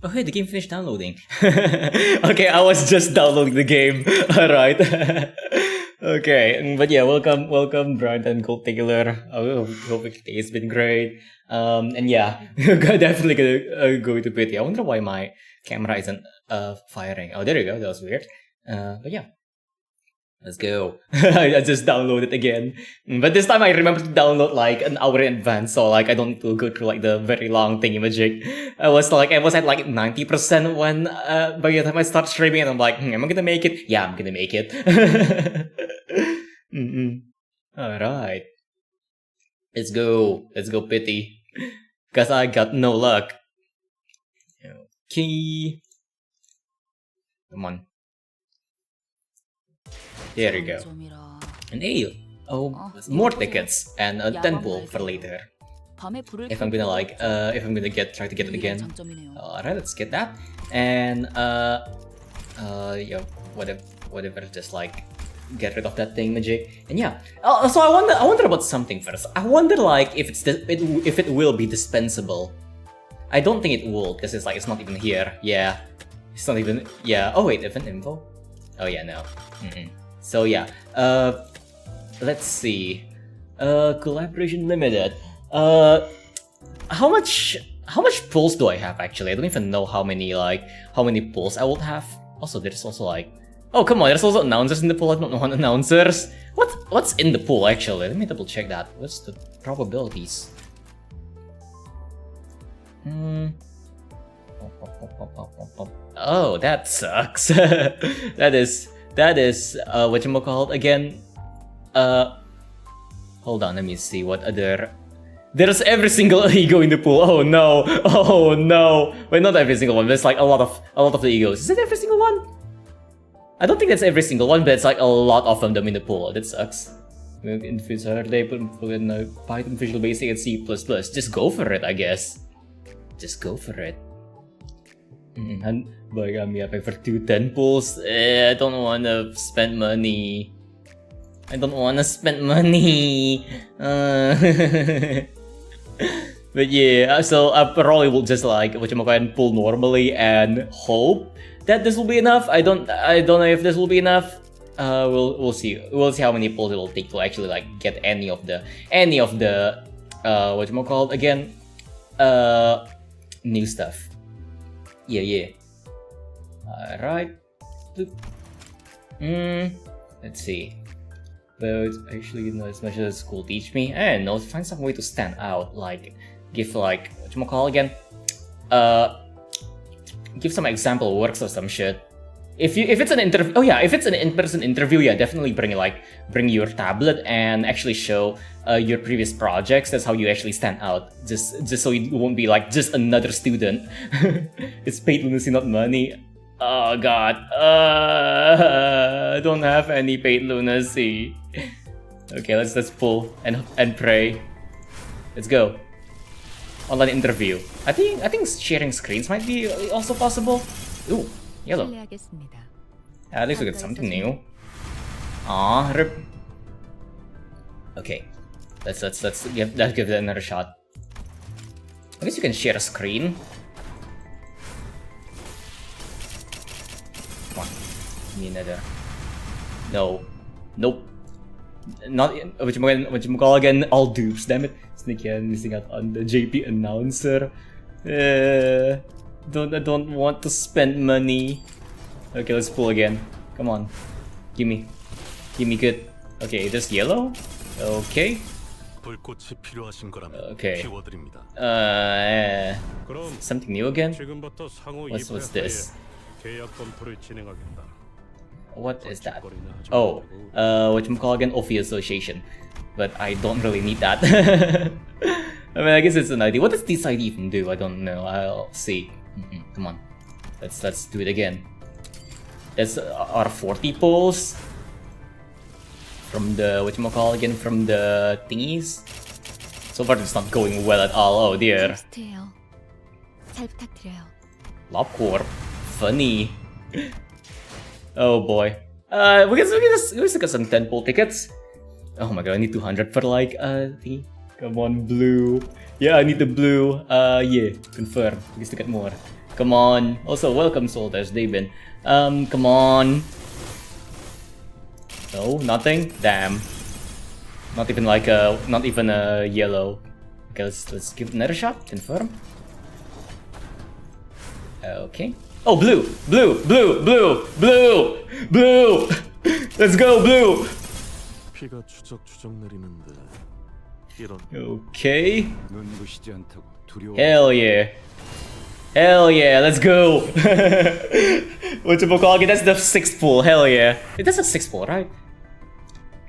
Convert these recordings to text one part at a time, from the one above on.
Oh hey, the game finished downloading. Okay, I was just downloading the game. Alright. Okay, but yeah, welcome, Brian and Gold Taylor. I hope your day has been great. And yeah, definitely gonna go to pity. I wonder why my camera isn't firing. Oh, there you go. That was weird. But yeah. Let's go. I just downloaded again. But this time I remember to download like an hour in advance, so like I don't need to go through like the very long thingy magic. I was at like 90% when by the time I start streaming, and I'm like, am I gonna make it? Yeah, I'm gonna make it. Alright. Let's go pity. Cause I got no luck. Okay. Come on. There you go. An ale. Oh, more tickets and a 10 pull for later. If I'm gonna try to get it again. Alright, let's get that. And yeah, whatever, just like get rid of that thing magic. And yeah. So I wonder about something first. I wonder like if if it will be dispensable. I don't think it will, because it's not even here. Yeah. It's not even oh wait, event info? Oh yeah, no. So yeah, let's see. Collaboration limited. How much pulls do I have actually? I don't even know how many pulls I will have. Also, there's also like, oh come on, there's also announcers in the pool. I don't want announcers. What's in the pool actually? Let me double check that. What's the probabilities? Oh, that sucks. That is whatchamacallit again. Hold on, let me see what other. There's every single ego in the pool. Oh no! Oh no! Wait, not every single one. There's like a lot of the egos. Is it every single one? I don't think that's every single one, but it's like a lot of them in the pool. That sucks. In Saturday, put in Python Visual Basic and C++. Just go for it, I guess. Just go for it. But I'm yapping for 210 pulls. I don't wanna spend money. I don't wanna spend money. But yeah, so I probably will just like pull normally and hope that this will be enough. I don't know if this will be enough. We'll see. We'll see how many pulls it will take to actually like get any of the again, new stuff. Yeah. Alright. Let's see. But actually, as much as school teach me, I don't know, find some way to stand out. Like, give like again? Give some example works or some shit. If it's an interview, oh yeah, if it's an in-person interview, yeah, definitely bring your tablet and actually show your previous projects. That's how you actually stand out. Just so you won't be like just another student. It's paid lunacy, not money. Oh god, I don't have any paid lunacy. Okay, let's pull and pray. Let's go. Online interview. I think sharing screens might be also possible. Ooh, yellow. At least we got something new. Aw, rip. Okay, let's give that another shot. I guess you can share a screen. Come on, give me another. No, nope. Not again. All dupes. Damn it, Sneaky and missing out on the JP announcer. I don't want to spend money. Okay, let's pull again. Come on, give me good. Okay, just yellow. Okay. Okay. Something new again? What's this? What is that? Oh, again? Ophi Association. But I don't really need that. I mean, I guess it's an ID. What does this ID even do? I don't know. I'll see. Come on, let's do it again. That's our 40 pulls from the again? From the thingies. So far, it's not going well at all. Oh dear. Lobcorp, funny. Oh boy. We just got some 10 pull tickets. Oh my god, I need 200 for like thingy. Come on, blue. Yeah, I need the blue. Yeah, confirm. I guess to get more. Come on. Also, welcome soldiers, they've been. Come on. No, nothing? Damn. Not even like a, not even a yellow. Okay, let's give it another shot. Confirm. Okay. Oh, blue! Blue! Blue! Blue! Blue! Blue! Let's go, blue! Okay. Hell yeah. Hell yeah, let's go! Whatchamacallit, that's the 6th pool, hell yeah. That's the 6th pool, right?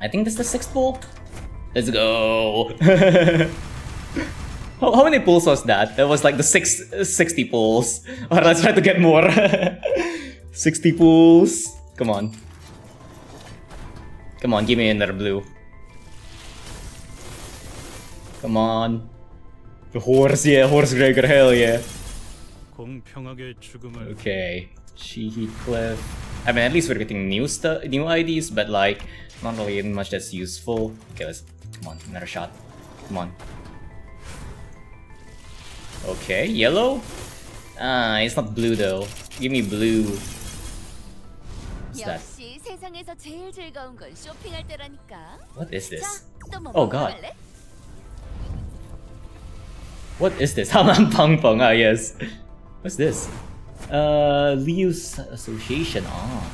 I think that's the 6th pool. Let's go! How many pulls was that? That was like the 60 pulls. Alright, let's try to get more. 60 pulls. Come on. Come on, give me another blue. Come on. The horse, yeah, horse Gregor, hell yeah. Okay. Sheehy Cliff. I mean, at least we're getting new IDs, but like, not really much that's useful. Okay, let's, come on, another shot. Come on. Okay, yellow? Ah, it's not blue though. Give me blue. What's that? What is this? Oh god. What is this? Haman Pong Pong, ah yes. What's this? Liu's Association, ah.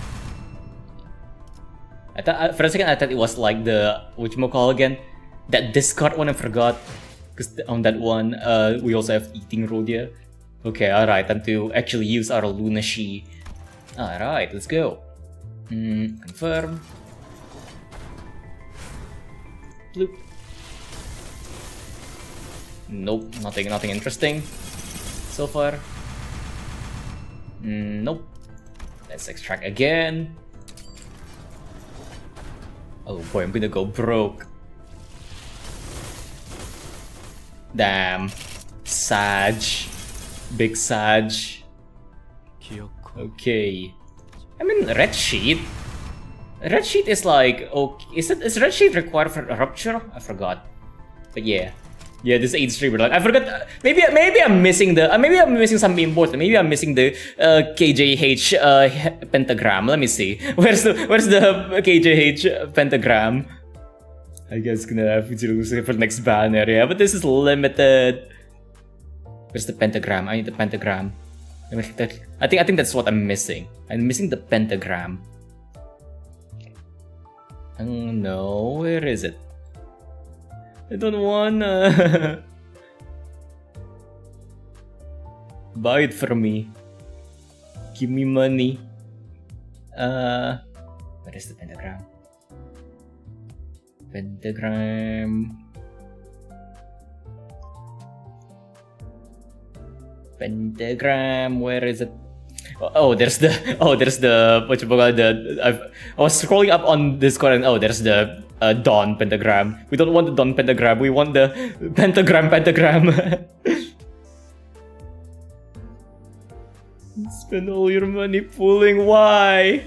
I thought, for a second I thought it was like the, whatchamacallit again? That discard one, I forgot. Because on that one, we also have Eating Rodia. Okay, alright, time to actually use our Lunashi. Alright, let's go. Confirm. Bloop. Nope, nothing interesting so far. Nope. Let's extract again. Oh boy, I'm gonna go broke. Damn. Sag. Big Sag. Okay. I mean, red sheet. Red sheet is like, okay, is red sheet required for rupture? I forgot. But yeah. Yeah, this 8 streamer, like I forgot. Maybe I'm missing the. Maybe I'm missing some important. Maybe I'm missing the KJH pentagram. Let me see. Where's the KJH pentagram? I guess gonna have to lose it for the next banner. Yeah, but this is limited. Where's the pentagram? I need the pentagram. I think that's what I'm missing. I'm missing the pentagram. No, where is it? I don't wanna. Buy it for me. Give me money. Where is the pentagram? Pentagram. Pentagram. Where is it? Oh, there's the. Oh, there's the. What you call the? I was scrolling up on Discord and oh, there's the Dawn pentagram. We don't want the Dawn pentagram. We want the pentagram. Spend all your money pulling. Why?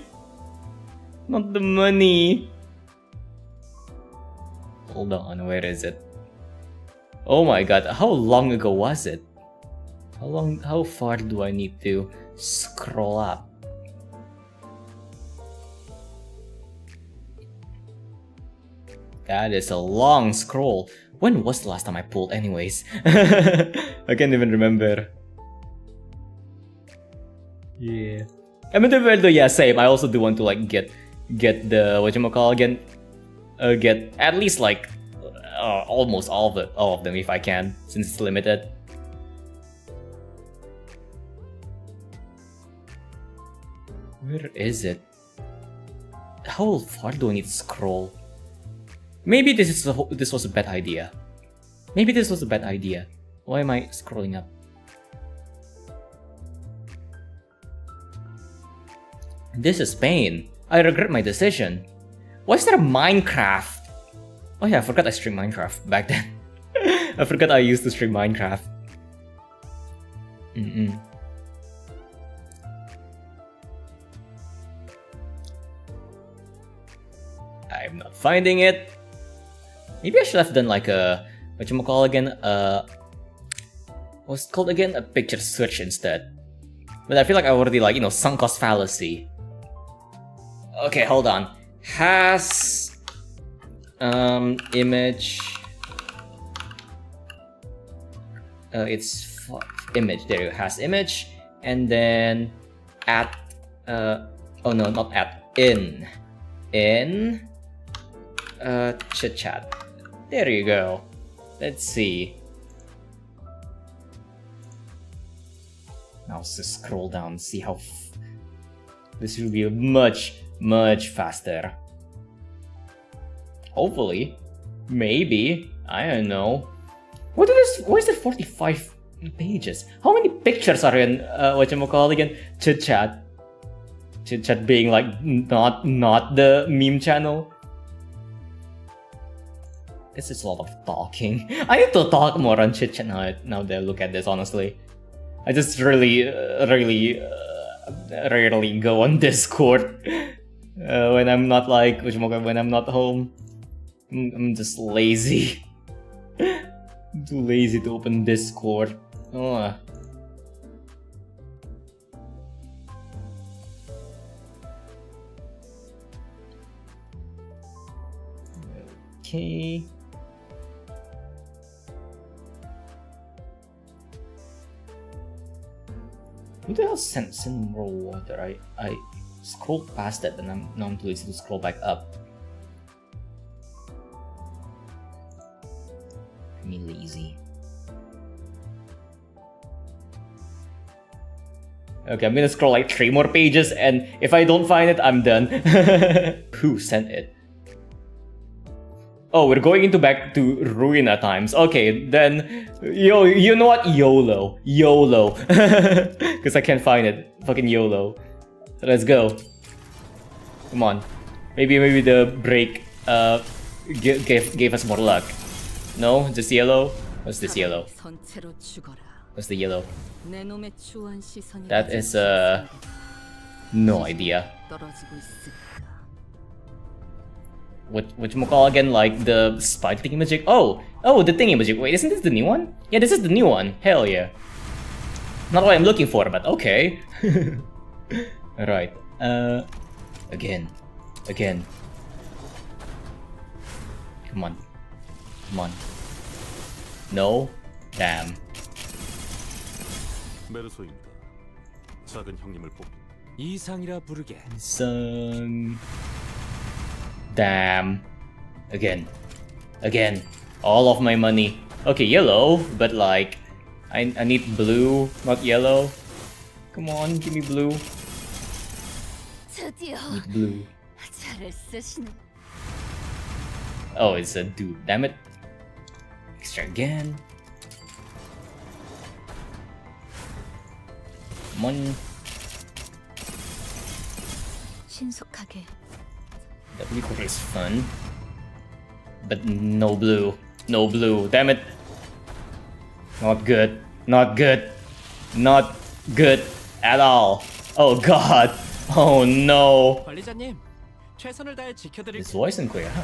Not the money. Hold on. Where is it? Oh my god. How long ago was it? How far do I need to scroll up? That is a long scroll. When was the last time I pulled anyways? I can't even remember. Yeah. I mean, yeah, same. I also do want to like get the whatchamacallit again. Get at least like almost all of them if I can, since it's limited. Where is it? How far do I need to scroll? Maybe this was a bad idea. Maybe this was a bad idea. Why am I scrolling up? This is pain. I regret my decision. Why is there a Minecraft? Oh yeah, I forgot I streamed Minecraft back then. I forgot I used to stream Minecraft. I'm not finding it. Maybe I should have done like a whatchamacall again, what's it called again? A picture switch instead. But I feel like I already like, you know, sunk cost fallacy. Okay, hold on. Has image, it's image, there you go, has image, and then at oh no, not at, in chit chat. There you go. Let's see. Now let's just scroll down, see how this will be much faster. Hopefully, maybe, I don't know. What is there 45 pages? How many pictures are in whatchamacall again? Chit chat. Chit chat being like not the meme channel. This is a lot of talking. I need to talk more on chit chat now that I look at this, honestly. I just really rarely go on Discord when I'm not like when I'm not home. I'm just lazy. Too lazy to open Discord. Oh. Okay. Who the hell sent more water? I scrolled past that and now I'm too lazy to scroll back up. Me lazy. Okay, I'm gonna scroll like 3 more pages, and if I don't find it, I'm done. Who sent it? Oh, we're going back to Ruina times. Okay, then you know what? YOLO. Because I can't find it. Fucking YOLO. Let's go. Come on. Maybe the break gave us more luck. No, just yellow. What's this yellow? What's the yellow? That is no idea. Whatchamacall again, like the spike thingy-magic? Oh, the thingy-magic. Wait, isn't this the new one? Yeah, this is the new one. Hell yeah. Not what I'm looking for, but okay. Alright. Again. Come on. No? Damn. Son. Damn. Again. All of my money. Okay, yellow, but like I need blue, not yellow. Come on, give me blue. Need blue. Oh, it's a dude. Damn it. Extra again. Come on. That liquor is fun. But no blue. Damn it. Not good at all. Oh god. Oh no. This voice isn't clear, huh?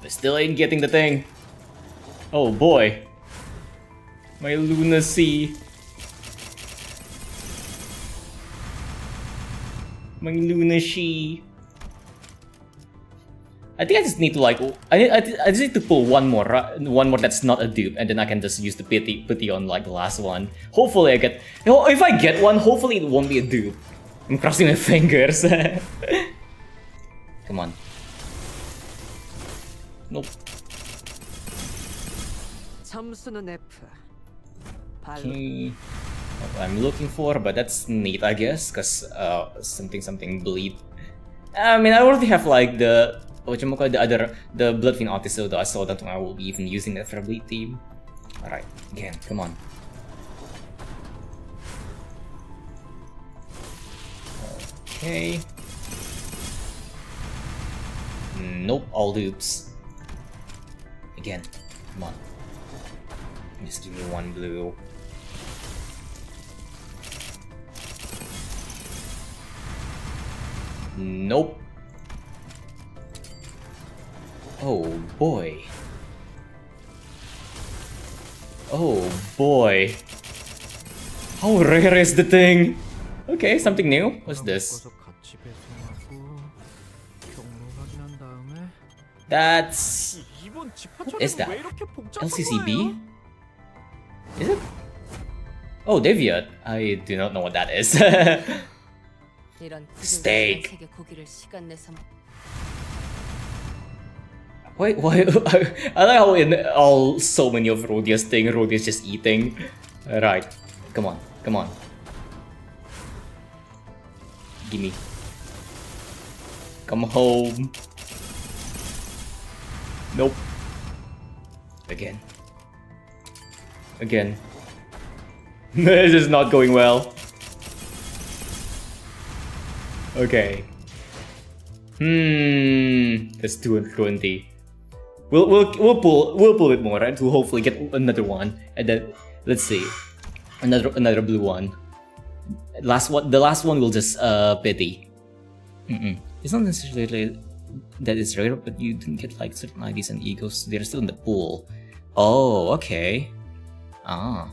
I still ain't getting the thing. Oh boy. My lunacy. My lunacy. I think I just need to like I just need to pull one more that's not a dupe, and then I can just use the pity on like the last one. Hopefully I get, if I get one, hopefully it won't be a dupe. I'm crossing my fingers. Come on. Nope. Okay. What I'm looking for, but that's neat, I guess, cause something bleed. I mean, I already have like the the Bloodfiend Artiso, though I saw that I will be even using that for a bleed team. Alright, again, come on. Okay. Nope, all dupes. Again, come on. Just give me one blue. Nope. Oh boy. Oh boy. How rare is the thing? Okay, something new. What's this? That's... What is that? LCCB? Is it? Oh, Deviat. I do not know what that is. Steak. Why? I like how in so many of Rodia's thing, Rodia's just eating. Right. Come on. Come on. Gimme. Come home. Nope. Again. Again. This is not going well. Okay. That's 220. We'll pull it more, right? To hopefully get another one, and then let's see, another blue one. The last one will just pity. It's not necessarily that it's rare, but you didn't get like certain IDs and egos. They're still in the pool. Oh, okay. Ah.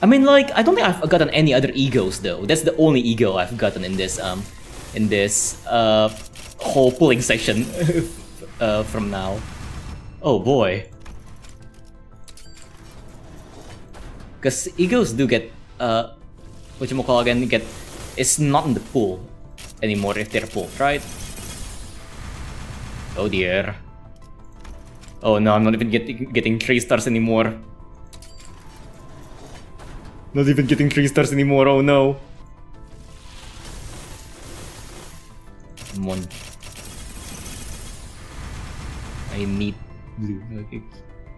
I mean, like, I don't think I've gotten any other egos though. That's the only ego I've gotten in this whole pulling section from now. Oh boy. Because egos do get it's not in the pool anymore if they're pulled, right? Oh dear. Oh no, I'm not even getting 3 stars anymore. Not even getting 3 stars anymore, oh no. Come on. I need blue. Okay.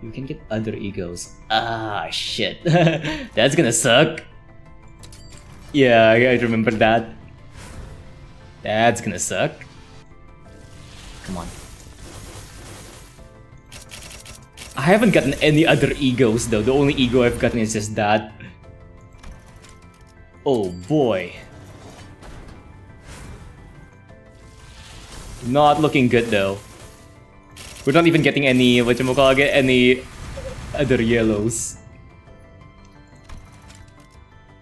You can get other egos. Ah, shit. That's gonna suck. Yeah, I remember that. That's gonna suck. Come on. I haven't gotten any other egos though. The only ego I've gotten is just that. Oh boy. Not looking good though. We're not even getting any any other yellows.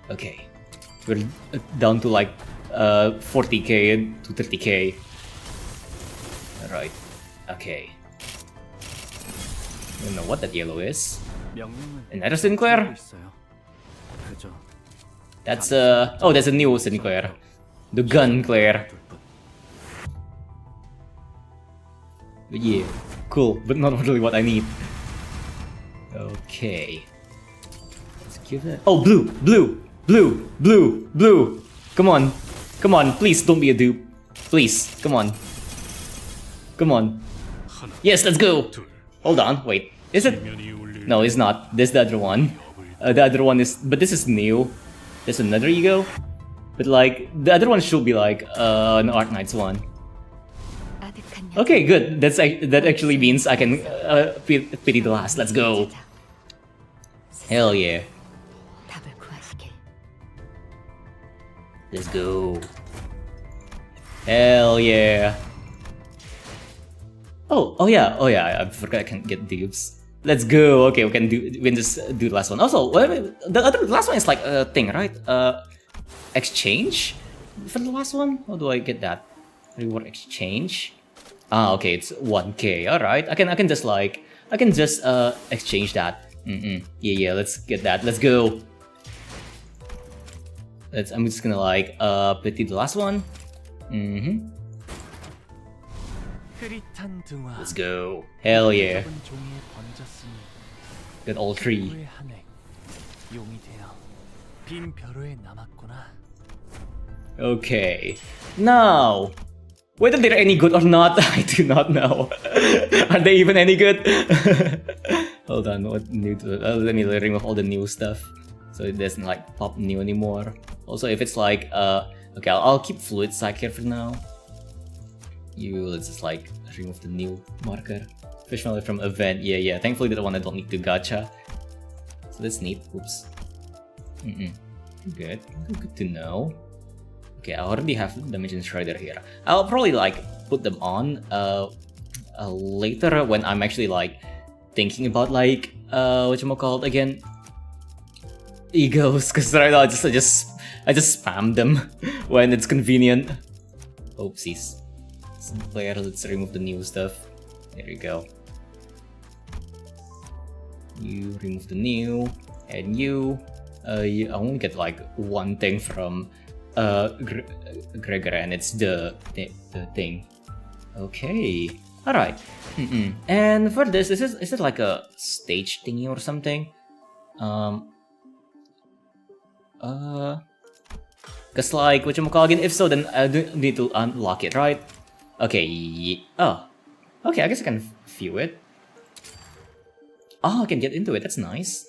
Okay. We're down to like 40k to 30k. Alright. Okay. I don't know what that yellow is. Another Sinclair? That's oh, that's a new Sinclair. The gun Claire. But yeah, cool, but not really what I need. Okay. Let's give it. Oh, blue! Come on. Come on, please don't be a dupe. Please, come on. Come on. Yes, let's go! Hold on, wait. Is it? No, it's not. This is the other one. The other one is. But this is new. There's another ego. But like, the other one should be like an arknights one. Okay, good. That actually means I can pity the last. Let's go. Hell yeah. Let's go. Hell yeah. Oh yeah. I forgot I can get dupes. Let's go. Okay, we can just do the last one. Also, the last one is like a thing, right? Exchange for the last one. How do I get that? Reward exchange. Ah, okay, it's 1k. All right, I can just exchange that. Yeah. Let's get that. Let's go. I'm just gonna like pity the last one. Let's go. Hell yeah. Got all 3. Okay. Now, whether they're any good or not, I do not know. Are they even any good? Hold on, what new? Let me remove all the new stuff, so it doesn't like pop new anymore. Also, if it's like, okay, I'll keep fluid psych here for now. Let's just like remove the new marker. Officially from event, yeah. Thankfully that one I don't need to gacha. So that's neat. Oops. Good to know. Okay, I already have Dimension Shredder here. I'll probably like put them on later when I'm actually like thinking about like whatchamacallit again, egos, because right now I just spam them when it's convenient. Oopsies. Player, let's remove the new stuff. There you go. You remove the new, and you I only get like one thing from Gregor, and it's the thing. Okay, all right. And for this, is it like a stage thingy or something? Cause like whatchamacallit, if so, then I do need to unlock it, right? Okay. Oh, okay. I guess I can view it. Oh, I can get into it. That's nice.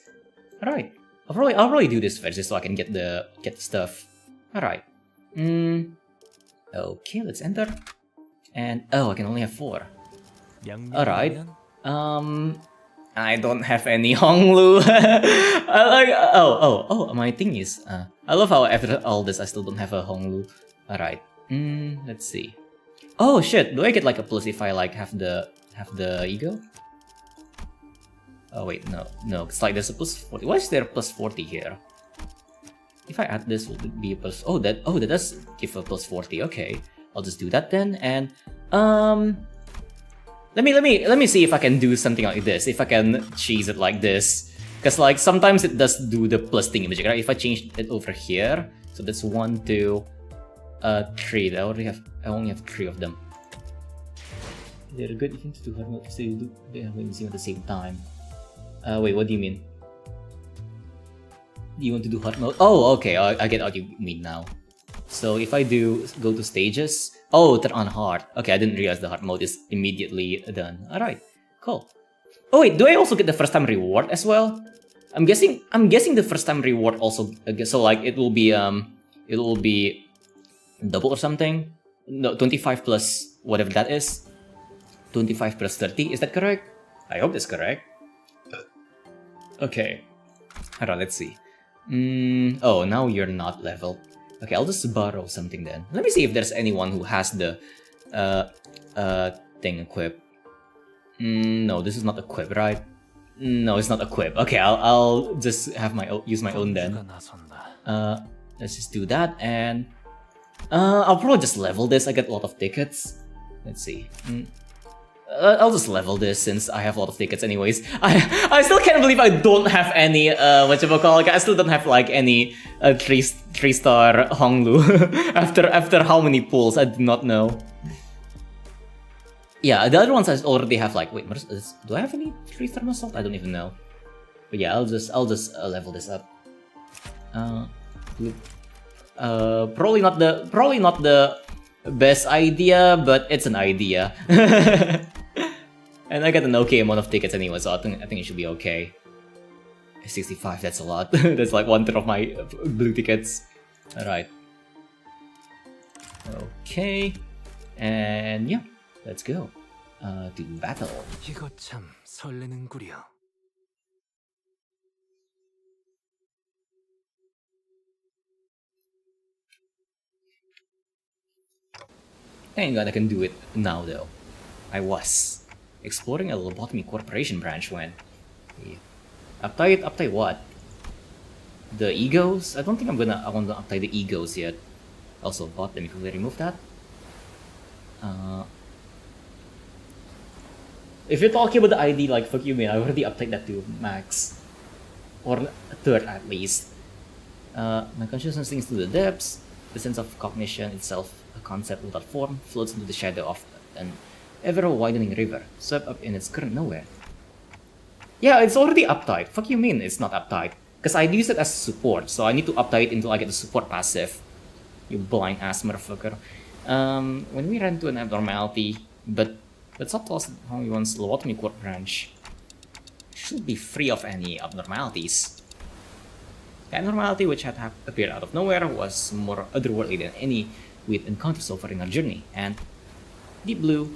All right. I'll probably do this first just so I can get the stuff. All right. Okay, let's enter. And oh, I can only have 4. All right. I don't have any Honglu. I like oh my thing is I love how after all this I still don't have a Honglu. All right. Let's see. Oh shit! Do I get like a plus if I like have the ego? Oh wait, no. It's like there's a plus 40. Why is there a plus 40 here? If I add this, will it be a plus? Oh, that does give a plus 40. Okay, I'll just do that then. And let me see if I can do something like this. If I can cheese it like this, because like sometimes it does do the plus thing magic, right? If I change it over here, so that's 1, 2, 3. I only have 3 of them. They're good even to do hard mode, so they have wings at the same time. Wait, what do you mean? Do you want to do hard mode? Oh, okay, I get what you mean now. So if I go to stages, oh, turn on hard. Okay, I didn't realize the hard mode is immediately done. All right, cool. Oh wait, do I also get the first time reward as well? I'm guessing the first time reward also. So like it will be double or something. No, 25 plus whatever that is. 25 plus 30. Is that correct? I hope that's correct. Okay. Alright, let's see. Oh, now you're not leveled. Okay, I'll just borrow something then. Let me see if there's anyone who has the thing equipped. No, this is not equipped, right? No, it's not equipped. Okay, I'll just have use my own then. Let's just do that, and I'll probably just level this. I get a lot of tickets. Let's see. I'll just level this since I have a lot of tickets anyways. I still can't believe I don't have any whatchamacallit. I still don't have like any 3-star Honglu after how many pulls, I do not know. Yeah, the other ones I already have like, wait, do I have any 3-star assault? I don't even know. But yeah, I'll just level this up. Probably not the best idea, but it's an idea. And I got an okay amount of tickets anyway, so I think it should be okay. 65, that's a lot. That's like 1/3 of my blue tickets. Alright. Okay. And yeah, let's go. To battle. 이거 참 설레는구려. Thank God I can do it now though. I was exploring a lobotomy corporation branch when... Update what? The egos? I don't think I want to update the egos yet. Also bot, let me quickly remove that. If you're talking about the ID, like fuck you man, I already updated that to max. Or 3rd at least. My consciousness sinks to the depths. The sense of cognition itself, a concept without form, floats into the shadow of an ever-widening river, swept up in its current nowhere. Yeah, it's already uptight. Fuck you mean it's not uptight? Because I use it as support, so I need to uptight until I get the support passive. You blind ass motherfucker. When we ran into an abnormality, but subclass only one's lobotomy core branch should be free of any abnormalities. The abnormality which had appeared out of nowhere was more otherworldly than any we'd encountered so far in our journey, and Deep Blue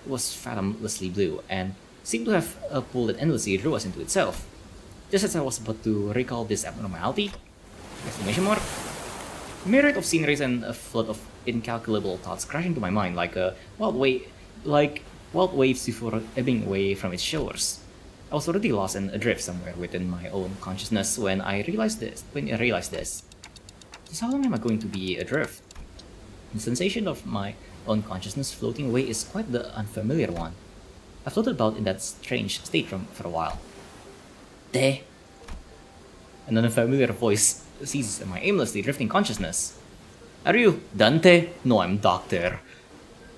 was fathomlessly blue, and seemed to have a pool that endlessly drew us into itself. Just as I was about to recall this abnormality, exclamation mark, a myriad of sceneries and a flood of incalculable thoughts crashed into my mind like wild waves before ebbing away from its shores. I was already lost and adrift somewhere within my own consciousness when I realized this. Just how long am I going to be adrift? The sensation of my own consciousness floating away is quite the unfamiliar one. I floated about in that strange state for a while. There. An unfamiliar voice seizes my aimlessly drifting consciousness. Are you Dante? No, I'm Doctor.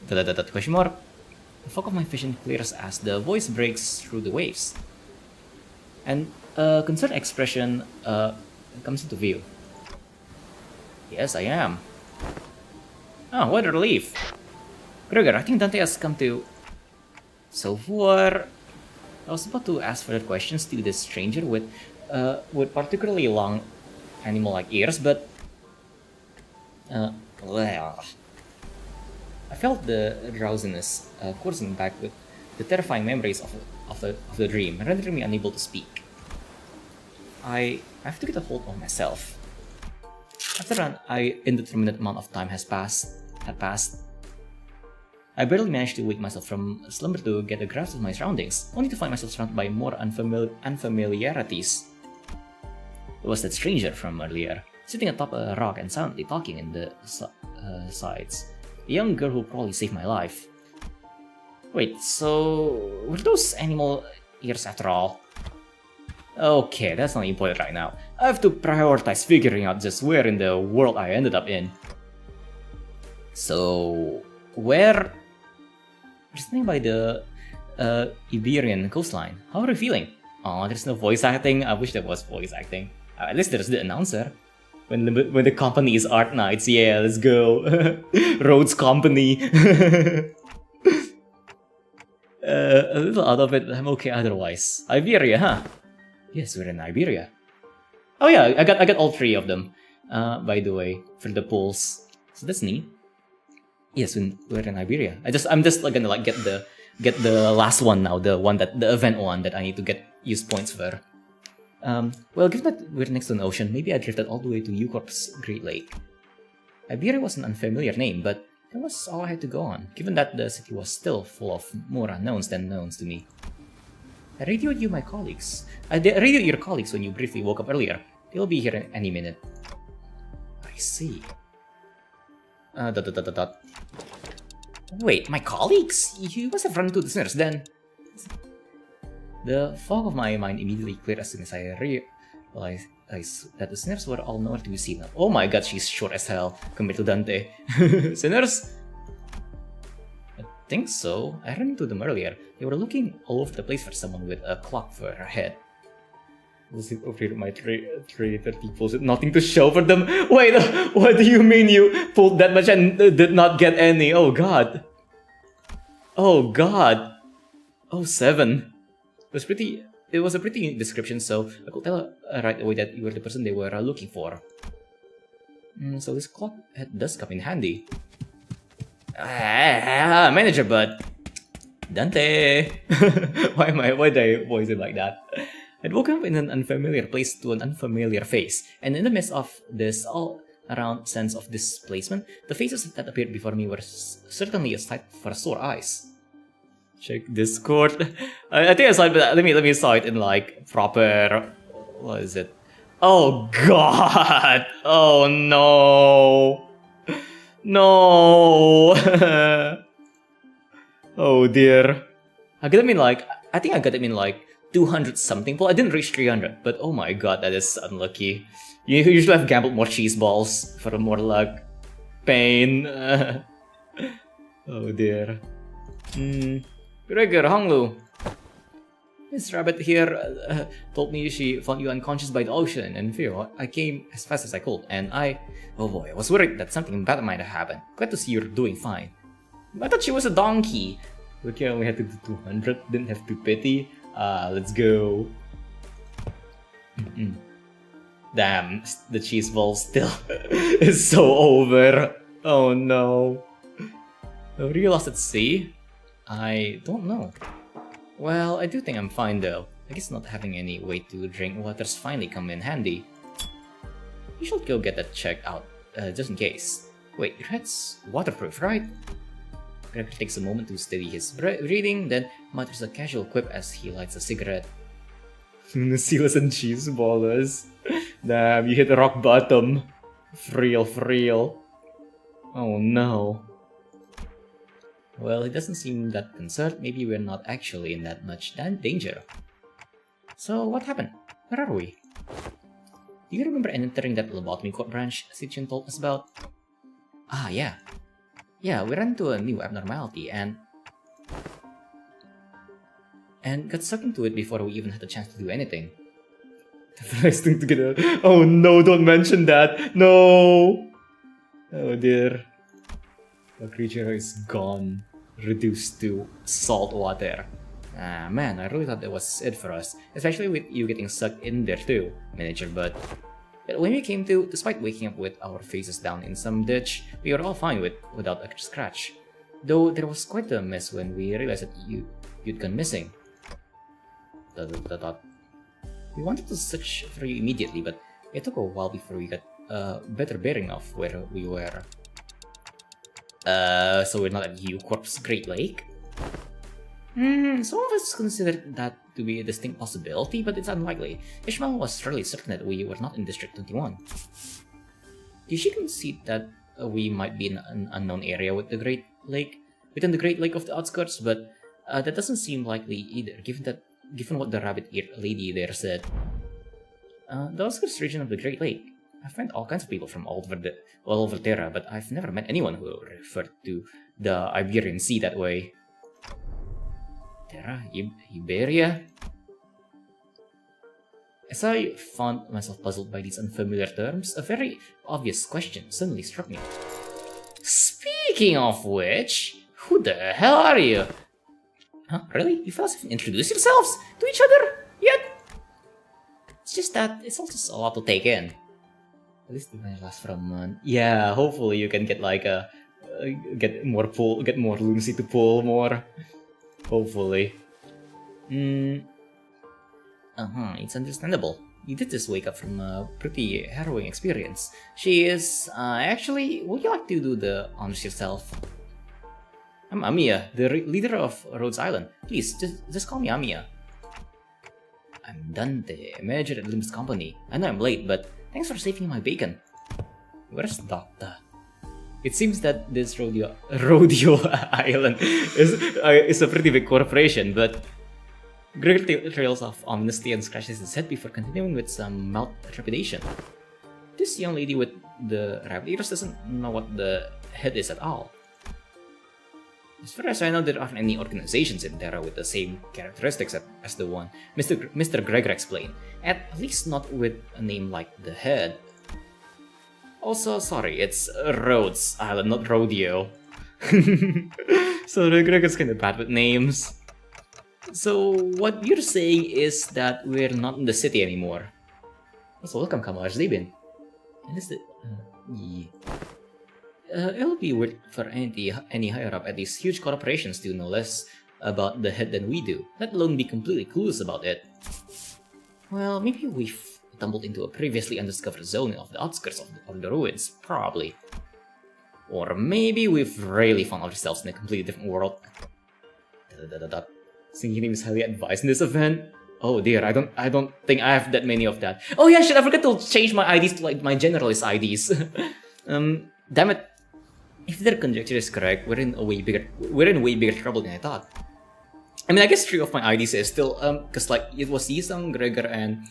Question mark. The fog of my vision clears as the voice breaks through the waves. And a concerned expression comes into view. Yes, I am. Oh, what a relief. Gregor, I think Dante has come to... So far... I was about to ask further questions to this stranger with particularly long animal-like ears, but... I felt the drowsiness coursing back with the terrifying memories of the dream, rendering me unable to speak. I have to get a hold of myself. After an indeterminate amount of time had passed, I barely managed to wake myself from slumber to get a grasp of my surroundings, only to find myself surrounded by more unfamiliarities. It was that stranger from earlier, sitting atop a rock and silently talking in the sides. A young girl who probably saved my life. Wait, so... were those animal ears after all? Okay, that's not important right now. I have to prioritize figuring out just where in the world I ended up in. So... where... we're standing by the Iberian coastline. How are you feeling? Oh, there's no voice acting. I wish there was voice acting. At least there's the announcer. When the company is Arknights, yeah, let's go. Rhodes Company. A little out of it, I'm okay otherwise. Iberia, huh? Yes, we're in Iberia. Oh yeah, I got all three of them. By the way, for the polls. So that's neat. Yes, we're in Iberia. I'm just like gonna like get the last one now, the event one that I need to use points for. Well, given that we're next to an ocean, maybe I drifted all the way to Eucorp's Great Lake. Iberia was an unfamiliar name, but that was all I had to go on, given that the city was still full of more unknowns than knowns to me. I radioed your colleagues when you briefly woke up earlier. They'll be here any minute. I see. Wait, my colleagues? You must have run into the sinners then. The fog of my mind immediately cleared as soon as I realized that the sinners were all nowhere to be seen. Oh my god, she's short as hell compared to Dante. Sinners? I think so. I ran into them earlier. They were looking all over the place for someone with a clock for her head. Was it over my traitor people with nothing to show for them? Wait, what do you mean you pulled that much and did not get any? Oh god. Oh god. Oh 7. It was a pretty unique description, so I could tell right away that you were the person they were looking for. So this clock does come in handy. Manager, but Dante. Why did I voice it like that? I'd woken up in an unfamiliar place to an unfamiliar face, and in the midst of this all-around sense of displacement, the faces that appeared before me were certainly a sight for sore eyes. Check Discord. I think I saw it, but let me saw it in like proper. What is it? Oh god! Oh no! No! Oh dear! I think I got him in like 200 something. Well, I didn't reach 300, but oh my god, that is unlucky. You usually have gambled more cheese balls for more luck. Pain. Oh dear. Gregor, Honglu. Miss Rabbit here told me she found you unconscious by the ocean, and fear I came as fast as I could, and oh boy, I was worried that something bad might have happened. Glad to see you're doing fine. I thought she was a donkey. Look, I only had to do 200, didn't have to pity. Let's go. Damn, the cheese ball still is so over. Oh no. Were you lost at sea? I don't know. Well, I do think I'm fine though. I guess not having any way to drink water's finally come in handy. You should go get that checked out, just in case. Wait, your head's waterproof, right? Gregor takes a moment to steady his breathing, then mutters a casual quip as he lights a cigarette. Seals and cheese ballers. Damn, you hit rock bottom. For real. Oh no. Well, it doesn't seem that concerned. Maybe we're not actually in that much danger. So, what happened? Where are we? Do you remember entering that lobotomy court branch Sitchin told us about? Ah, yeah. Yeah, we ran into a new abnormality and got sucked into it before we even had a chance to do anything. The first thing to get out. Oh no, don't mention that! No! Oh dear. The creature is gone. Reduced to salt water. Ah man, I really thought that was it for us. Especially with you getting sucked in there too, manager, but when we came to, despite waking up with our faces down in some ditch, we were all fine without a scratch. Though there was quite a mess when we realized that you'd gone missing. We wanted to search for you immediately, but it took a while before we got a better bearing of where we were. So we're not at U Corp's Great Lake? Some of us considered that to be a distinct possibility, but it's unlikely. Ishmael was fairly certain that we were not in District 21. She concede that we might be in an unknown area with the Great Lake, within the Great Lake of the outskirts, but that doesn't seem likely either, given what the rabbit-eared lady there said. The outskirts region of the Great Lake. I find all kinds of people from all over Terra, but I've never met anyone who referred to the Iberian Sea that way. Terra? Iberia? As I found myself puzzled by these unfamiliar terms, a very obvious question suddenly struck me. Speaking of which, who the hell are you? Huh? Really? You fellas haven't introduced yourselves to each other yet? It's just that it's all just a lot to take in. At least it might last for a month. Yeah, hopefully you can get like get more lunacy to pull more. Hopefully. It's understandable. You did just wake up from a pretty harrowing experience. She is, actually, would you like to do the honors yourself? I'm Amiya, the leader of Rhodes Island. Please, just call me Amiya. I'm Dante, manager at Limbus Company. I know I'm late, but thanks for saving my bacon. Where's Doctor? It seems that this rodeo island is a pretty big corporation, but Greg trails off ominously and scratches his head before continuing with some mild trepidation. This young lady with the rabbit ears doesn't know what the head is at all. As far as I know, there aren't any organizations in Terra with the same characteristics as the one Mr. Gregor explained, at least not with a name like the Head. Also, sorry, it's Rhodes Island, not Rodeo. So Gregor's kinda bad with names. So what you're saying is that we're not in the city anymore. Also, welcome, how has they been? And is it? Yeah. It'll be weird for any higher up at these huge corporations to know less about the Head than we do, let alone be completely clueless about it. Well, maybe we've stumbled into a previously undiscovered zone of the outskirts of the ruins, probably. Or maybe we've really found ourselves in a completely different world. Singing name is highly advised in this event. Oh dear, I don't think I have that many of that. Oh yeah, shit, I forgot to change my IDs to like my generalist IDs. Damn it. If their conjecture is correct, we're in way bigger trouble than I thought. I mean, I guess 3 of my IDs is still cause like it was Yisang, Gregor, and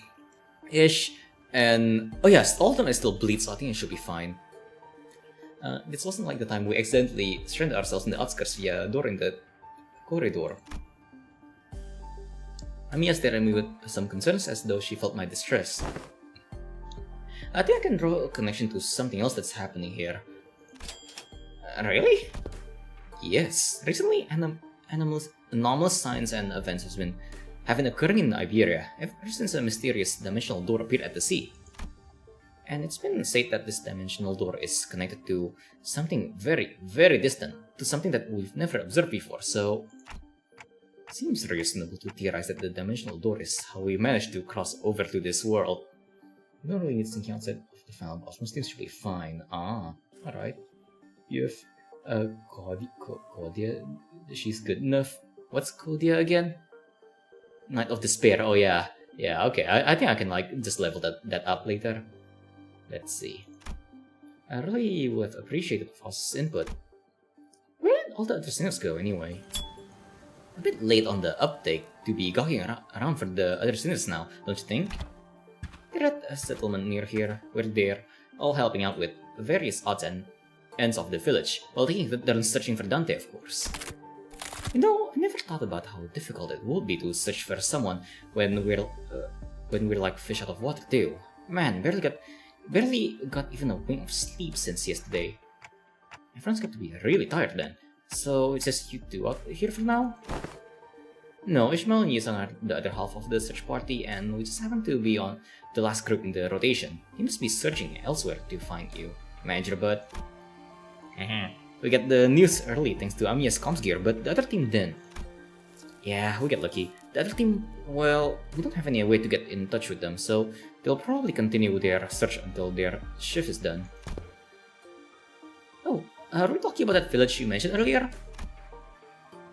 Ish, and oh yes, all of them is still bleed, so I think it should be fine. This wasn't like the time we accidentally stranded ourselves in the outskirts via a door in the corridor. Amiya stared at me with some concerns as though she felt my distress. I think I can draw a connection to something else that's happening here. Really? Yes. Recently, anomalous signs and events have been occurring in Iberia ever since a mysterious dimensional door appeared at the sea. And it's been said that this dimensional door is connected to something very, very distant, to something that we've never observed before, so it seems reasonable to theorize that the dimensional door is how we managed to cross over to this world. We don't really need thinking outside of the final boss, most things should be fine. Alright. You have Kodia, she's good enough. What's Kodia again? Night of Despair, oh yeah. Yeah, okay, I think I can like just level that up later. Let's see. I really would have appreciated Foss's input. Where did all the other sinners go anyway? A bit late on the uptake to be gawking around for the other sinners now, don't you think? They're at a settlement near here, where they're all helping out with various odds and ends of the village, while taking turns searching for Dante, of course. You know, I never thought about how difficult it would be to search for someone when we're like fish out of water too. Man, barely got even a wink of sleep since yesterday. My friends got to be really tired then. So it's just you two out here for now? No, Ishmael and Yisang are the other half of the search party, and we just happen to be on the last group in the rotation. He must be searching elsewhere to find you, Manager Bud. We get the news early thanks to Amiya's comms gear, but the other team didn't. Yeah, we get lucky. The other team, well, we don't have any way to get in touch with them, so they'll probably continue their search until their shift is done. Oh, are we talking about that village you mentioned earlier?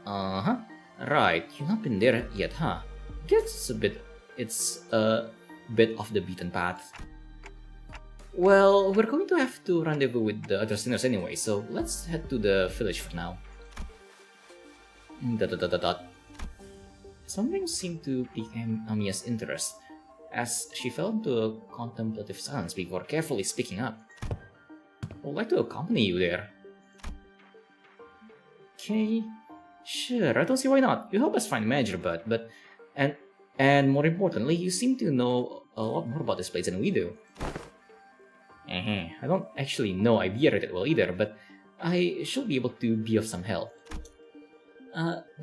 Uh-huh. Right, you've not been there yet, huh? Guess it's a bit off the beaten path. Well, we're going to have to rendezvous with the other sinners anyway, so let's head to the village for now. Something seemed to pique Amiya's interest, as she fell into a contemplative silence before carefully speaking up. I would like to accompany you there. Okay, sure, I don't see why not. You help us find Manager Bud, and more importantly, you seem to know a lot more about this place than we do. I don't actually know Iberia that well either, but I should be able to be of some help.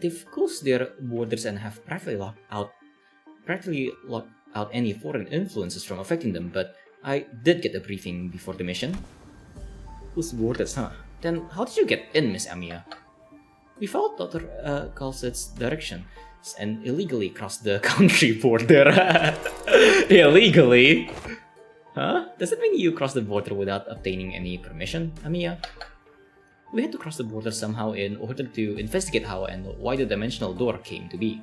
They've closed their borders and have practically locked out any foreign influences from affecting them, but I did get a briefing before the mission. Closed borders, huh? Then how did you get in, Miss Amiya? We followed Dr. Calcett's direction and illegally crossed the country border. Illegally? Huh? Does that mean you crossed the border without obtaining any permission, Amiya? We had to cross the border somehow in order to investigate how and why the dimensional door came to be.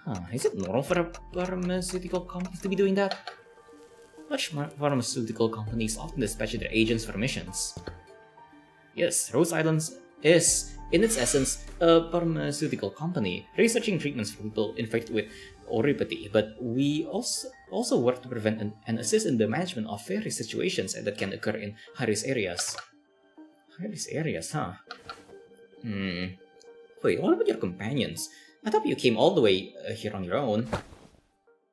Huh, is it normal for pharmaceutical companies to be doing that? Large pharmaceutical companies often dispatch their agents for missions. Yes, Rose Islands is, in its essence, a pharmaceutical company, researching treatments for people infected with oripathy, but we also work to prevent and assist in the management of various situations that can occur in high-risk areas. High-risk areas, huh? Wait, what about your companions? I thought you came all the way here on your own.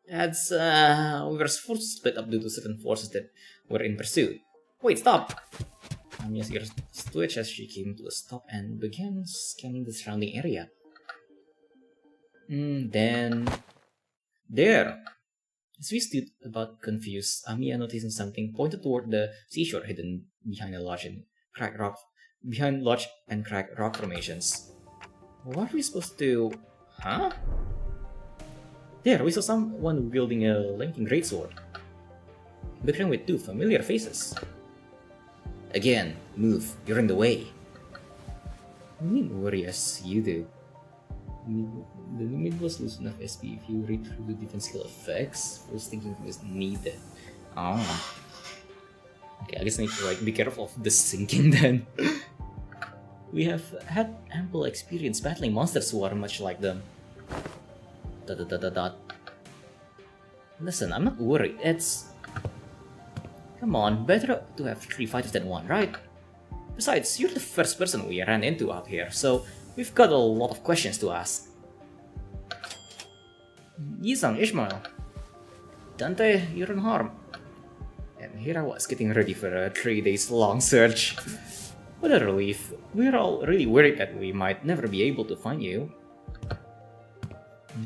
That's, we were forced to split up due to certain forces that were in pursuit. Wait, stop! Amiya's ears twitched as she came to a stop and began scanning the surrounding area. Then... There! As we stood about confused, Amiya, noticing something, pointed toward the seashore hidden behind large and cracked rock formations. What are we supposed to... Huh? There, we saw someone wielding a lengthy greatsword, bickering with two familiar faces. Again, move, you're in the way. You need worry as you do. The limit was loose enough SP if you read through the different skill effects. First thinking was needed. Oh. Okay, I guess I need to like be careful of the sinking then. We have had ample experience battling monsters who are much like them. Listen, I'm not worried. Come on, better to have 3 fighters than 1, right? Besides, you're the first person we ran into out here, so we've got a lot of questions to ask. Yisang, Ishmael. Dante, you're unharmed. And here I was getting ready for a 3 days long search. What a relief. We're all really worried that we might never be able to find you.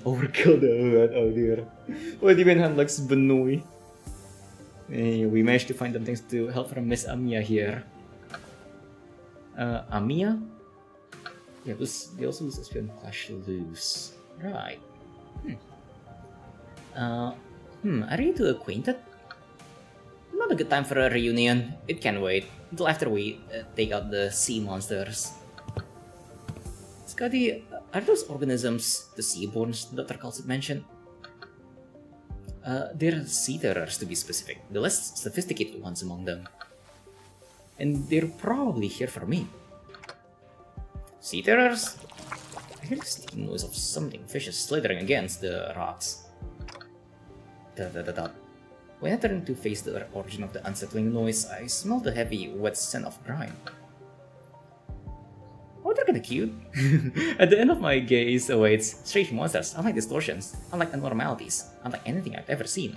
Overkill the oh dear. What even handlaks Benoy? We managed to find them thanks to help from Miss Amiya here. Amiya? Yeah, they also use Espion Clash loose. Right. Are you two acquainted? Not a good time for a reunion. It can wait until after we take out the sea monsters. Scotty, are those organisms the seaborns Dr. Calcit mentioned? They're sea-terrors, to be specific, the less sophisticated ones among them. And they're probably here for me. Sea-terrors? I hear the noise of something vicious slithering against the rocks. When I turned to face the origin of the unsettling noise, I smelled the heavy, wet scent of brine. Oh, they're kinda cute. At the end of my gaze awaits strange monsters, unlike distortions, unlike abnormalities, unlike anything I've ever seen.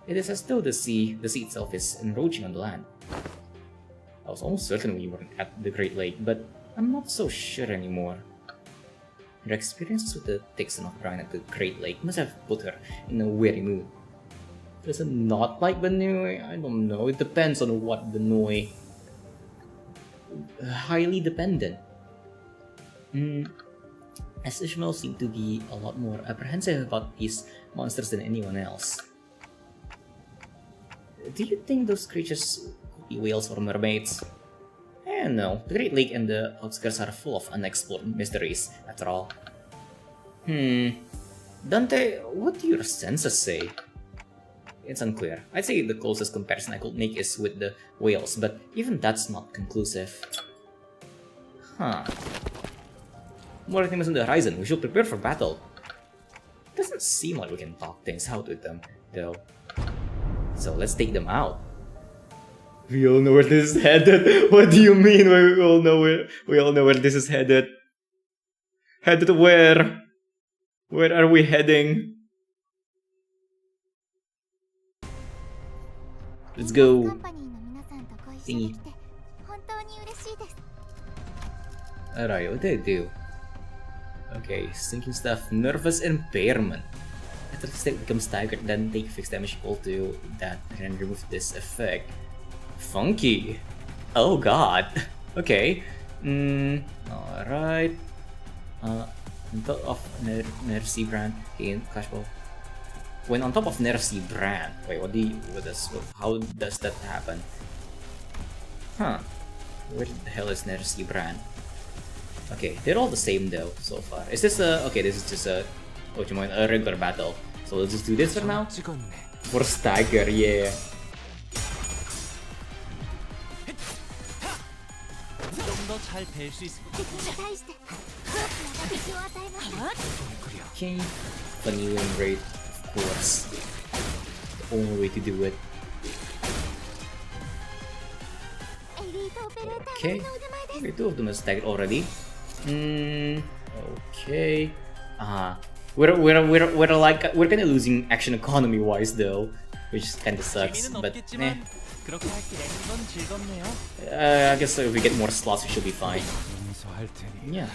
It is as though the sea itself is encroaching on the land. I was almost certain we weren't at the Great Lake, but I'm not so sure anymore. Her experiences with the Dixon of brine at the Great Lake must have put her in a weary mood. Does it not like Banoi? I don't know, it depends on what Banoi. Highly dependent. As Ishmael seemed to be a lot more apprehensive about these monsters than anyone else. Do you think those creatures could be whales or mermaids? No, the Great Lake and the outskirts are full of unexplored mysteries, after all. Dante, what do your senses say? It's unclear. I'd say the closest comparison I could make is with the whales, but even that's not conclusive. More enemies on the horizon. We should prepare for battle. Doesn't seem like we can talk things out with them, though. So let's take them out. We all know where this is headed. What do you mean? We all know where this is headed. Headed where? Where are we heading? Let's go. Thingy. Alright, what did I do? Okay, sinking stuff, nervous impairment. After the state becomes staggered, then take fixed damage equal to that and remove this effect. Funky. Oh god. Okay. Alright. On top of Nercy brand, gain Clashball. When on top of Nercy brand. Wait, how does that happen? Where the hell is Nercy brand? Okay, they're all the same though so far. Is this okay, this is just a regular battle. So let's just do this for now. For stagger, yeah. Okay, funny win rate, of course. The only way to do it. Okay, two of them are staggered already. Okay. We're kind of losing action economy wise though, which kind of sucks. But I guess if we get more slots, we should be fine. Yeah.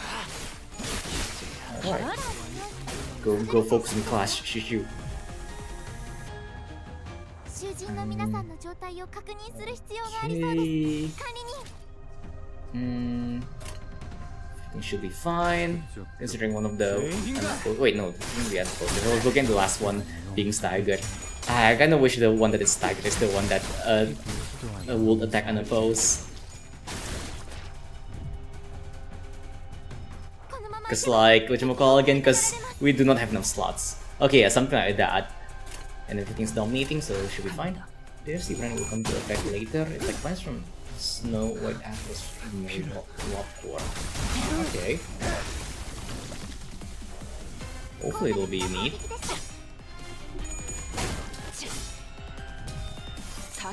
Alright. Go focus on Clash. Shoot. Okay. It should be fine, considering one of the... Wait, no, we'll look at the last one being staggered. I kinda wish the one that is staggered is the one that will attack unopposed. Cause like, whatchamacall again, cause we do not have enough slots. Okay, yeah, something like that. And everything's dominating, so it should be fine. There's the brand will come to effect later. It's like plants from Snow White Atlas made Lockcore. Okay. Hopefully it'll be neat. Okay.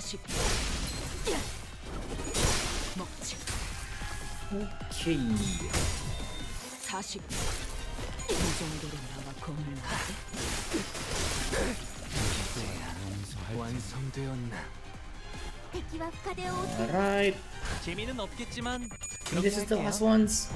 Alright. This is the last ones.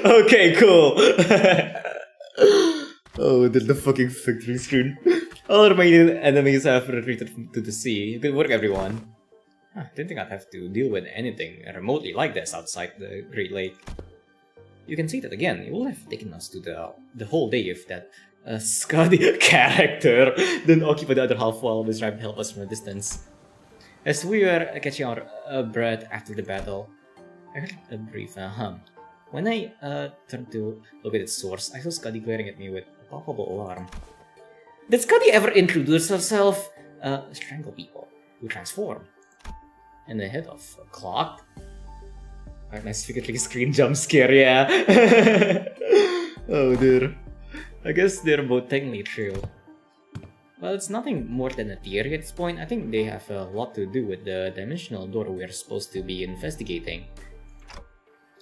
Okay, cool. Oh, the fucking victory screen. All remaining enemies have retreated to the sea. Good work, everyone. I didn't think I'd have to deal with anything remotely like this outside the Great Lake. You can see that again. It will have taken us to the whole day if that Scotty character didn't occupy the other half while this rabbit helped us from a distance. As we were catching our breath after the battle, I heard a brief hum. When I turned to look at its source, I saw Scotty glaring at me with a palpable alarm. Did Scotty ever introduce herself? Strangle people who transform. And the head of a clock? Alright, nice figurative screen jump scare, yeah. Oh dear. I guess they're both technically true. Well, it's nothing more than a theory at this point. I think they have a lot to do with the dimensional door we're supposed to be investigating.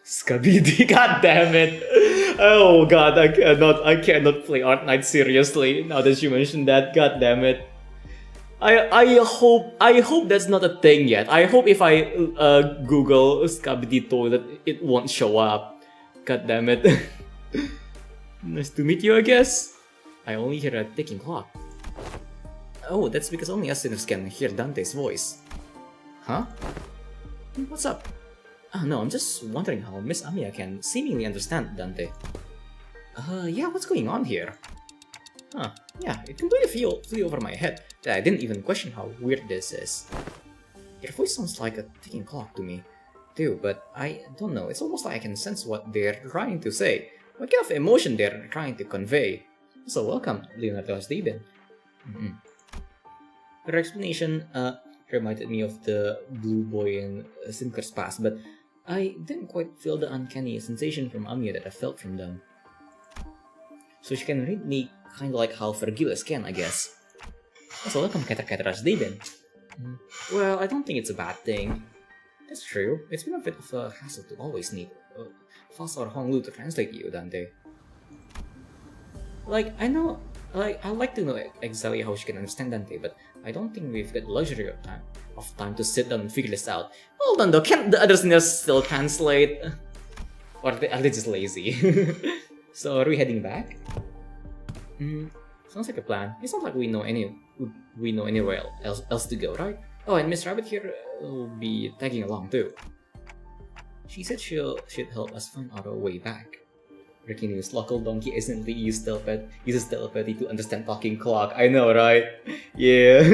Scabidi, god damn it! Oh god, I cannot play Arknights seriously now that you mentioned that. God damn it! I hope that's not a thing yet. I hope if I Google Scabidi toilet, it won't show up. God damn it! Nice to meet you, I guess. I only hear a ticking clock. Oh, that's because only us sinners can hear Dante's voice. Huh? What's up? Oh no, I'm just wondering how Miss Amiya can seemingly understand Dante. Yeah, what's going on here? Huh, yeah, it completely flew over my head. I didn't even question how weird this is. Your voice sounds like a ticking clock to me, too, but I don't know, it's almost like I can sense what they're trying to say. What kind of emotion they're trying to convey. So welcome, Leonardo Steven. Her explanation reminded me of the Blue Boy in Simker's past, but I didn't quite feel the uncanny sensation from Amiya that I felt from them. So she can read me kinda like how Vergilius can, I guess. So welcome, Keter Steven. Well, I don't think it's a bad thing. That's true. It's been a bit of a hassle to always need Fast or Honglu to translate you, Dante. Like, I'd like to know exactly how she can understand Dante, but I don't think we've got the luxury of time to sit down and figure this out. Hold on though, can't the other sinners still translate? Or are they just lazy? So are we heading back? Sounds like a plan. It's not like we know anywhere else to go, right? Oh, and Miss Rabbit here will be tagging along too. She said she'd help us find our way back. Breaking news, local donkey instantly uses telepathy to understand talking clock. I know, right? Yeah.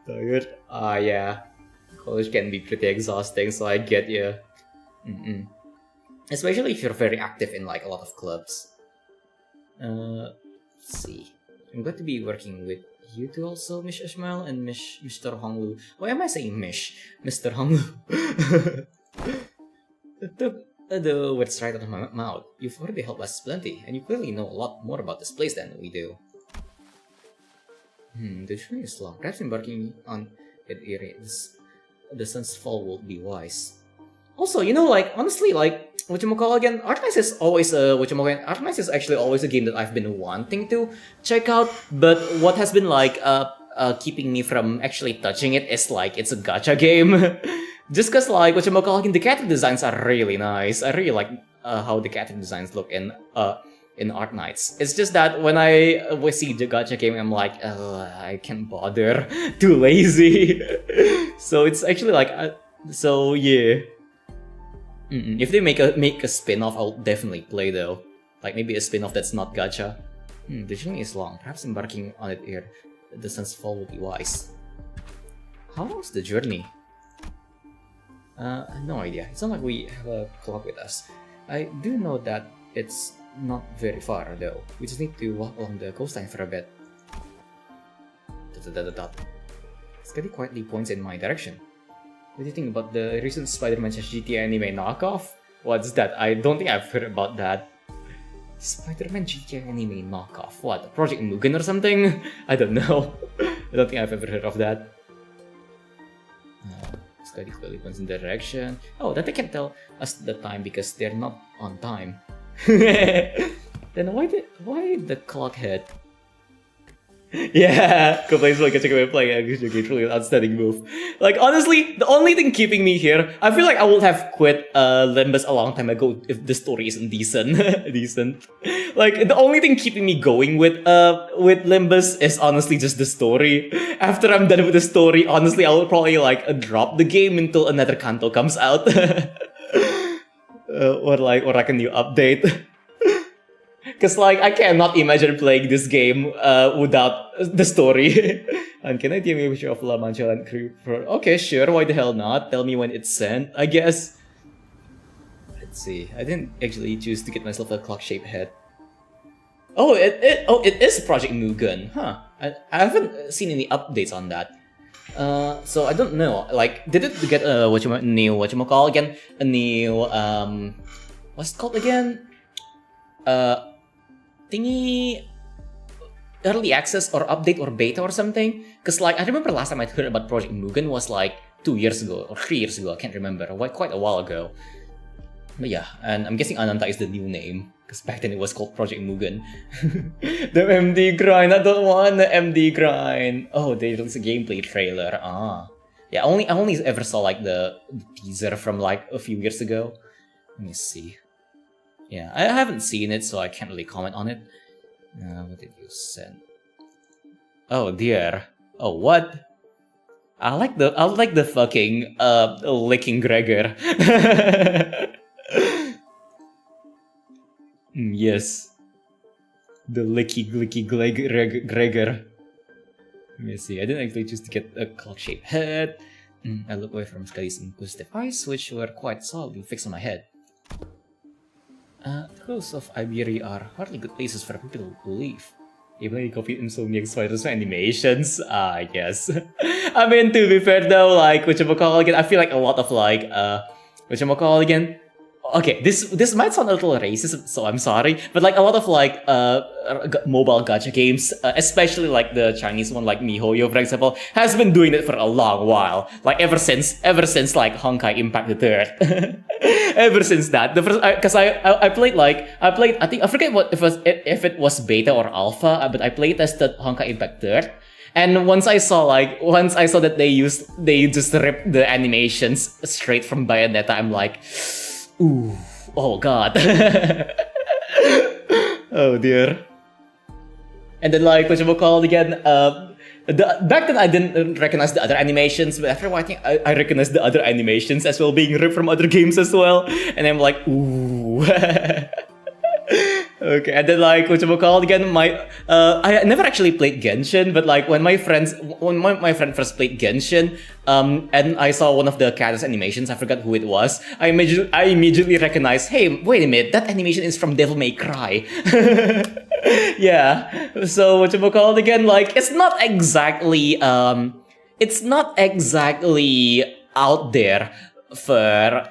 Tired? Yeah. College can be pretty exhausting, so I get you. Especially if you're very active in like a lot of clubs. Let's see. I'm going to be working with you two also, Miss Ishmael and Mr. Honglu. Why am I saying Mish? Mr. Honglu. The words right out of my mouth. You've already helped us plenty, and you clearly know a lot more about this place than we do. The journey is long. Perhaps embarking on it the sun's fall will be wise. Also, you know, like, honestly, like, whatchamacallit again? Arknights is always Arknights is actually always a game that I've been wanting to check out, but what has been, like, keeping me from actually touching it is, like, it's a gacha game. Just cause, like, whatchamacallit, the character designs are really nice. I really like how the character designs look in Arknights. It's just that when I see the gacha game, I'm like, I can't bother. Too lazy. So it's actually like, so yeah. If they make a spin-off, I'll definitely play though. Like maybe a spin-off that's not gacha. The journey is long. Perhaps embarking on it here, the sun's fall will be wise. How long's the journey? No idea. It's not like we have a clock with us. I do know that it's not very far though. We just need to walk along the coastline for a bit. Scotty quietly points in my direction. What do you think about the recent Spider-Man GTA anime knockoff? What's that? I don't think I've heard about that. Spider-Man GTA anime knockoff? What? Project Mugen or something? I don't know. I don't think I've ever heard of that. Scotty clearly points in the direction. Oh, that they can tell us the time because they're not on time. Then why the clock head? Yeah, complaints about getting away playing a truly outstanding move. Like, honestly, the only thing keeping me here, I feel like I would have quit Limbus a long time ago if the story isn't decent. Like, the only thing keeping me going with Limbus is honestly just the story. After I'm done with the story, honestly, I will probably like drop the game until another Kanto comes out. Or like a new update. Because, like, I cannot imagine playing this game without the story. And can I give you a picture of La Mancha and crew? Okay, sure, why the hell not? Tell me when it's sent, I guess. Let's see, I didn't actually choose to get myself a clock-shaped head. Oh, it is Project Mugen, huh? I haven't seen any updates on that. So I don't know, like, did it get a new what's it called again? Thingy early access or update or beta or something? Because like I remember last time I heard about Project Mugen was like 2 years ago or 3 years ago, I can't remember, quite a while ago. But yeah, and I'm guessing Ananta is the new name, because back then it was called Project Mugen. The MD grind, I don't want the MD grind. Oh, they released a gameplay trailer. Yeah, I only ever saw like the teaser from like a few years ago. Let me see. Yeah, I haven't seen it, so I can't really comment on it. What did you send? Oh dear. Oh, what? I like the fucking licking Gregor. Yes. The licky Gregor. Let me see. I didn't actually choose to get a clock-shaped head. I look away from Scully's inquisitive eyes, which were quite solidly fixed on my head. The coasts of Iberia are hardly good places for people to live. Even he copied Insomniac Spider's animations, I guess. I mean, to be fair though, like, whatchamacallit, I feel like a lot of like, whatchamacallit, okay, this might sound a little racist, so I'm sorry, but like a lot of like mobile gacha games, especially like the Chinese one like MiHoYo for example, has been doing it for a long while. Like ever since like Honkai Impact the Third. Ever since that, the first, because I played I think I forget what if it was beta or alpha, but I played tested Honkai Impact Third. And once I saw that they just ripped the animations straight from Bayonetta, I'm like, ooh, oh god. Oh dear. And then like whatchamacallit again, back then I didn't recognize the other animations, but after a while I think I recognized the other animations as well being ripped from other games as well. And I'm like, ooh. Okay, and then like whatchamacallit again, I never actually played Genshin, but like when my friend first played Genshin, and I saw one of the characters' animations, I forgot who it was. I immediately recognized, hey, wait a minute, that animation is from Devil May Cry. Yeah. So whatchamacallit again, like it's not exactly out there for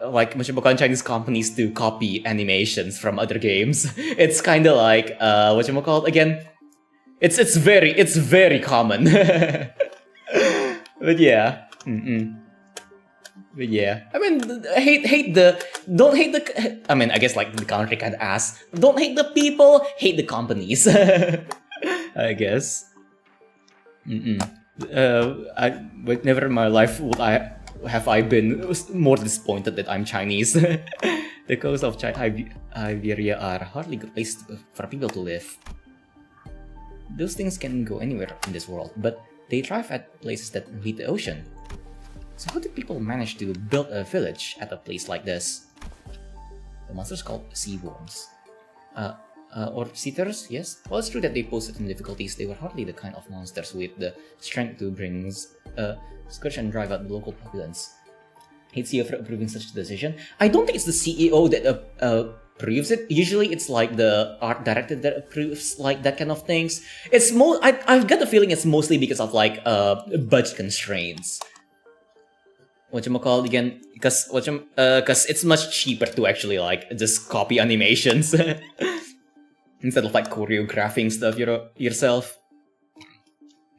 like whatchamacallit Chinese companies to copy animations from other games. It's kind of like whatchamacallit again. It's very common. But yeah. But yeah, I mean, don't hate the. I mean, I guess like the country kind of ass. Don't hate the people, hate the companies. I guess. But never in my life would I been more disappointed that I'm Chinese. The coasts of Iberia are hardly good places for people to live. Those things can go anywhere in this world, but they thrive at places that meet the ocean. So how did people manage to build a village at a place like this? The monsters called sea worms. Or seaters, yes? Well, it's true that they pose certain difficulties. They were hardly the kind of monsters with the strength to bring scourge and drive out the local populace. Hate CEO for approving such a decision. I don't think it's the CEO that approves it. Usually it's like the art director that approves like that kind of things. It's I've got the feeling it's mostly because of like budget constraints. Whatchamacallit again? Because it's much cheaper to actually like just copy animations instead of like choreographing stuff yourself.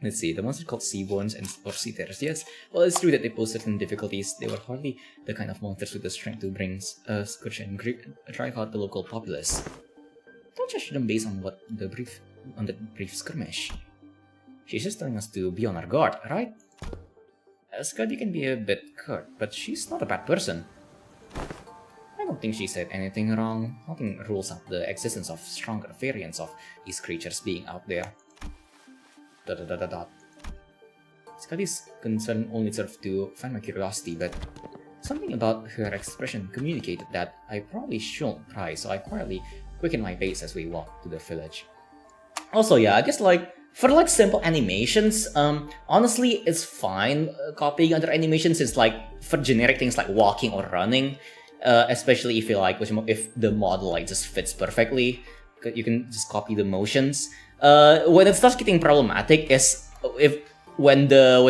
Let's see, the monsters called seaborns or seaters, yes. Well, it's true that they pose certain difficulties. They were hardly the kind of monsters with the strength to bring scourge and drive out the local populace. Don't judge them based on what the brief on that brief skirmish. She's just telling us to be on our guard, right? Scotty can be a bit curt, but she's not a bad person. I don't think she said anything wrong. Nothing rules out the existence of stronger variants of these creatures being out there. ... Scotty's concern only served to find my curiosity, but something about her expression communicated that I probably shouldn't try, so I quietly quickened my pace as we walked to the village. Also, yeah, I guess like, for like simple animations, honestly, it's fine copying other animations. It's like for generic things like walking or running, especially if you like, if the model like just fits perfectly, you can just copy the motions. When it starts getting problematic is when the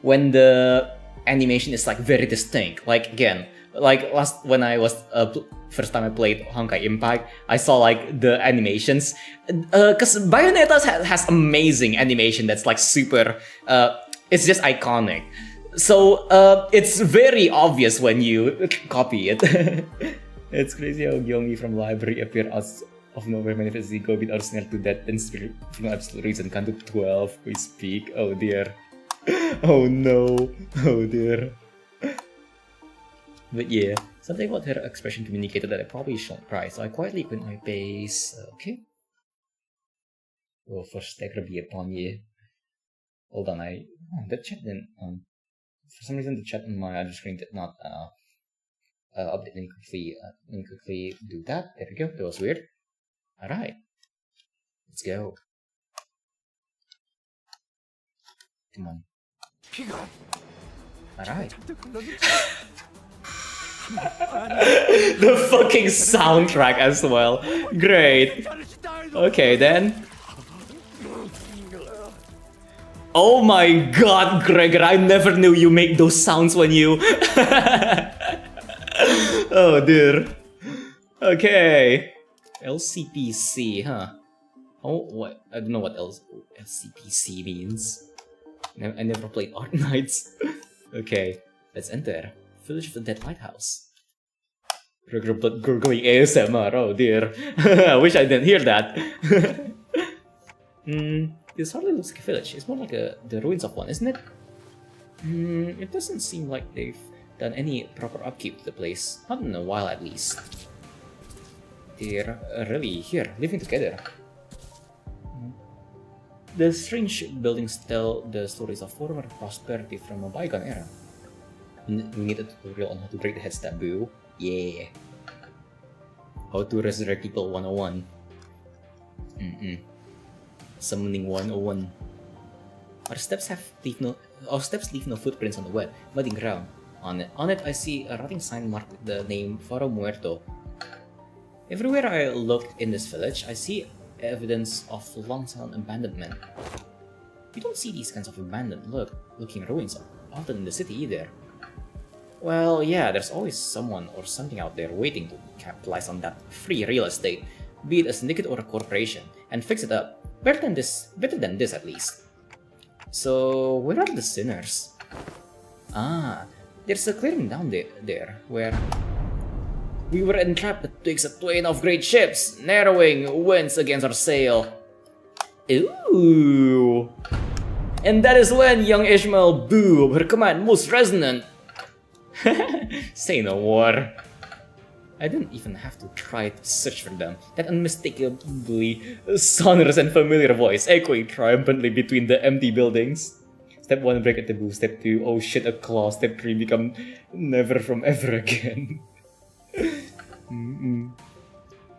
when the animation is like very distinct. Like again, like when I was first time I played Honkai Impact, I saw like the animations, cause Bayonetta has amazing animation that's like super, it's just iconic. So it's very obvious when you copy it. It's crazy how Gyomi from library appear out of nowhere manifests go with our snare to that and spirit for no absolute reason. Count to 12, we speak. Oh dear. Oh no. Oh dear. But yeah, something about her expression communicated that I probably shouldn't try, so I quietly quit my pace. Okay. Oh, first stagger be upon you. Hold on, the chat didn't, for some reason the chat on my other screen did not, update incorrectly do that. There we go, that was weird. Alright. Let's go. Come on. Alright. The fucking soundtrack as well. Great. Okay then. Oh my god, Gregor, I never knew you make those sounds when you... Oh dear. Okay. LCPC, huh? Oh, what? I don't know what LCPC means. I never played Arknights. Okay, let's enter. Village of the Dead Lighthouse. Gurgling ASMR, oh dear. I wish I didn't hear that. This hardly looks like a village. It's more like the ruins of one, isn't it? It doesn't seem like they've done any proper upkeep to the place. Not in a while, at least. They're really here, living together. The strange buildings tell the stories of former prosperity from a bygone era. We need a tutorial on how to break the head's taboo. Yeah. How to resurrect people 101. Summoning 101. Our steps leave no footprints on the wet, muddy ground. On it, I see a rotting sign marked with the name Faro Muerto. Everywhere I look in this village, I see evidence of long-time abandonment. You don't see these kinds of abandoned looking ruins often in the city either. Well, yeah, there's always someone or something out there waiting to capitalize on that free real estate, be it a syndicate or a corporation, and fix it up. Better than this at least. So, where are the sinners? Ah, there's a clearing down there where we were entrapped betwixt a twain of great ships, narrowing winds against our sail. Ooh. And that is when young Ishmael blew her command most resonant. Say no more. I didn't even have to try to search for them. That unmistakably sonorous and familiar voice echoing triumphantly between the empty buildings. Step 1, break a taboo. Step 2, oh shit, a claw. Step 3, become never from ever again.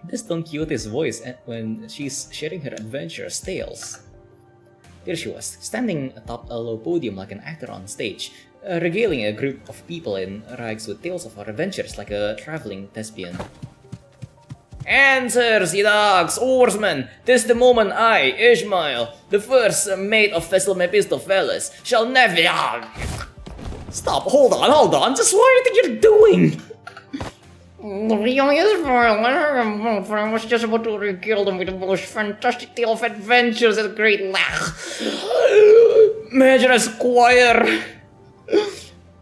This Don Quixote's voice when she's sharing her adventurous tales. There she was, standing atop a low podium like an actor on stage, regaling a group of people in rags with tales of her adventures like a traveling thespian. Answers, ye dogs, oarsmen! 'Tis the moment I, Ishmael, the first mate of Vessel Mephistopheles, shall never... Stop, hold on, just what do you think you're doing? The young Israel was just about to regale them with the most fantastic tale of adventures at great length. Major Esquire!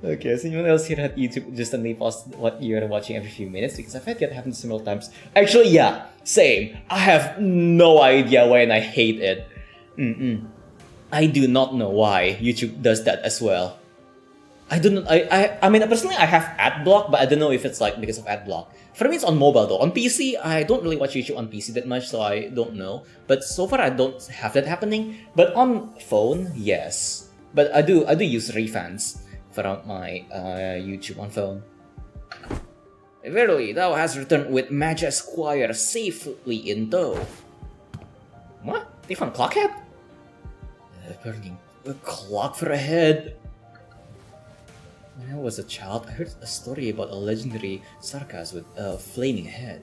Okay, so anyone else here at YouTube just suddenly pause what you're watching every few minutes? Because I've had that happen several times. Actually, yeah, same. I have no idea why and I hate it. I do not know why YouTube does that as well. I don't know. I mean, personally, I have ad block, but I don't know if it's like because of ad block. For me, it's on mobile though. On PC, I don't really watch YouTube on PC that much, so I don't know. But so far, I don't have that happening. But on phone, yes. But I do use refunds for my YouTube on phone. Verily, thou hast returned with Maja Esquire safely in tow. What? They found Clockhead? Burning a clock for a head. When I was a child, I heard a story about a legendary circus with a flaming head.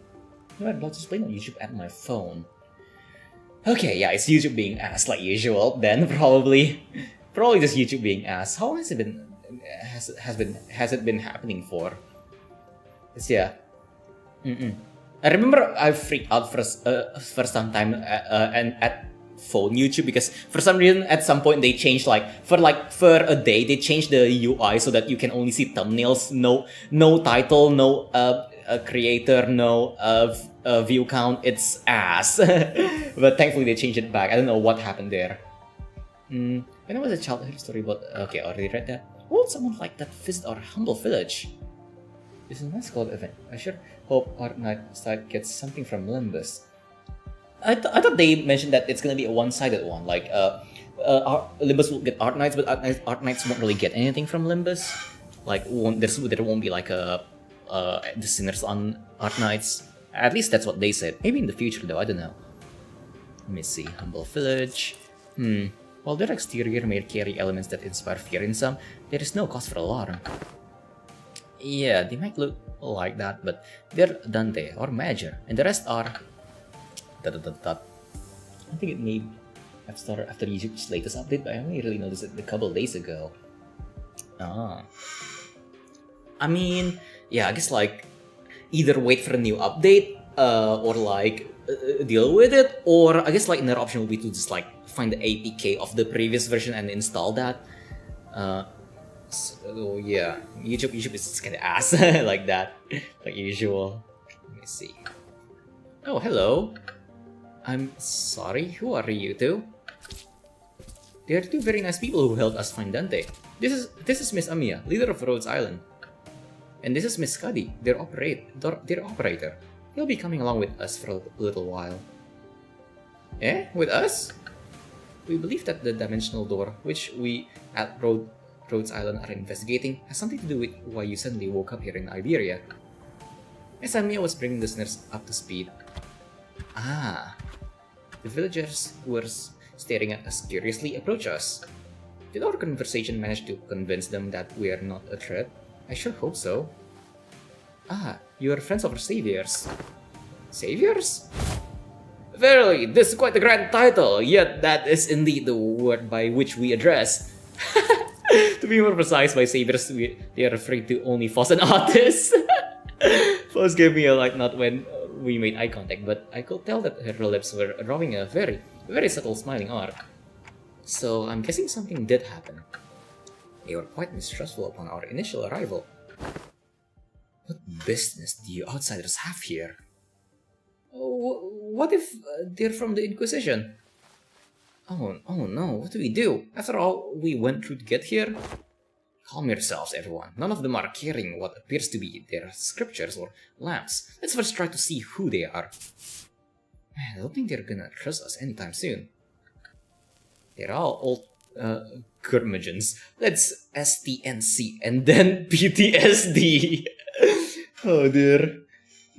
No, I'd love to explain on YouTube at my phone. Okay, yeah, it's YouTube being ass like usual. Then probably just YouTube being ass. How long has it been? Has it been happening for? It's, yeah. I remember I freaked out for some time and at phone YouTube because for some reason at some point they changed for a day they changed the UI so that you can only see thumbnails, no title, no creator, no view count. It's ass. But thankfully they changed it back. I don't know what happened there. When I was a child, I heard a story about okay, I already read that. Would someone like that visit our humble village? This is a nice called event. I sure hope our night side gets something from Limbus. I thought they mentioned that it's gonna be a one-sided one. Like, Limbus will get arknights, but arknights won't really get anything from Limbus. Like, there won't be like a disinterest on arknights. At least that's what they said. Maybe in the future, though. I don't know. Let me see. Humble village. While their exterior may carry elements that inspire fear in some, there is no cause for alarm. Yeah, they might look like that, but they're Dante or Major, and the rest are. I think it may have started after YouTube's latest update, but I only really noticed it a couple days ago. I mean, yeah, I guess like either wait for a new update, or like deal with it, or I guess like another option would be to just like find the APK of the previous version and install that. So yeah, YouTube is just kind of ass like that, like usual. Let me see. Oh, hello. I'm sorry, who are you two? They are two very nice people who helped us find Dante. This is Miss Amia, leader of Rhodes Island. And this is Miss Cuddy, their operator. He'll be coming along with us for a little while. Eh? With us? We believe that the dimensional door, which we at Rhodes Island are investigating, has something to do with why you suddenly woke up here in Iberia. Miss Amia was bringing the listeners up to speed. Ah. The villagers who were staring at us curiously approach us. Did our conversation manage to convince them that we are not a threat? I sure hope so. Ah, you are friends of our saviors. Saviors? Verily, this is quite a grand title, yet that is indeed the word by which we address. To be more precise, by saviors, they are referring to only Foss and Otis. Foss gave me a light nod when we made eye contact, but I could tell that her lips were drawing a very, very subtle smiling arc. So I'm guessing something did happen. They were quite mistrustful upon our initial arrival. What business do you outsiders have here? What if they're from the Inquisition? Oh no, what do we do? After all we went through to get here? Calm yourselves, everyone. None of them are carrying what appears to be their scriptures or lamps. Let's first try to see who they are. Man, I don't think they're gonna trust us anytime soon. They're all old curmudgeons. Let's STNC and then PTSD. Oh dear.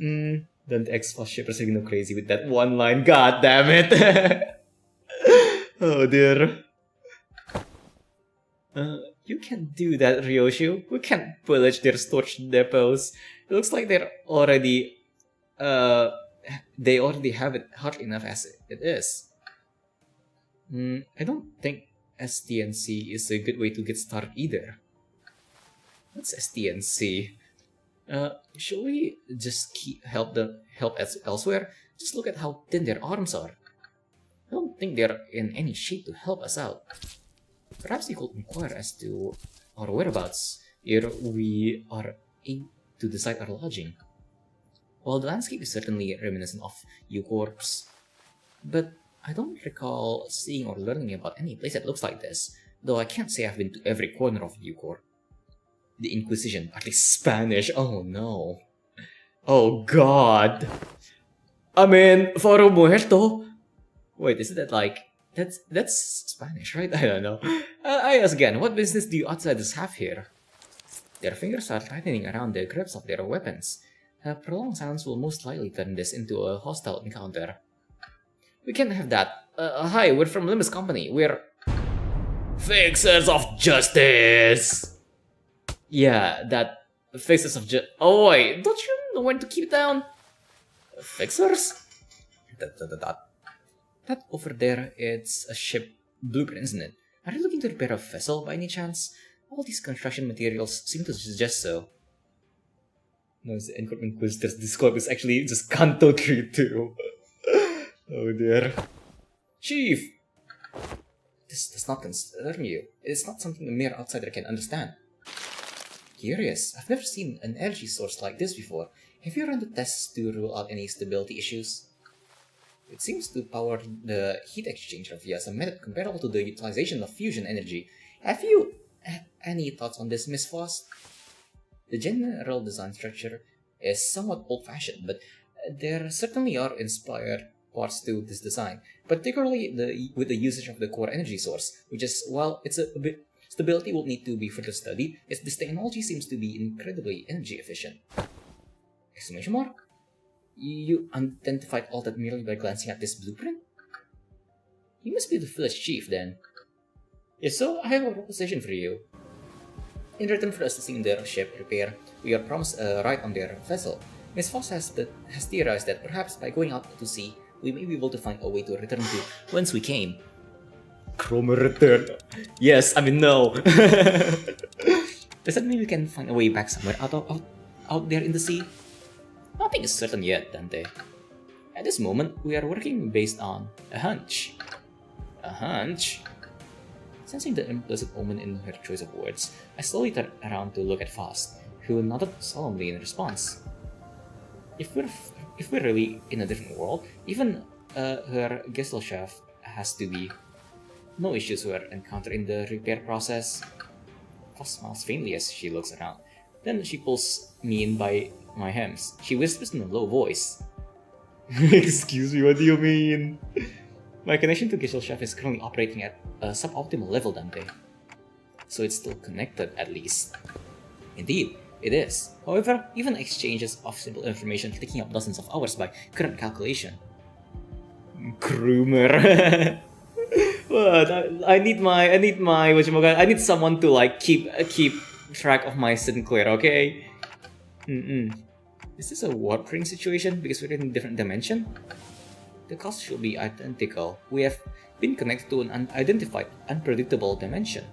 Don't X-Force shippers are going crazy with that one line. God damn it. Oh dear. You can't do that, Ryoshu. We can't pillage their storage depots. It looks like they're already they already have it hard enough as it is. I don't think STNC is a good way to get started either. What's STNC? Should we just help us elsewhere? Just look at how thin their arms are. I don't think they're in any shape to help us out. Perhaps you could inquire as to our whereabouts Here we are aimed to decide our lodging. While the landscape is certainly reminiscent of U-Corps, but I don't recall seeing or learning about any place that looks like this, though I can't say I've been to every corner of U-Corp. The Inquisition, at least Spanish, oh no. Oh god. I mean, Foro Muerto? Wait, isn't that like... That's Spanish, right? I don't know. I ask again, what business do you outsiders have here? Their fingers are tightening around the grips of their weapons. A prolonged silence will most likely turn this into a hostile encounter. We can't have that. Hi, we're from Limbus Company. We're... Fixers of Justice! Yeah, that... Fixers of Justice... Oh wait, don't you know when to keep it down? Fixers? That over there, it's a ship blueprint, isn't it? Are you looking to repair a vessel by any chance? All these construction materials seem to suggest so. No, it's the Inquisitor's Discord is actually just Kanto 3-2. Oh dear. Chief! This does not concern you. It's not something a mere outsider can understand. Curious, I've never seen an energy source like this before. Have you run the tests to rule out any stability issues? It seems to power the heat exchanger via some method comparable to the utilization of fusion energy. Have you had any thoughts on this, Miss Foss? The general design structure is somewhat old-fashioned, but there certainly are inspired parts to this design, particularly with the usage of the core energy source, which is, while it's a bit stability will need to be further studied, as this technology seems to be incredibly energy efficient. Exclamation mark? You identified all that merely by glancing at this blueprint? You must be the village chief, then. If so, I have a proposition for you. In return for assisting their ship repair, we are promised a ride on their vessel. Miss Foss has theorized that perhaps by going out to sea, we may be able to find a way to return to whence we came. Chroma return. Yes, I mean no. Does that mean we can find a way back somewhere out there in the sea? Nothing is certain yet, Dante. At this moment, we are working based on a hunch. A hunch? Sensing the implicit omen in her choice of words, I slowly turned around to look at Faust, who nodded solemnly in response. If we're really in a different world, even her Gesellschaft has to be. No issues were encountered in the repair process. Faust smiles faintly as she looks around. Then she pulls me in by my hems. She whispers in a low voice. Excuse me, what do you mean? My connection to Gesellschaft is currently operating at a suboptimal level, Dante. So it's still connected, at least. Indeed, it is. However, even exchanges of simple information taking up dozens of hours by current calculation. Krumer. What? I need I need someone to like keep track of my Sinclair, okay? Is this a warp ring situation because we're in a different dimension? The cost should be identical. We have been connected to an unidentified, unpredictable dimension.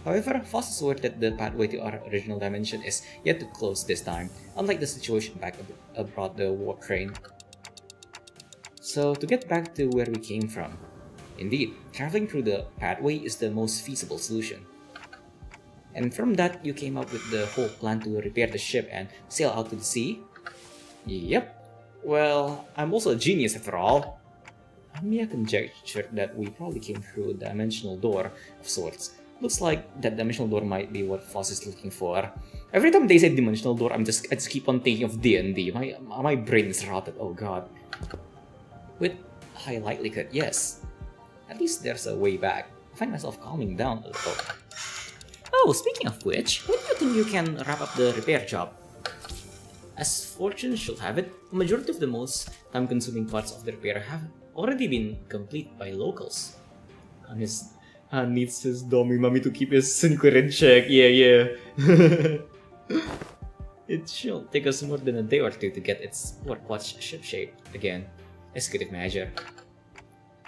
However, Foss is aware that the pathway to our original dimension is yet to close this time, unlike the situation back aboard the warp train. So, to get back to where we came from, indeed, traveling through the pathway is the most feasible solution. And from that, you came up with the whole plan to repair the ship and sail out to the sea? Yep. Well, I'm also a genius after all. Mia conjectured that we probably came through a dimensional door of sorts. Looks like that dimensional door might be what Foss is looking for. Every time they say dimensional door, I just keep on thinking of D&D. My brain is rotted, oh god. With high likelihood, yes. At least there's a way back. I find myself calming down a little. Oh, speaking of which, when do you think you can wrap up the repair job? As fortune should have it, the majority of the most time-consuming parts of the repair have already been complete by locals. Han needs his dummy mummy to keep his Sinclair in check, yeah. It should take us more than a day or two to get its watch ship-shape again. Executive manager.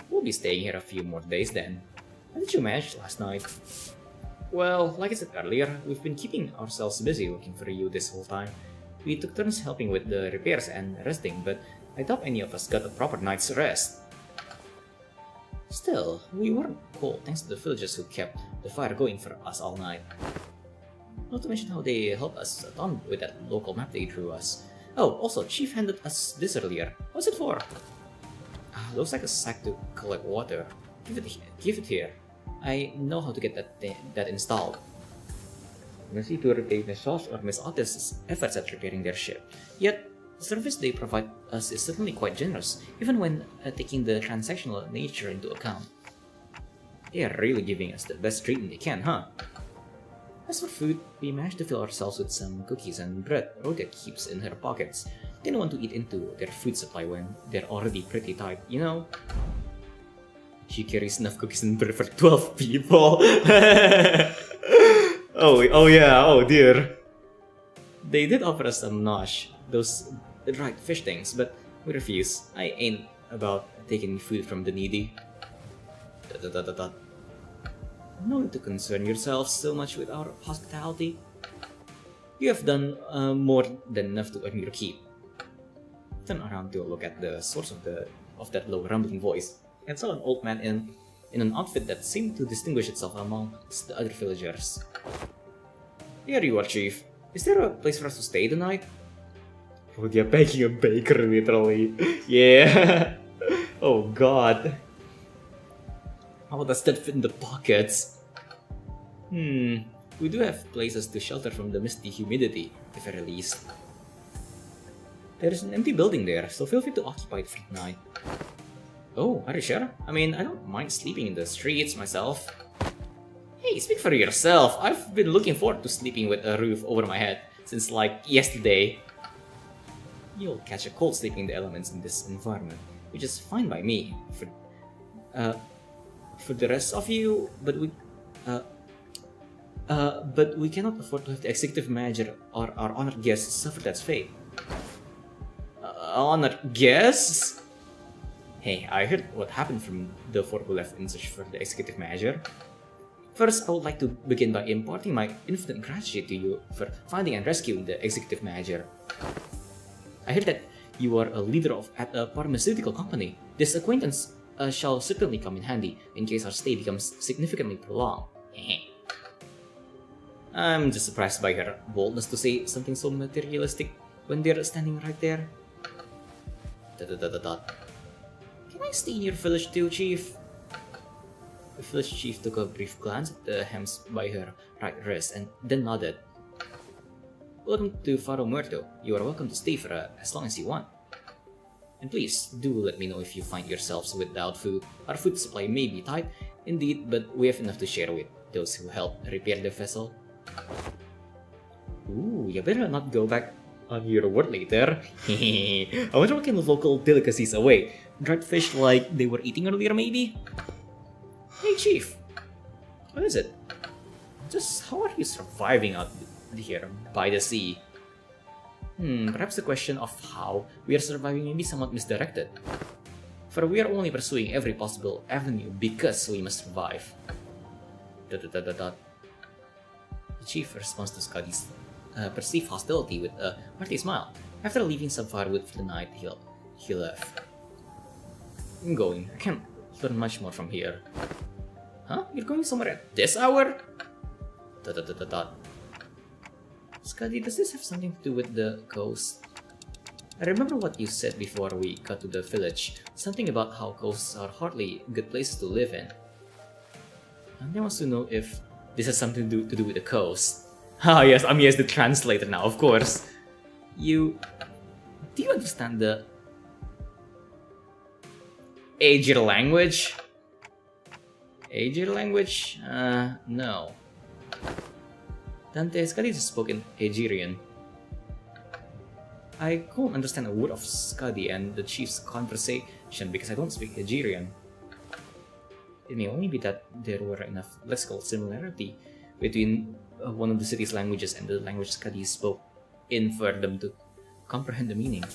We'll be staying here a few more days then. How did you manage last night? Well, like I said earlier, we've been keeping ourselves busy looking for you this whole time. We took turns helping with the repairs and resting, but I doubt any of us got a proper night's rest. Still, we weren't cold thanks to the villagers who kept the fire going for us all night. Not to mention how they helped us a ton with that local map they drew us. Oh, also, Chief handed us this earlier. What's it for? Looks like a sack to collect water. Give it here. I know how to get that installed. Mercy to repay Miss Shaws or Miss Otis's efforts at repairing their ship. Yet, the service they provide us is certainly quite generous, even when taking the transactional nature into account. They are really giving us the best treatment they can, huh? As for food, we managed to fill ourselves with some cookies and bread Rhoda keeps in her pockets. Didn't want to eat into their food supply when they're already pretty tight, you know? She carries enough cookies and bread for 12 people. Oh yeah, oh dear. They did offer us some nosh, those dried fish things, but we refuse. I ain't about taking food from the needy. No need to concern yourselves so much with our hospitality. You have done more than enough to earn your keep. Turn around to look at the source of that low rumbling voice, and saw an old man in an outfit that seemed to distinguish itself amongst the other villagers. Here you are, Chief. Is there a place for us to stay tonight? Oh, they're begging a baker, literally. Yeah. Oh god. How does that fit in the pockets? We do have places to shelter from the misty humidity, at the very least. There is an empty building there, so feel free to occupy it for the night. Oh, are you sure? I mean, I don't mind sleeping in the streets myself. Hey, speak for yourself. I've been looking forward to sleeping with a roof over my head since like yesterday. You'll catch a cold sleeping in the elements in this environment, which is fine by me. For the rest of you, but we cannot afford to have the executive manager or our honored guests suffer that fate. Honored guests? Hey, I heard what happened from the four who left in search for the executive manager. First, I would like to begin by imparting my infinite gratitude to you for finding and rescuing the executive manager. I heard that you are a leader at a pharmaceutical company. This acquaintance shall certainly come in handy in case our stay becomes significantly prolonged. I'm just surprised by her boldness to say something so materialistic when they're standing right there. Can I stay in your village too, Chief? The village chief took a brief glance at the hems by her right wrist and then nodded. Welcome to Faro Muerto. You are welcome to stay for as long as you want. And please, do let me know if you find yourselves without food. Our food supply may be tight, indeed, but we have enough to share with those who help repair the vessel. Ooh, you better not go back on your word later. I wonder what kind of local delicacies away. Dried fish like they were eating earlier, maybe? Hey, Chief. What is it? Just how are you surviving out here by the sea? Perhaps the question of how we are surviving may be somewhat misdirected. For we are only pursuing every possible avenue because we must survive. The chief responds to Scuddy's perceived hostility with a hearty smile. After leaving some firewood for the night, he left. I'm going. I can't learn much more from here. Huh? You're going somewhere at this hour? Scuddy, does this have something to do with the coast? I remember what you said before we got to the village. Something about how coasts are hardly good places to live in. And I want to know if this has something to do with the coast. Ah yes, I'm the translator now, of course. Do you understand the Aegir language? Aegir language? No. Dante, Scuddy has spoken Aegirian. I couldn't understand a word of Scuddy and the chief's conversation because I don't speak Aegirian. It may only be that there were enough lexical similarity between one of the city's languages and the language Scuddy spoke in for them to comprehend the meaning.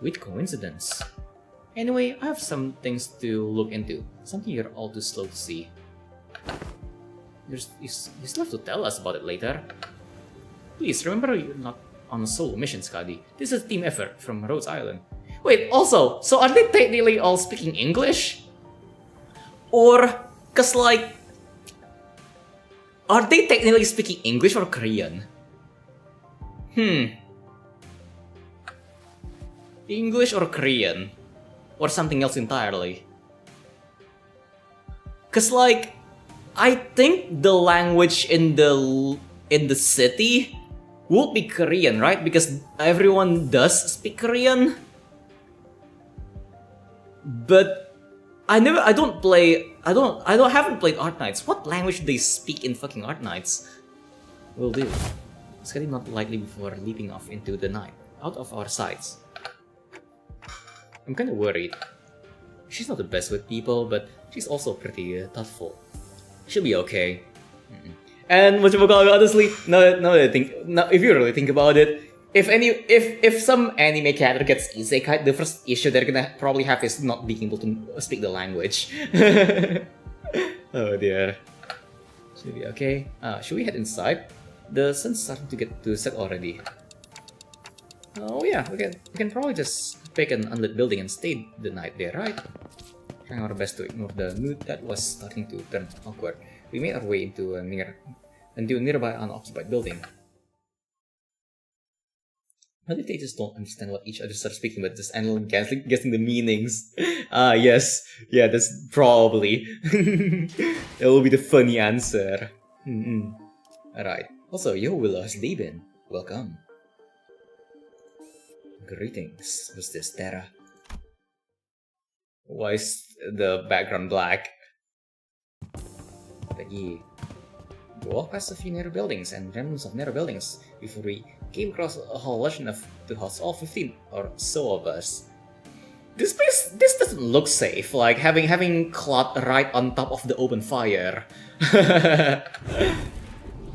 With coincidence. Anyway, I have some things to look into. Something you're all too slow to see. You still have to tell us about it later. Please, remember you're not on a solo mission, Scuddy. This is a team effort from Rhodes Island. Wait, also, so are they technically all speaking English? Or, cause like... Are they technically speaking English or Korean? English or Korean? Or something else entirely? Cause like, I think the language in the city would be Korean, right? Because everyone does speak Korean. But I haven't played Arknights. What language do they speak in fucking Arknights? Will do. It's getting not likely before leaping off into the night, out of our sights. I'm kinda worried. She's not the best with people, but she's also pretty thoughtful. She'll be okay. And honestly, if you really think about it, if some anime character gets isekai, the first issue they're gonna probably have is not being able to speak the language. Oh dear. Should be okay. Should we head inside? The sun's starting to get to set already. Oh yeah, we can probably just pick an unlit building and stay the night there, right? Trying our best to ignore the mood that was starting to turn awkward. We made our way into a nearby unoccupied building. Maybe they just don't understand what each other starts speaking, but just analyzing, guessing the meanings. Yes. Yeah, that's probably. That will be the funny answer. Alright. Also, yo, Willow, how's day been? Welcome. Greetings. Who's this, Terra? Why is the background black? Peggy. We walked past a few narrow buildings and remnants of narrow buildings before we came across a hall large enough to house all 15 or so of us. This doesn't look safe, like having cloth right on top of the open fire.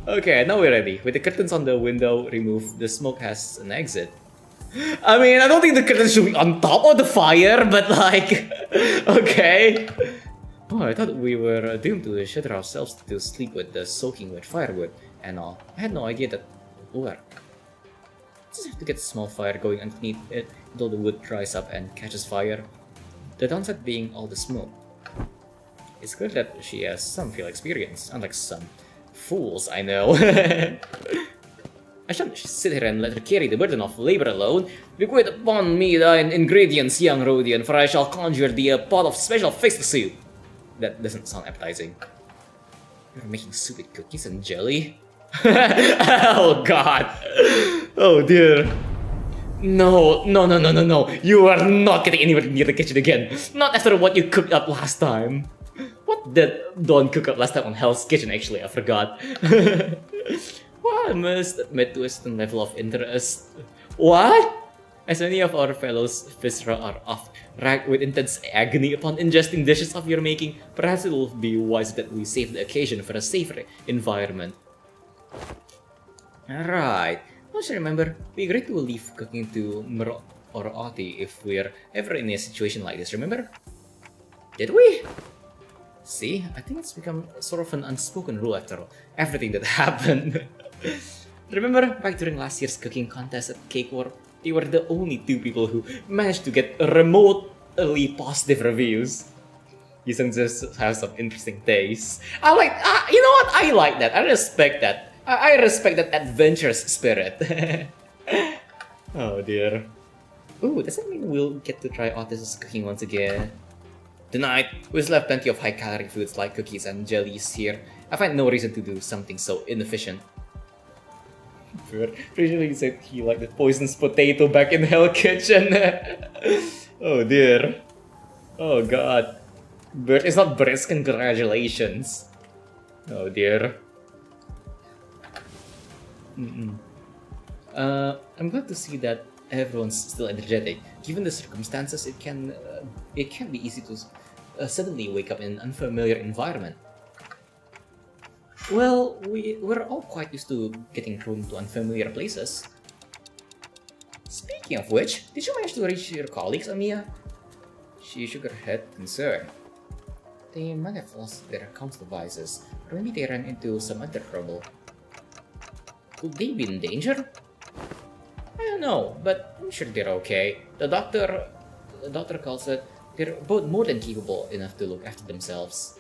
Okay, now we're ready. With the curtains on the window removed, the smoke has an exit. I mean, I don't think the curtains should be on top of the fire, but like, okay. Oh, I thought we were doomed to shelter ourselves to sleep with the soaking wet firewood and all. I had no idea that would work. Just have to get a small fire going underneath it until the wood dries up and catches fire. The downside being all the smoke. It's clear that she has some field experience, unlike some fools I know. I shan't sit here and let her carry the burden of labor alone. Bequeath upon me thine ingredients, young Rhodian, for I shall conjure thee a pot of special fish soup. That doesn't sound appetizing. You're making soup with cookies and jelly? Oh god. Oh dear. No. You are not getting anywhere near the kitchen again. Not after what you cooked up last time. What did Dawn cook up last time on Hell's Kitchen actually? I forgot. Well, I must admit to a certain level of interest. What? As many of our fellows viscera are oft racked with intense agony upon ingesting dishes of your making, perhaps it will be wise that we save the occasion for a safer environment. Alright. Don't you remember, we agreed to leave cooking to Mer or Oti if we're ever in a situation like this, remember? Did we? See, I think it's become sort of an unspoken rule after everything that happened. Remember, back during last year's cooking contest at Cake War, they were the only two people who managed to get remotely positive reviews. You can just have some interesting taste. You know what? I like that. I respect that. I respect that adventurous spirit. Oh dear. Ooh, does that mean we'll get to try Otis's cooking once again? Tonight, we still have plenty of high-calorie foods like cookies and jellies here. I find no reason to do something so inefficient. Originally he said he liked the poisonous potato back in Hell Kitchen. Oh dear. Oh god. Bert is not Bert's, congratulations. Oh dear. I'm glad to see that everyone's still energetic. Given the circumstances, it can be easy to suddenly wake up in an unfamiliar environment. Well, we're all quite used to getting thrown to unfamiliar places. Speaking of which, did you manage to reach your colleagues, Amiya? She shook her head, concerned. They might have lost their comms devices, or maybe they ran into some other trouble. Could they be in danger? I don't know, but I'm sure they're okay. The doctor calls it they're both more than capable enough to look after themselves.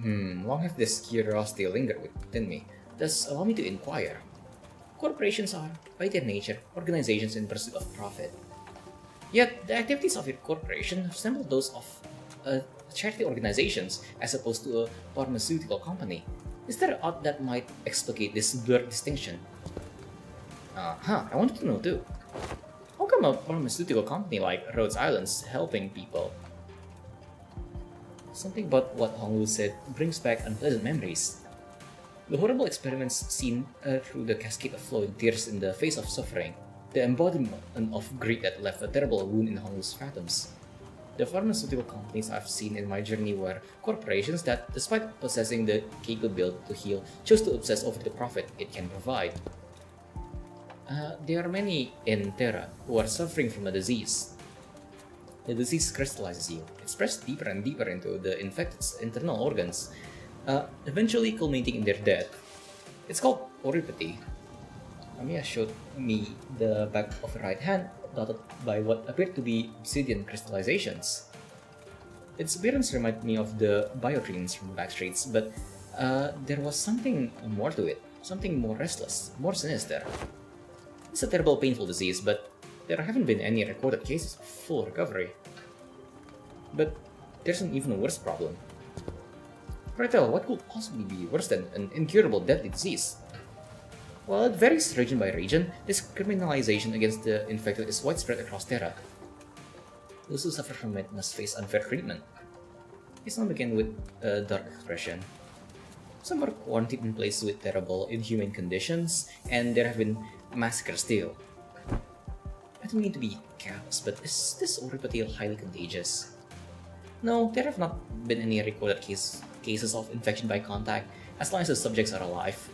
Long have this curiosity lingered within me, thus allow me to inquire. Corporations are, by their nature, organizations in pursuit of profit. Yet, the activities of a corporation resemble those of charity organizations as opposed to a pharmaceutical company. Is there aught that might explicate this blurred distinction? I wanted to know too. How come a pharmaceutical company like Rhode Island's helping people? Something about what Honglu said brings back unpleasant memories. The horrible experiments seen through the cascade of flowing tears in the face of suffering, the embodiment of greed that left a terrible wound in Honglu's phantoms. The pharmaceutical companies I've seen in my journey were corporations that, despite possessing the capability to heal, chose to obsess over the profit it can provide. There are many in Terra who are suffering from a disease. The disease crystallizes you. It spreads deeper and deeper into the infected's internal organs, eventually culminating in their death. It's called oripathy. Amiya showed me the back of her right hand, dotted by what appeared to be obsidian crystallizations. Its appearance reminded me of the biotrines from Backstreets, but there was something more to it, something more restless, more sinister. It's a terrible, painful disease, but there haven't been any recorded cases of full recovery. But there's an even worse problem. Rachel, what could possibly be worse than an incurable deadly disease? While it varies region by region, this criminalization against the infected is widespread across Terra. Those who suffer from it must face unfair treatment. It's not begin with a dark expression. Some are quarantined in places with terrible, inhumane conditions, and there have been massacres too. I don't mean to be callous, but is this oripathy highly contagious? No, there have not been any recorded cases of infection by contact, as long as the subjects are alive.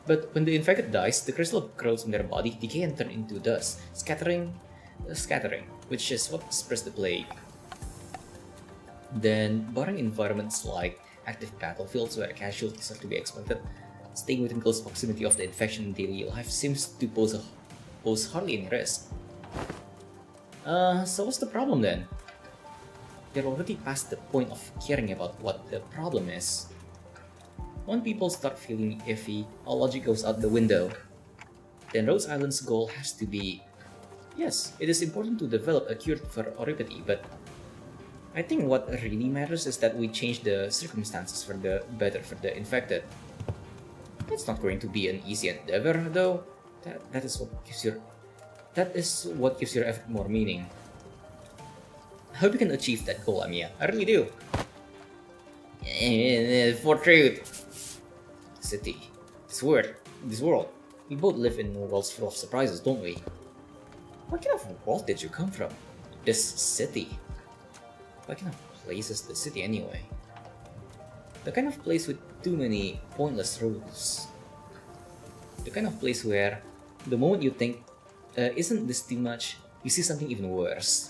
But when the infected dies, the crystal grows in their body, decay and turn into dust, scattering, which is what spreads the plague. Then, barring environments like active battlefields where casualties are to be expected, staying within close proximity of the infection in daily life seems to pose hardly any risk. So what's the problem then? They're already past the point of caring about what the problem is. When people start feeling iffy, all logic goes out the window. Then Rhode Island's goal has to be, yes, it is important to develop a cure for oripathy, but I think what really matters is that we change the circumstances for the better for the infected. It's not going to be an easy endeavor, though. That is what gives your effort more meaning. I hope you can achieve that goal, Amiya. I really do. For truth. City. This world. We both live in worlds full of surprises, don't we? What kind of world did you come from? This city. What kind of place is the city anyway? The kind of place with too many pointless rules. The kind of place where the moment you think, isn't this too much, you see something even worse.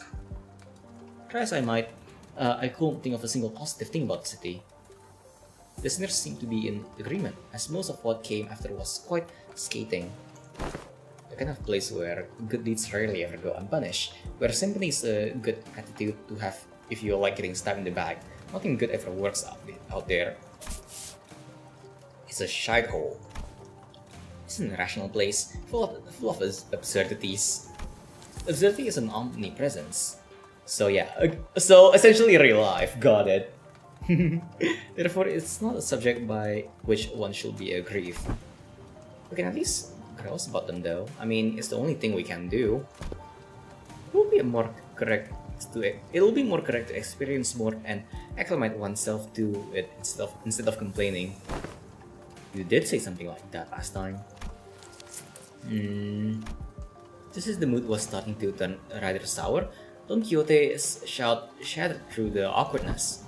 Try as I might, I couldn't think of a single positive thing about the city. Listeners seem to be in agreement, as most of what came after was quite scathing. The kind of place where good deeds rarely ever go unpunished, where sympathy is a good attitude to have if you like getting stabbed in the back. Nothing good ever works out there. It's a shithole. It's an irrational place, full of absurdities. Absurdity is an omnipresence. So yeah, so essentially real life, got it. Therefore, it's not a subject by which one should be aggrieved. We can at least grouse about them though. I mean, it's the only thing we can do. It will be more correct to experience more and acclimate oneself to it instead of complaining. You did say something like that last time. Just as the mood was starting to turn rather sour, Don Quixote's shout shattered through the awkwardness.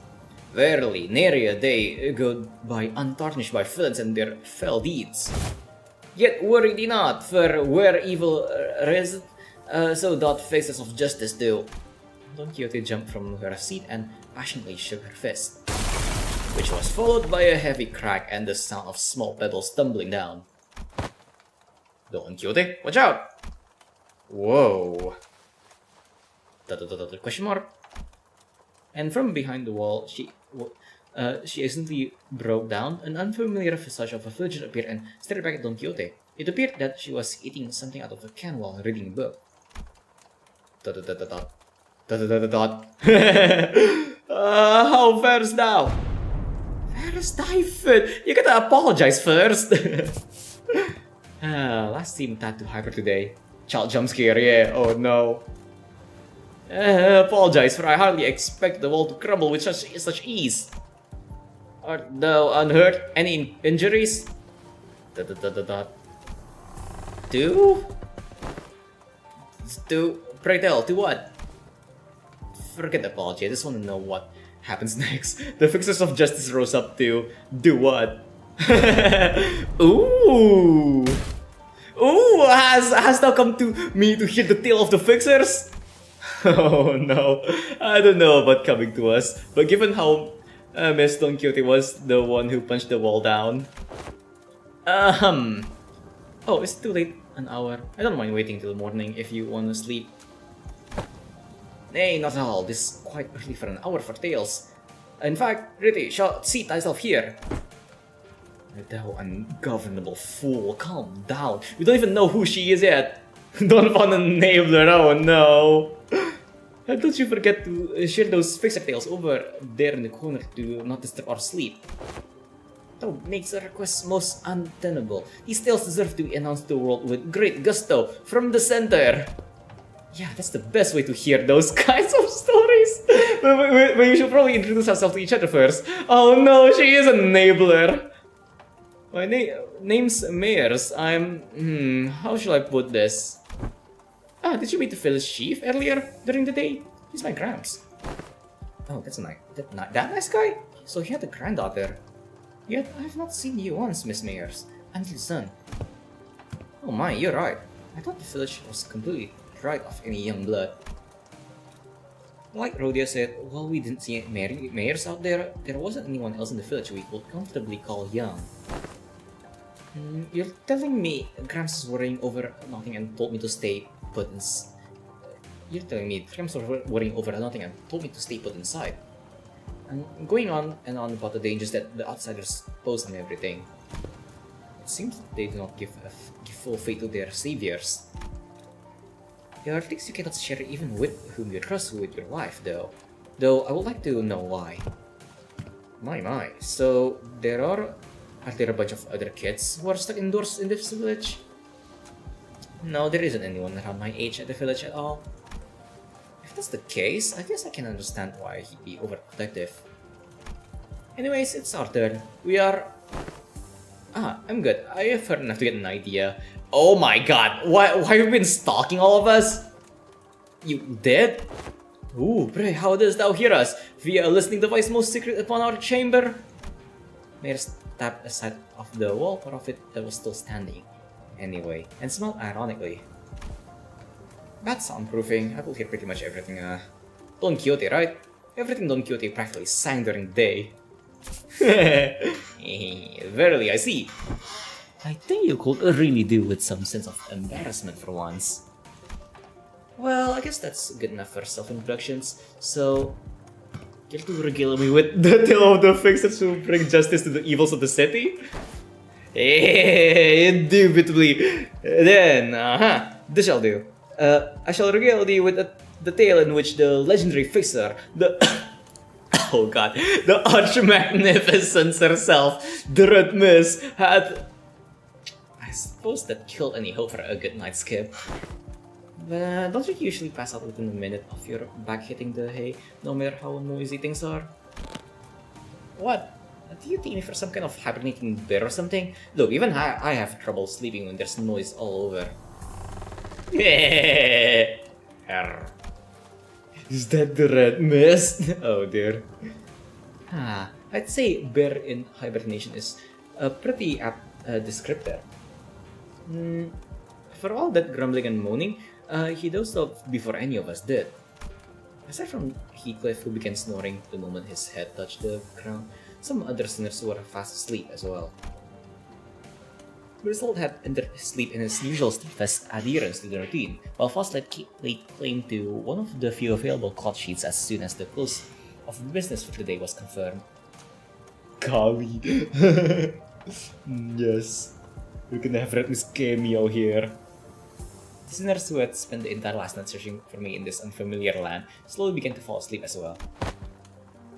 Verily, nary a day go by untarnished by villains and their fell deeds. Yet worry thee not, for where evil rests, so doth faces of justice do. Don Quixote jumped from her seat and passionately shook her fist, which was followed by a heavy crack and the sound of small pebbles tumbling down. Don Quixote, watch out! Whoa. Question mark? And from behind the wall, She accidentally broke down. An unfamiliar visage of a villager appeared and stared back at Don Quixote. It appeared that she was eating something out of a can while reading a book. Dot dot dot dot dot. Dot dot dot dot. How fares thou? Fares thy foot? You gotta apologize first. Last team tagged to hyper today. Child jump scare, yeah. Oh no. Apologize, for I hardly expect the wall to crumble with such ease. Art thou unhurt? Any injuries? Dot dot dot dot dot. To? Pray tell, to what? Forget the apology, I just want to know what happens next. The fixers of justice rose up to do what? Ooh! Ooh! Has thou come to me to hear the tale of the fixers? Oh no, I don't know about coming to us, but given how Miss Don Quixote was the one who punched the wall down. Oh, it's too late. An hour. I don't mind waiting till morning if you want to sleep. Nay, not at all. This is quite early for an hour for tales. In fact, really, seat thyself here. Thou ungovernable fool, calm down. We don't even know who she is yet. Don't want an enabler, oh no. Don't you forget to share those fixer tales over there in the corner to not disturb our sleep. That makes the request most untenable. These tales deserve to be announced to the world with great gusto from the center. Yeah, that's the best way to hear those kinds of stories. But we should probably introduce ourselves to each other first. Oh no, she is an enabler. My name's Mayers. How shall I put this? Did you meet the village chief earlier during the day? He's my Gramps. Oh, that's that nice guy? So he had a granddaughter. Yet I've not seen you once, Miss Mayers. Until son. Oh my, you're right. I thought the village was completely dry of any young blood. Like Rhodia said, while we didn't see Mayers out there, there wasn't anyone else in the village we could comfortably call young. You're telling me Gramps was worrying over nothing and told me to stay put inside. You're telling me Gramps was worrying over nothing and told me to stay put inside. And going on and on about the dangers that the outsiders pose and everything. It seems that they do not give full faith to their saviors. There are things you cannot share even with whom you trust with your life, though. Though I would like to know why. My. So are there a bunch of other kids who are stuck indoors in this village? No, there isn't anyone around my age at the village at all. If that's the case, I guess I can understand why he'd be overprotective. Anyways, it's our turn. We are... I'm good. I have heard enough to get an idea. Oh my god, why have you been stalking all of us? You did? Ooh, pray, how dost thou hear us? Via a listening device most secret upon our chamber? Mayers tapped aside of the wall part of it that was still standing. Anyway, and smelled ironically. Bad soundproofing, I could hear pretty much everything, Don Quixote, right? Everything Don Quixote practically sang during the day. Verily, I see. I think you could really do with some sense of embarrassment for once. Well, I guess that's good enough for self-introductions, so... Care to regale me with the tale of the fixers who bring justice to the evils of the city? Indubitably. Then, this shall do. I shall regale thee with the tale in which the legendary fixer, the oh god, the arch-magnificence herself, the Red Miss, had... I suppose that killed any hope for a good night's skip. But don't you usually pass out within a minute of your back hitting the hay, no matter how noisy things are? What? Do you take me for some kind of hibernating bear or something? Look, even I have trouble sleeping when there's noise all over. Is that the Red Mist? Oh dear. I'd say bear in hibernation is a pretty apt descriptor. For all that grumbling and moaning, he dozed off before any of us did. Aside from Heathcliff, who began snoring the moment his head touched the ground, some other sinners were fast asleep as well. Griswold had entered sleep in his usual steadfast adherence to the routine, while Foslet laid claim to one of the few available cot sheets as soon as the close of business for the day was confirmed. Kali. Yes. We're gonna have Redmond's cameo here. Listeners who had spent the entire last night searching for me in this unfamiliar land slowly began to fall asleep as well.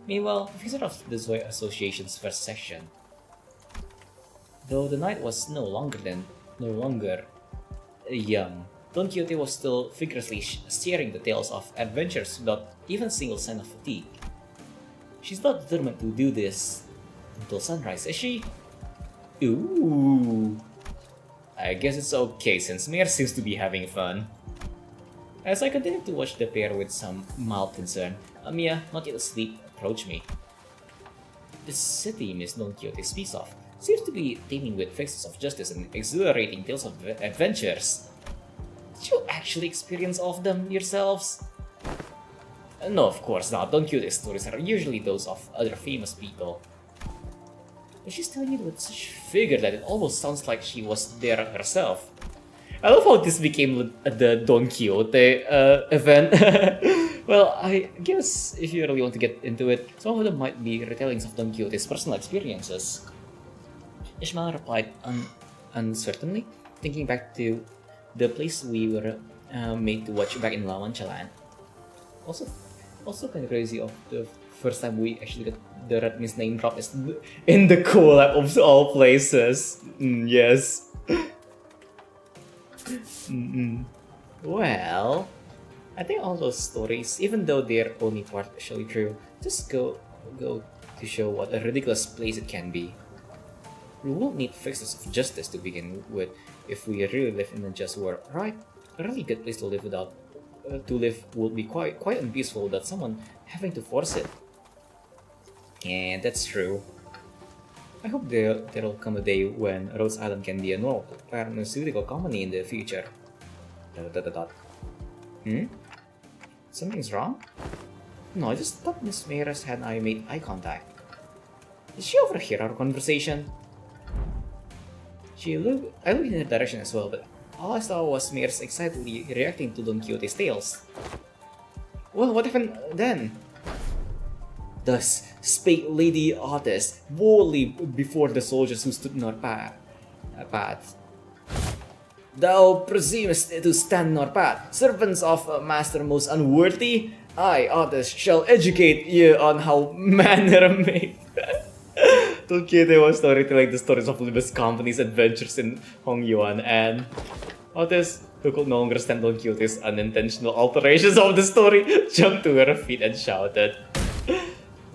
Meanwhile, the visitor of the Zoe Association's first session. Though the night was no longer young, Don Quixote was still vigorously sharing the tales of adventures without even a single sign of fatigue. She's not determined to do this until sunrise, is she? Ooh. I guess it's okay since Mir seems to be having fun. As I continued to watch the pair with some mild concern, Mia, not yet asleep, approached me. The city Miss Don Quixote speaks of seems to be teeming with faces of justice and exhilarating tales of adventures. Did you actually experience all of them yourselves? No, of course not. Don Quixote's stories are usually those of other famous people. But she's telling it with such vigor that it almost sounds like she was there herself. I love how this became the Don Quixote event. Well, I guess if you really want to get into it, some of them might be retellings of Don Quixote's personal experiences. Ishmael replied uncertainly, thinking back to the place we were made to watch back in La Mancha land. Also kind of crazy of the first time we actually got the Redmond's name drop is in the collab of all places. Yes. Well, I think all those stories, even though they're only partially true, just go to show what a ridiculous place it can be. We won't need fixes of justice to begin with if we really live in a just world, right? A really good place to live would be quite unpeaceful without someone having to force it. And that's true. I hope there'll come a day when Rhodes Island can be a normal pharmaceutical company in the future. Something's wrong? No, I just thought Miss Meras and I made eye contact. Did she overhear our conversation? I looked in her direction as well, but all I saw was Mears excitedly reacting to Don Quixote's tales. Well, what happened then? Thus spake Lady Otis boldly before the soldiers who stood in our path. Thou presumest to stand in our path, servants of a master most unworthy? I, Otis, shall educate you on how manner made. Don Quixote was storytelling the stories of Limbus Company's adventures in Hongyuan, and Otis, who could no longer stand Don Quixote's unintentional alterations of the story, jumped to her feet and shouted.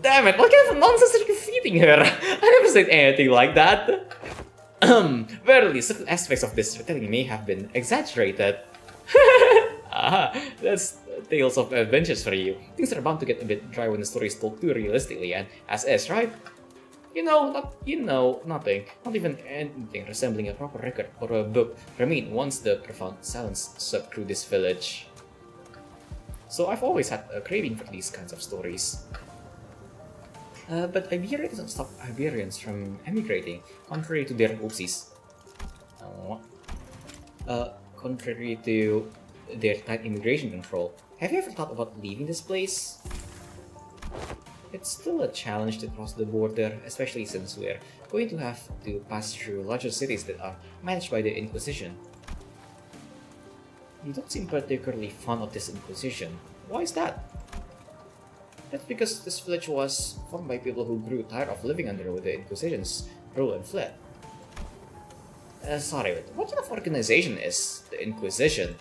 Damn it, what kind of nonsense are you feeding her? I never said anything like that. Verily, certain aspects of this retelling may have been exaggerated. That's tales of adventures for you. Things are bound to get a bit dry when the story is told too realistically and as is, right? Nothing. Not even anything resembling a proper record or a book remained once the profound silence swept through this village. So I've always had a craving for these kinds of stories. But Iberia doesn't stop Iberians from emigrating, contrary to their oopsies. Contrary to their tight immigration control. Have you ever thought about leaving this place? It's still a challenge to cross the border, especially since we're going to have to pass through larger cities that are managed by the Inquisition. You don't seem particularly fond of this Inquisition. Why is that? That's because this village was formed by people who grew tired of living under the Inquisition's rule and fled. Sorry, but what kind of organization is the Inquisition?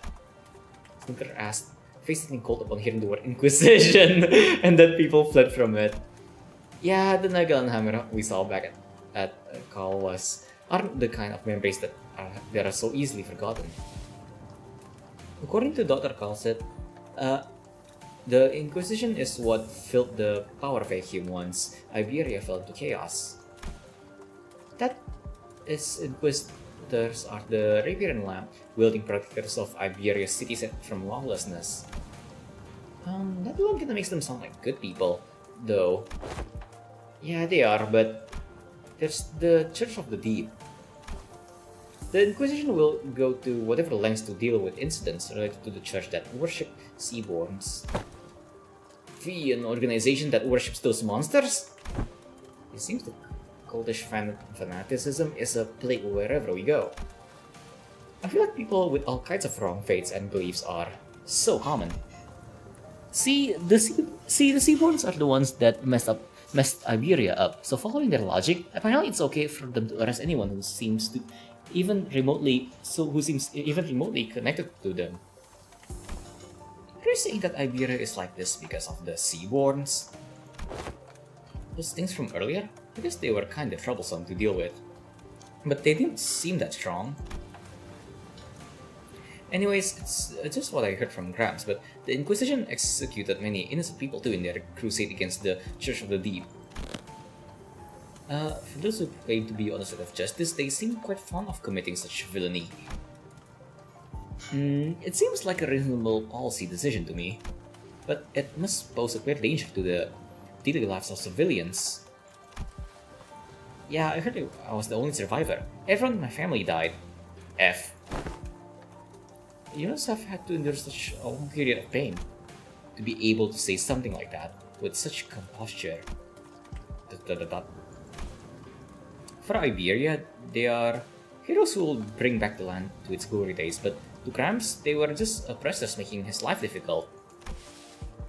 Slinker asked, face getting cold upon hearing the word Inquisition, and that people fled from it. Yeah, the Nagel and Hammer we saw back at Call aren't the kind of memories that are so easily forgotten. According to Dr. Calcet, the Inquisition is what filled the power vacuum once Iberia fell into chaos. That is, Inquisitors are the rapier and lamp wielding protectors of Iberia's city set from lawlessness. That alone kinda makes them sound like good people, though. Yeah, they are, but there's the Church of the Deep. The Inquisition will go to whatever lengths to deal with incidents related to the church that worship Seaborns. An organization that worships those monsters? It seems to cultish fanaticism is a plague wherever we go. I feel like people with all kinds of wrong faiths and beliefs are so common. See, the Seaborns are the ones that messed Iberia up, so following their logic, apparently it's okay for them to arrest anyone who seems even remotely connected to them. Are you saying that Iberia is like this because of the Seaborns? Those things from earlier? I guess they were kinda troublesome to deal with. But they didn't seem that strong. Anyways, it's just what I heard from Gramps, but the Inquisition executed many innocent people too in their crusade against the Church of the Deep. For those who claim to be on the side of justice, they seem quite fond of committing such villainy. It seems like a reasonable policy decision to me, but it must pose a great danger to the daily lives of civilians. Yeah, I heard I was the only survivor. Everyone in my family died. F. You must have had to endure such a long period of pain to be able to say something like that with such composure. For Iberia, they are heroes who will bring back the land to its glory days, but to Gramps, they were just oppressors making his life difficult.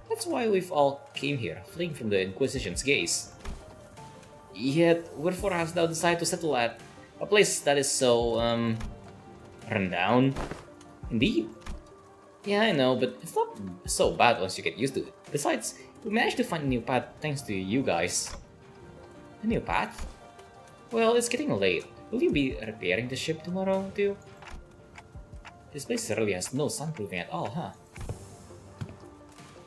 That's why we've all came here, fleeing from the Inquisition's gaze. Yet, wherefore hast thou decided to settle at a place that is so, rundown? Indeed. Yeah, I know, but it's not so bad once you get used to it. Besides, we managed to find a new path thanks to you guys. A new path? Well, it's getting late. Will you be repairing the ship tomorrow, too? This place really has no sunproofing at all, huh?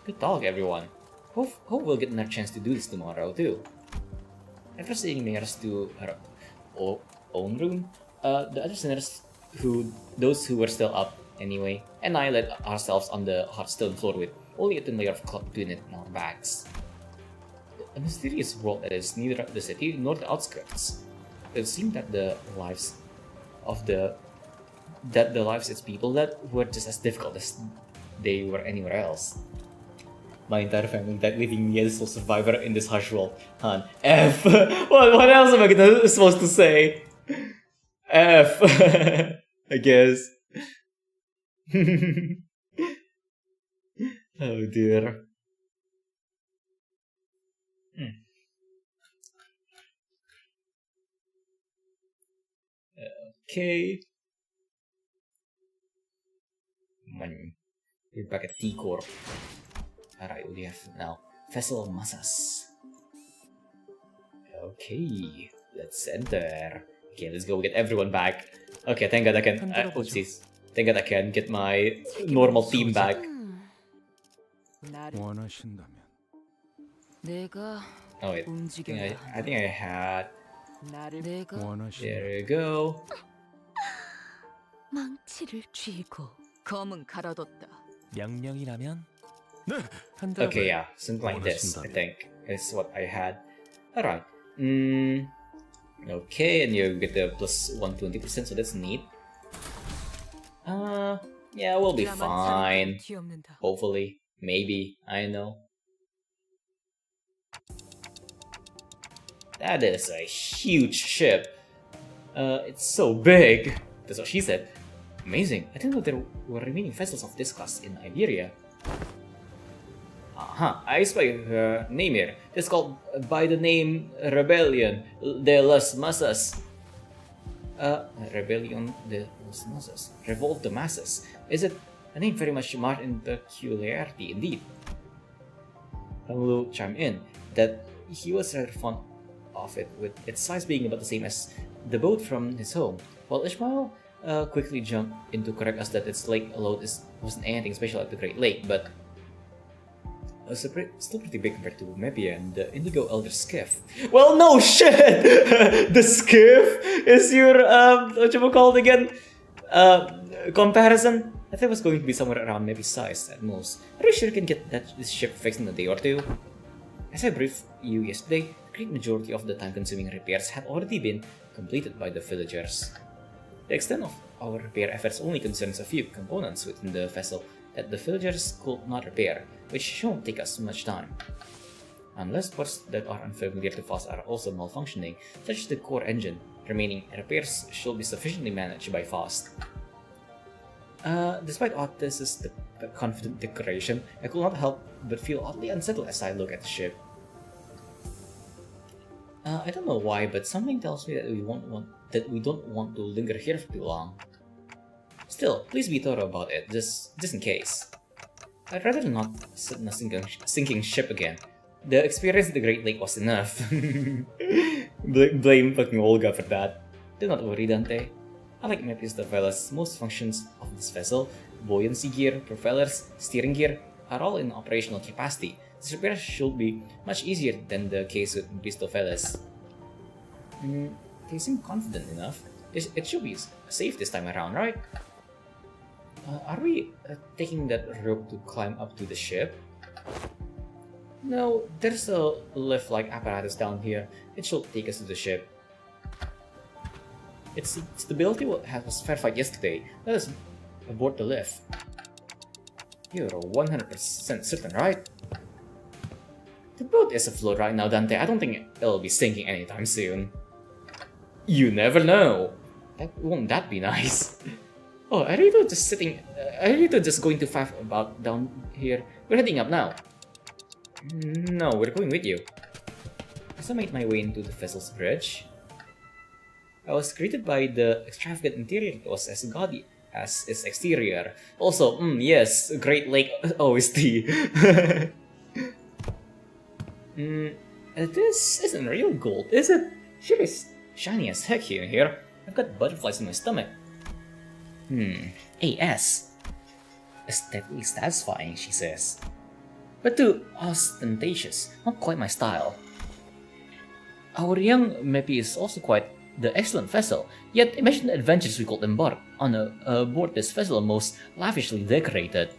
Good talk, everyone. Hope we'll get another chance to do this tomorrow, too. After seeing Maris to her own room, the other sinners, those who were still up anyway, and I let ourselves on the hot stone floor with only a thin layer of cloth between it and our backs. A mysterious world that is neither the city nor the outskirts. It seemed that the lives its people led were just as difficult as they were anywhere else. My entire family died, leaving me as a sole survivor in this harsh world. Han. F. What else am I supposed to say? F. I guess. Oh dear. Okay. We're back at T-Corp. Alright, we have now Vessel Masas. Okay, let's enter. Okay, let's go get everyone back. Okay, thank god I can. Oopsies. Thank god I can get my normal team back. Oh wait, I think I had. There you go. Okay, yeah, something like this, I think, is what I had. Alright. Okay, and you get the plus 120%, so that's neat. Yeah, we'll be fine. Hopefully. Maybe. I know. That is a huge ship. It's so big. That's what she said. Amazing. I didn't know there were remaining vessels of this class in Iberia. I spy her name here. It's called by the name Rebellion de las Masas. Rebellion de las Masas. Revolt the Masses. Is it a name very much marked in peculiarity indeed? Hamlu chimed in that he was rather fond of it, with its size being about the same as the boat from his home, while Ishmael quickly jumped in to correct us that its lake alone wasn't anything special at the Great Lake, but was still pretty big compared to Mebia and the Indigo Elder Skiff. Well, no shit! The Skiff is your, what you call it again? Comparison? I thought it was going to be somewhere around maybe size at most. Are you sure you can get this ship fixed in a day or two? As I briefed you yesterday, the great majority of the time-consuming repairs had already been completed by the villagers. The extent of our repair efforts only concerns a few components within the vessel that the villagers could not repair, which shouldn't take us much time. unless parts that are unfamiliar to FAST are also malfunctioning, such as the core engine. Remaining repairs should be sufficiently managed by FAST. Despite all this is the confident declaration, I could not help but feel oddly unsettled as I look at the ship. I don't know why, but something tells me that we don't want to linger here for too long. Still, please be thorough about it, just in case. I'd rather not sit in a sinking ship again. The experience at the Great Lake was enough. Blame fucking Olga for that. Do not worry, Dante. I like Matthew's Tavella's most functions of this vessel, buoyancy gear, propellers, steering gear, are all in operational capacity. This repair should be much easier than the case with Bistofeles. They seem confident enough. It should be safe this time around, right? Are we taking that rope to climb up to the ship? No, there's a lift-like apparatus down here. It should take us to the ship. Its stability was verified yesterday. Let us aboard the lift. You're 100% certain, right? The boat is afloat right now, Dante. I don't think it'll be sinking anytime soon. You never know. Won't that be nice? Oh, are you two just sitting? Are you two just going to faff about down here? We're heading up now. No, we're going with you. As I made my way into the vessel's bridge, I was greeted by the extravagant interior that was as gaudy as its exterior. Also, yes, Great Lake OST. This isn't real gold, is it? Sure is shiny as heck here. I've got butterflies in my stomach. AS. Aesthetically satisfying, she says. But too ostentatious, not quite my style. Our young Meppy is also quite the excellent vessel, yet imagine the adventures we could embark on aboard this vessel most lavishly decorated.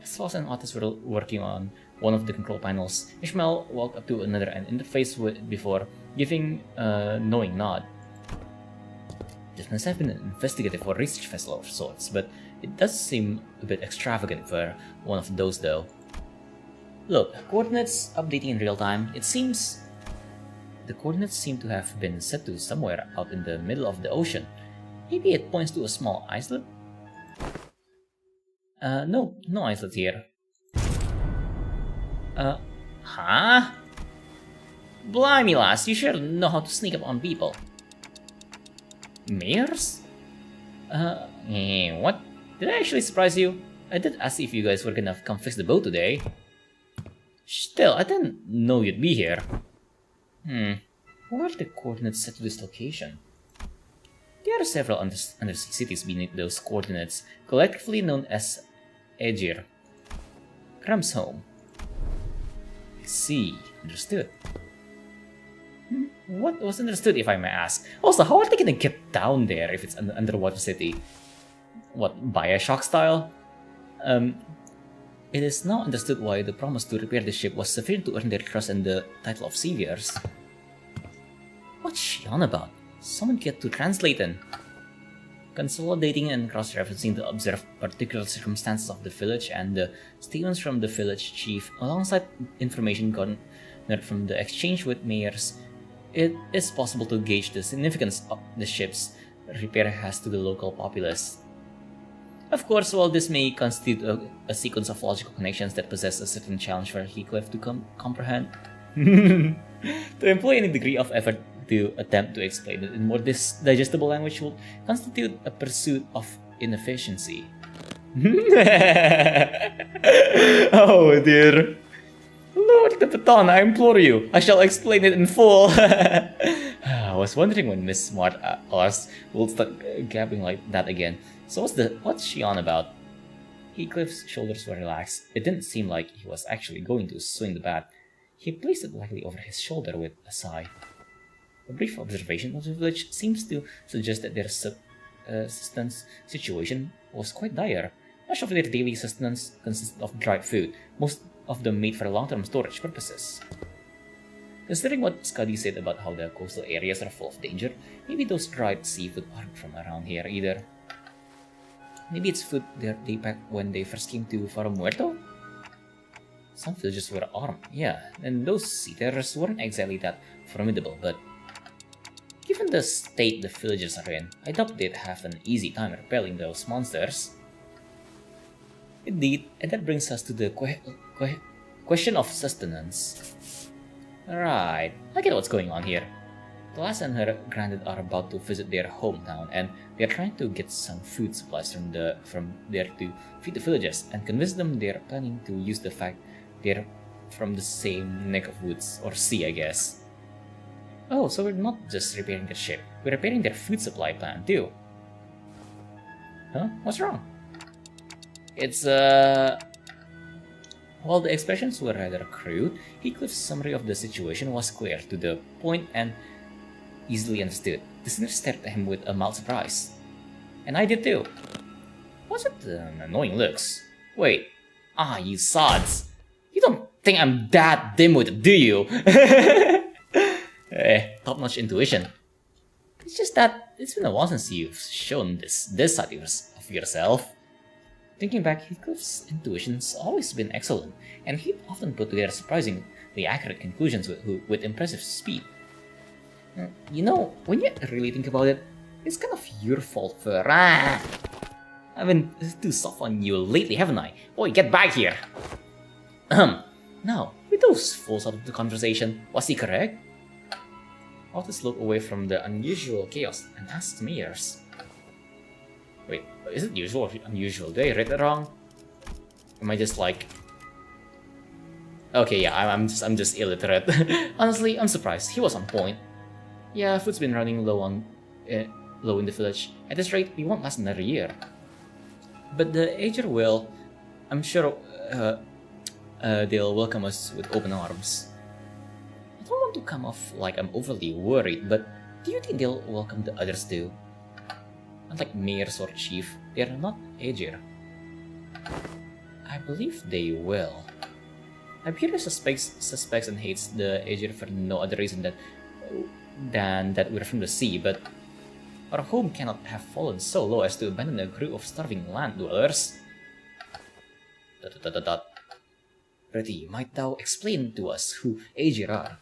Swaz and Otis were working on one of the control panels. Ishmael walked up to another and interfaced with it before giving a knowing nod. This must have been an investigative or research vessel of sorts, but it does seem a bit extravagant for one of those though. Look, coordinates updating in real time. It seems the coordinates seem to have been set to somewhere out in the middle of the ocean. Maybe it points to a small islet? No islet here. Huh? Blimey lass, you sure know how to sneak up on people. Mayors? What? Did I actually surprise you? I did ask if you guys were gonna come fix the boat today. Still, I didn't know you'd be here. What are the coordinates set to this location? There are several undersea cities beneath those coordinates, collectively known as Aegir. Cram's home. I see. Understood. What was understood, if I may ask? Also, how are they gonna get down there if it's an underwater city? What, Bioshock style? It is now understood why the promise to repair the ship was sufficient to earn their trust and the title of saviors. What's she on about? Someone get to translate then. Consolidating and cross-referencing the observed particular circumstances of the village and the statements from the village chief alongside information garnered from the exchange with mayors, it is possible to gauge the significance of the ship's repair has to the local populace. Of course, while this may constitute a sequence of logical connections that possess a certain challenge for Heathcliff to comprehend, to employ any degree of effort to attempt to explain it in more digestible language would constitute a pursuit of inefficiency. Oh dear. Lord the baton, I implore you. I shall explain it in full. I was wondering when Miss Smart asked, will start gabbing like that again. So what's she on about? Heathcliff's shoulders were relaxed. It didn't seem like he was actually going to swing the bat. He placed it lightly over his shoulder with a sigh. A brief observation of the village seems to suggest that their subsistence situation was quite dire. Much of their daily sustenance consisted of dried food, most of them made for long-term storage purposes. Considering what Scuddy said about how the coastal areas are full of danger, maybe those dried seafood aren't from around here either. Maybe it's food they packed when they first came to Faro Muerto? Some villagers were armed, yeah, and those seafarers weren't exactly that formidable, but given the state the villagers are in, I doubt they'd have an easy time repelling those monsters. Indeed, and that brings us to the question of sustenance. Right, I get what's going on here. Glass and her granddad are about to visit their hometown, and they're trying to get some food supplies from there to feed the villagers, and convince them they're planning to use the fact they're from the same neck of woods, or sea, I guess. Oh, so we're not just repairing their ship, we're repairing their food supply plan too. Huh? What's wrong? It's While the expressions were rather crude, Heathcliff's summary of the situation was clear, to the point, and easily understood. The sinner stared at him with a mild surprise. And I did too. What's with the annoying looks? Wait, you sods. You don't think I'm that dimwitted, do you? Top-notch intuition. It's just that it's been a while since you've shown this side of yourself. Thinking back, Heathcliff's intuition's always been excellent, and he'd often put together surprisingly accurate conclusions with impressive speed. You know, when you really think about it, it's kind of your fault for... I've been too soft on you lately, haven't I? Boy, get back here! Now, with those fools out of the conversation, was he correct? Otis looked away from the unusual chaos and asked Mears. Wait, is it usual or unusual? Did I read that wrong? Am I just like... Okay, yeah, I'm just illiterate. Honestly, I'm surprised. He was on point. Yeah, food's been running low in the village. At this rate, we won't last another year. But the Ager will, I'm sure, they'll welcome us with open arms. I don't want to come off like I'm overly worried, but do you think they'll welcome the others too? Unlike Mayors or Chief, they're not Aegir. I believe they will. Hyperion suspects and hates the Aegir for no other reason than that we're from the sea, but our home cannot have fallen so low as to abandon a group of starving land dwellers. Pretty, might thou explain to us who Aegir are?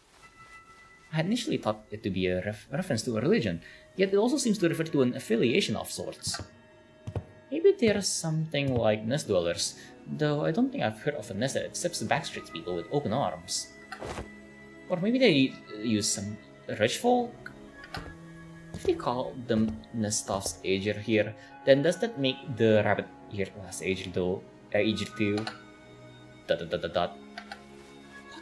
I had initially thought it to be a reference to a religion, yet it also seems to refer to an affiliation of sorts. Maybe they're something like nest dwellers, though I don't think I've heard of a nest that accepts the backstreet people with open arms. Or maybe they use some rich folk? If they call them Nestoff's Aegir here, then does that make the rabbit-eared last Aegir too? What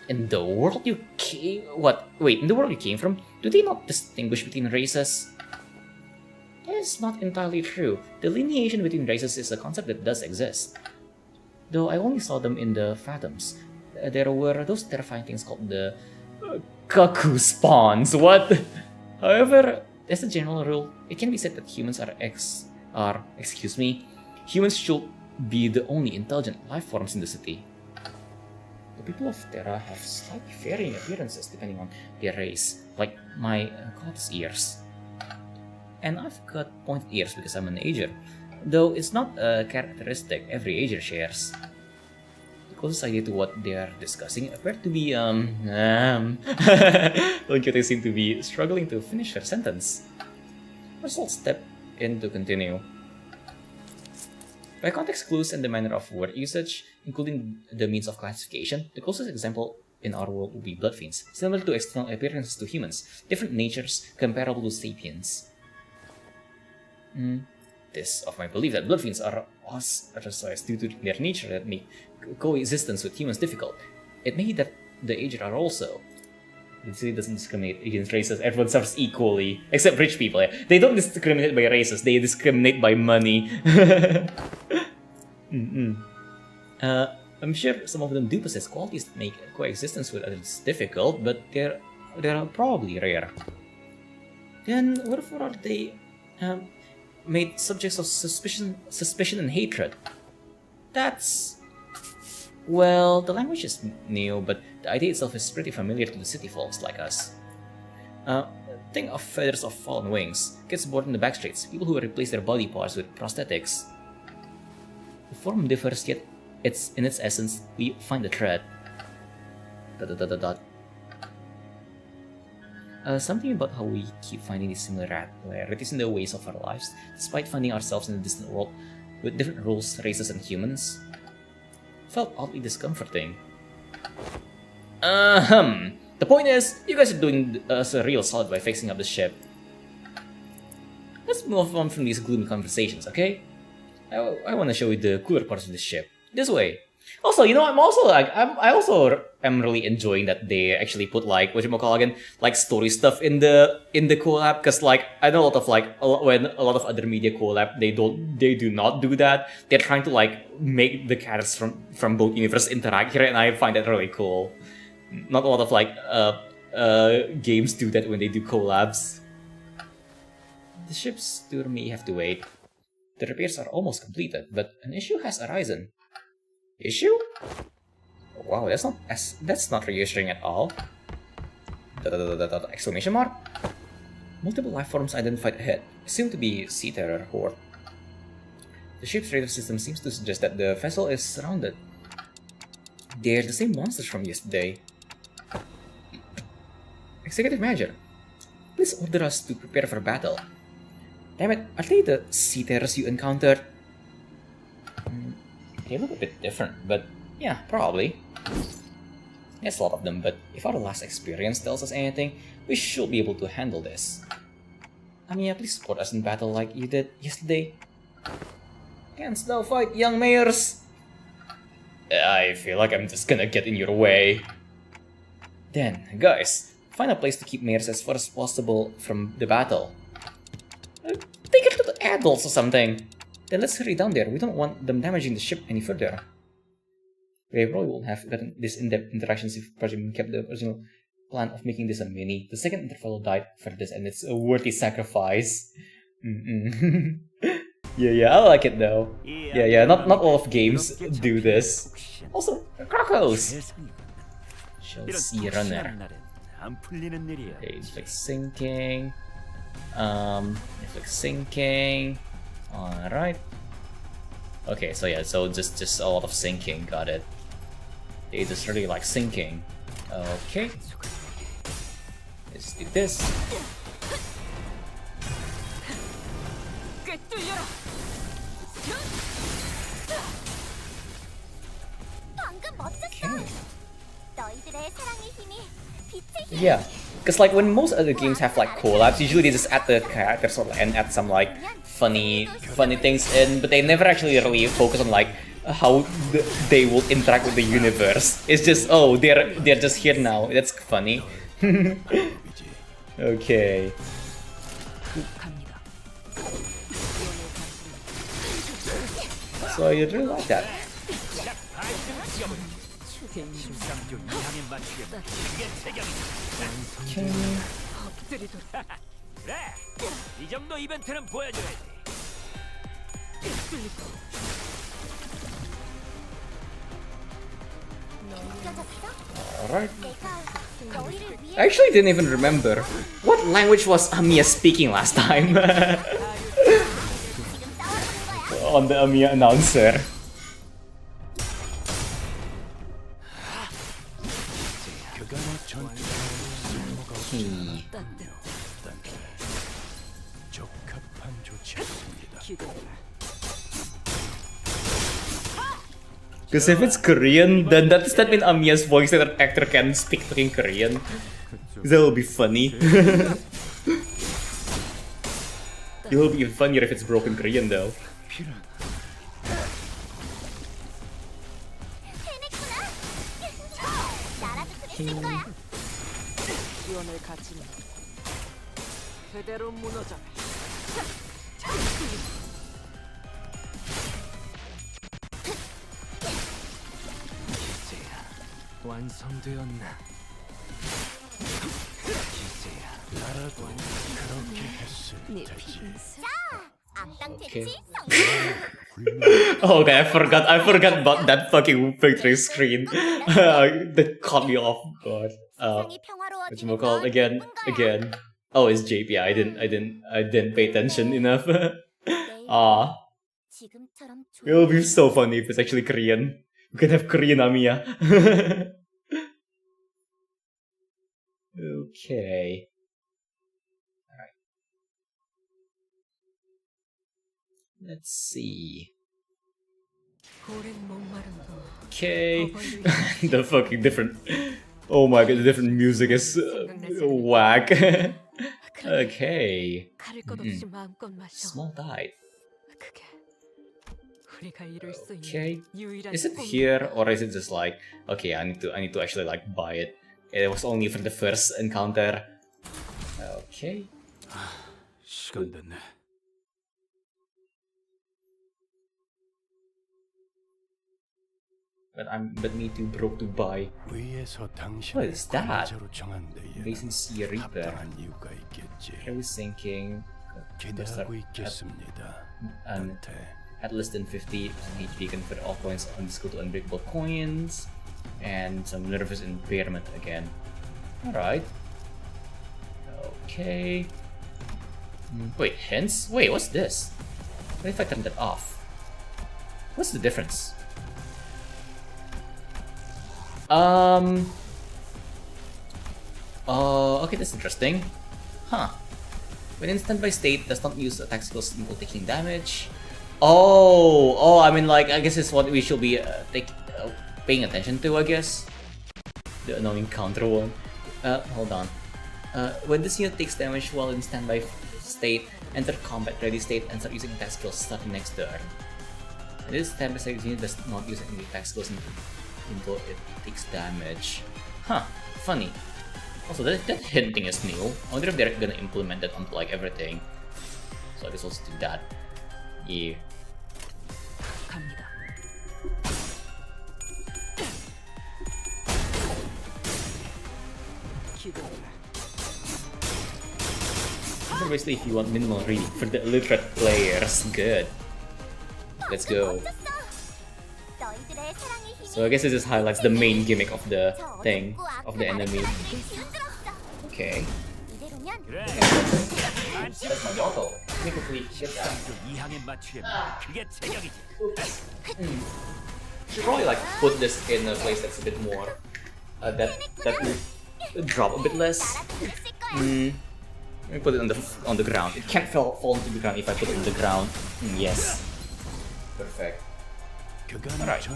in the world you came? Wait, in the world you came from, do they not distinguish between races? That is not entirely true. Delineation between races is a concept that does exist. Though I only saw them in the Phantoms. There were those terrifying things called the cuckoo spawns. What? However, as a general rule, it can be said that humans humans should be the only intelligent life forms in the city. The people of Terra have slightly varying appearances depending on their race, like my god's ears. And I've got pointed ears because I'm an Aegir, though it's not a characteristic every Aegir shares. The closest idea to what they are discussing appeared to be, Don Quixote seemed to be struggling to finish her sentence. Marcel stepped in to continue. By context clues and the manner of word usage, including the means of classification, the closest example in our world would be bloodfiends, similar to external appearances to humans, different natures, comparable to sapiens. This of my belief that bloodfiends are ostracized due to their nature that make coexistence with humans difficult. It may be that the Aegir are also. The city doesn't discriminate against races, everyone suffers equally, except rich people. They don't discriminate by races, they discriminate by money. I'm sure some of them do possess qualities that make coexistence with others difficult, but they're probably rare. Then wherefore are they made subjects of suspicion and hatred? That's... well, the language is new, but the idea itself is pretty familiar to the city folks like us. Think of feathers of fallen wings, kids born in the backstreets, people who replace their body parts with prosthetics. The form differs, yet in its essence, we find the thread. Dot, dot, dot, dot, dot. Something about how we keep finding these similarities in the ways of our lives, despite finding ourselves in a distant world with different rules, races, and humans. Felt oddly discomforting. The point is, you guys are doing us a real solid by fixing up the ship. Let's move on from these gloomy conversations, okay? I want to show you the cooler parts of the ship. This way. Also, you know, I also am really enjoying that they actually put like like story stuff in the collab, because like I know when a lot of other media collab they do not do that. They're trying to like make the characters from both universes interact here, and I find that really cool. Not a lot of like games do that when they do collabs. The ship's tour may have to wait. The repairs are almost completed, but an issue has arisen. Issue? Wow, that's not reassuring at all. Exclamation mark? Multiple life forms identified ahead, assumed to be Sea Terror Horde. The ship's radar system seems to suggest that the vessel is surrounded. They're the same monsters from yesterday. Executive Manager, please order us to prepare for battle. Damn it, are they the Sea Terrors you encountered? They look a bit different, but yeah, probably. There's a lot of them, but if our last experience tells us anything, we should be able to handle this. Amiya, please support us in battle like you did yesterday. Canst thou fight, young mayors? I feel like I'm just gonna get in your way. Then, guys, find a place to keep mayors as far as possible from the battle. Take it to the adults or something. Then let's hurry down there. We don't want them damaging the ship any further. We probably won't have gotten this in-depth interactions if Project kept the original plan of making this a mini. The second interval died for this, and it's a worthy sacrifice. Yeah, I like it though. Yeah, not all of games do this. Also, crocos! Chelsea Runner. Okay, inflict sinking. Inflict sinking. Alright. Okay, so yeah, so just a lot of sinking, got it. They just really like sinking. Okay. Let's do this. Okay. Yeah, because like when most other games have like collabs, usually they just add the characters and add some like funny things in, but they never actually really focus on like how they will interact with the universe. It's just, oh, they're just here now. That's funny. Okay. So you really like that. Okay. Alright. I actually didn't even remember. What language was Amiya speaking last time? On the Amiya announcer. Because if it's Korean, then does that mean Amiya's voice actor can speak fucking Korean? That will be funny. It will be even funnier if it's broken Korean though. 완성되었나? 기세야, 나라도 그렇게 했을 테지. Okay. Oh, okay, I forgot about that fucking victory screen. That caught me off guard. Whatchamacallit again. Oh, it's JP. I didn't pay attention enough. Ah. It will be so funny if it's actually Korean. We can have Korean Amiya. Okay. Alright. Let's see. Okay. The fucking different. Oh my god, the different music is whack. Okay. Small tide. Okay. Is it here or is it just like, okay, I need to actually like buy it. It was only for the first encounter. Okay. 시간 됐네. But me too broke to buy. What is that? Basin Sea Reaper. I was thinking at less than 50 HP, convert all coins on this go to unbreakable coins, and some nervous impairment again. Alright. Okay. Wait, hints? Wait, what's this? What if I turn that off? What's the difference? Okay, that's interesting. Huh. When in standby state, does not use attack skills equal taking damage. Oh, I mean, like, I guess it's what we should be paying attention to, I guess. The annoying counter one. Hold on. When this unit takes damage while in standby state, enter combat ready state and start using attack skills starting next turn. This standby state unit does not use any attack skills until it takes damage. Huh, funny. Also, that hinting is new. I wonder if they're gonna implement that onto like everything. So I guess I'll just do that. Yeah. So basically, if you want minimal reading for the illiterate players, good. Let's go. So I guess it just highlights the main gimmick of the thing, of the enemy. Okay. That's my auto. Let me quickly get that. Should probably like put this in a place that's a bit more that will drop a bit less. Let me put it on the ground. It can't fall into the ground if I put it on the ground. Yes. Perfect. Alright.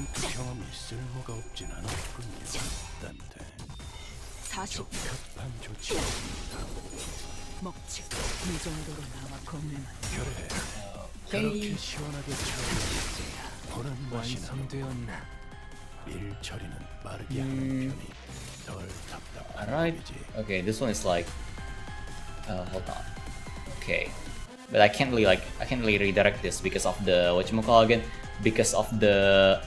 Alright. Okay, this one is like hold on. Okay. But I can't really redirect this because of the whatchamacallit again. Because of the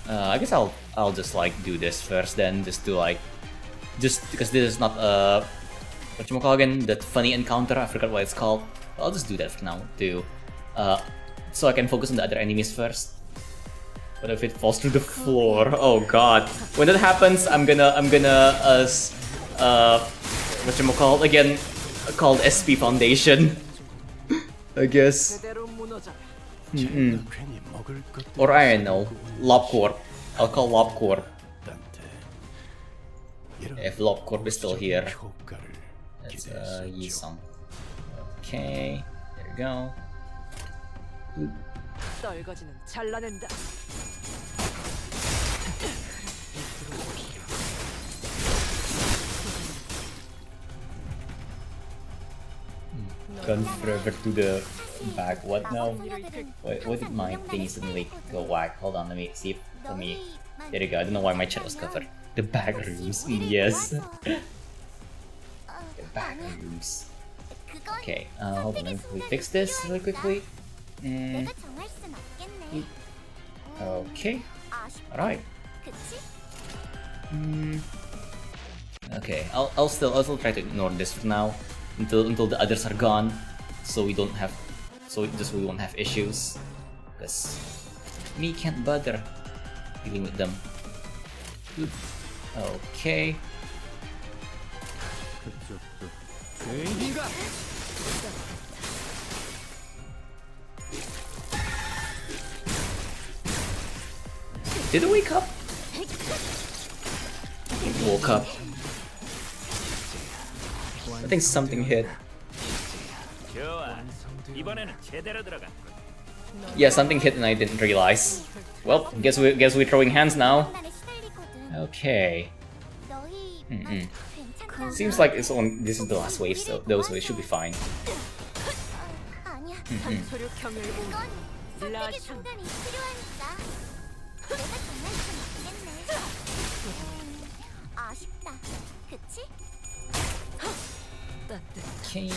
I guess I'll just like do this first then, just because this is not whatchamacallit again, that funny encounter, I forgot what it's called. I'll just do that for now too. So I can focus on the other enemies first. What if it falls through the floor? Oh god. When that happens, I'm gonna whatchamacallit again, called SP Foundation. I guess. Or I don't know, Lobcorp. I'll call Lobcorp. If Lobcorp is still here. Let's use some. Okay, there we go. Gone forever to the back. What now? What did my thingy suddenly go whack? Hold on, let me see if there you go. I don't know why my chat was covered. The back rooms, yes. The back rooms. Okay, hold on, let me fix this really quickly. Okay. Alright. Okay, I'll still try to ignore this for now until the others are gone, so we won't have issues, because me can't bother dealing with them. Okay. Did it wake up? It woke up. think something hit. Yeah, something hit and I didn't realize. Well, guess we're throwing hands now. Okay. Seems like this is the last wave, so those waves should be fine. Okay.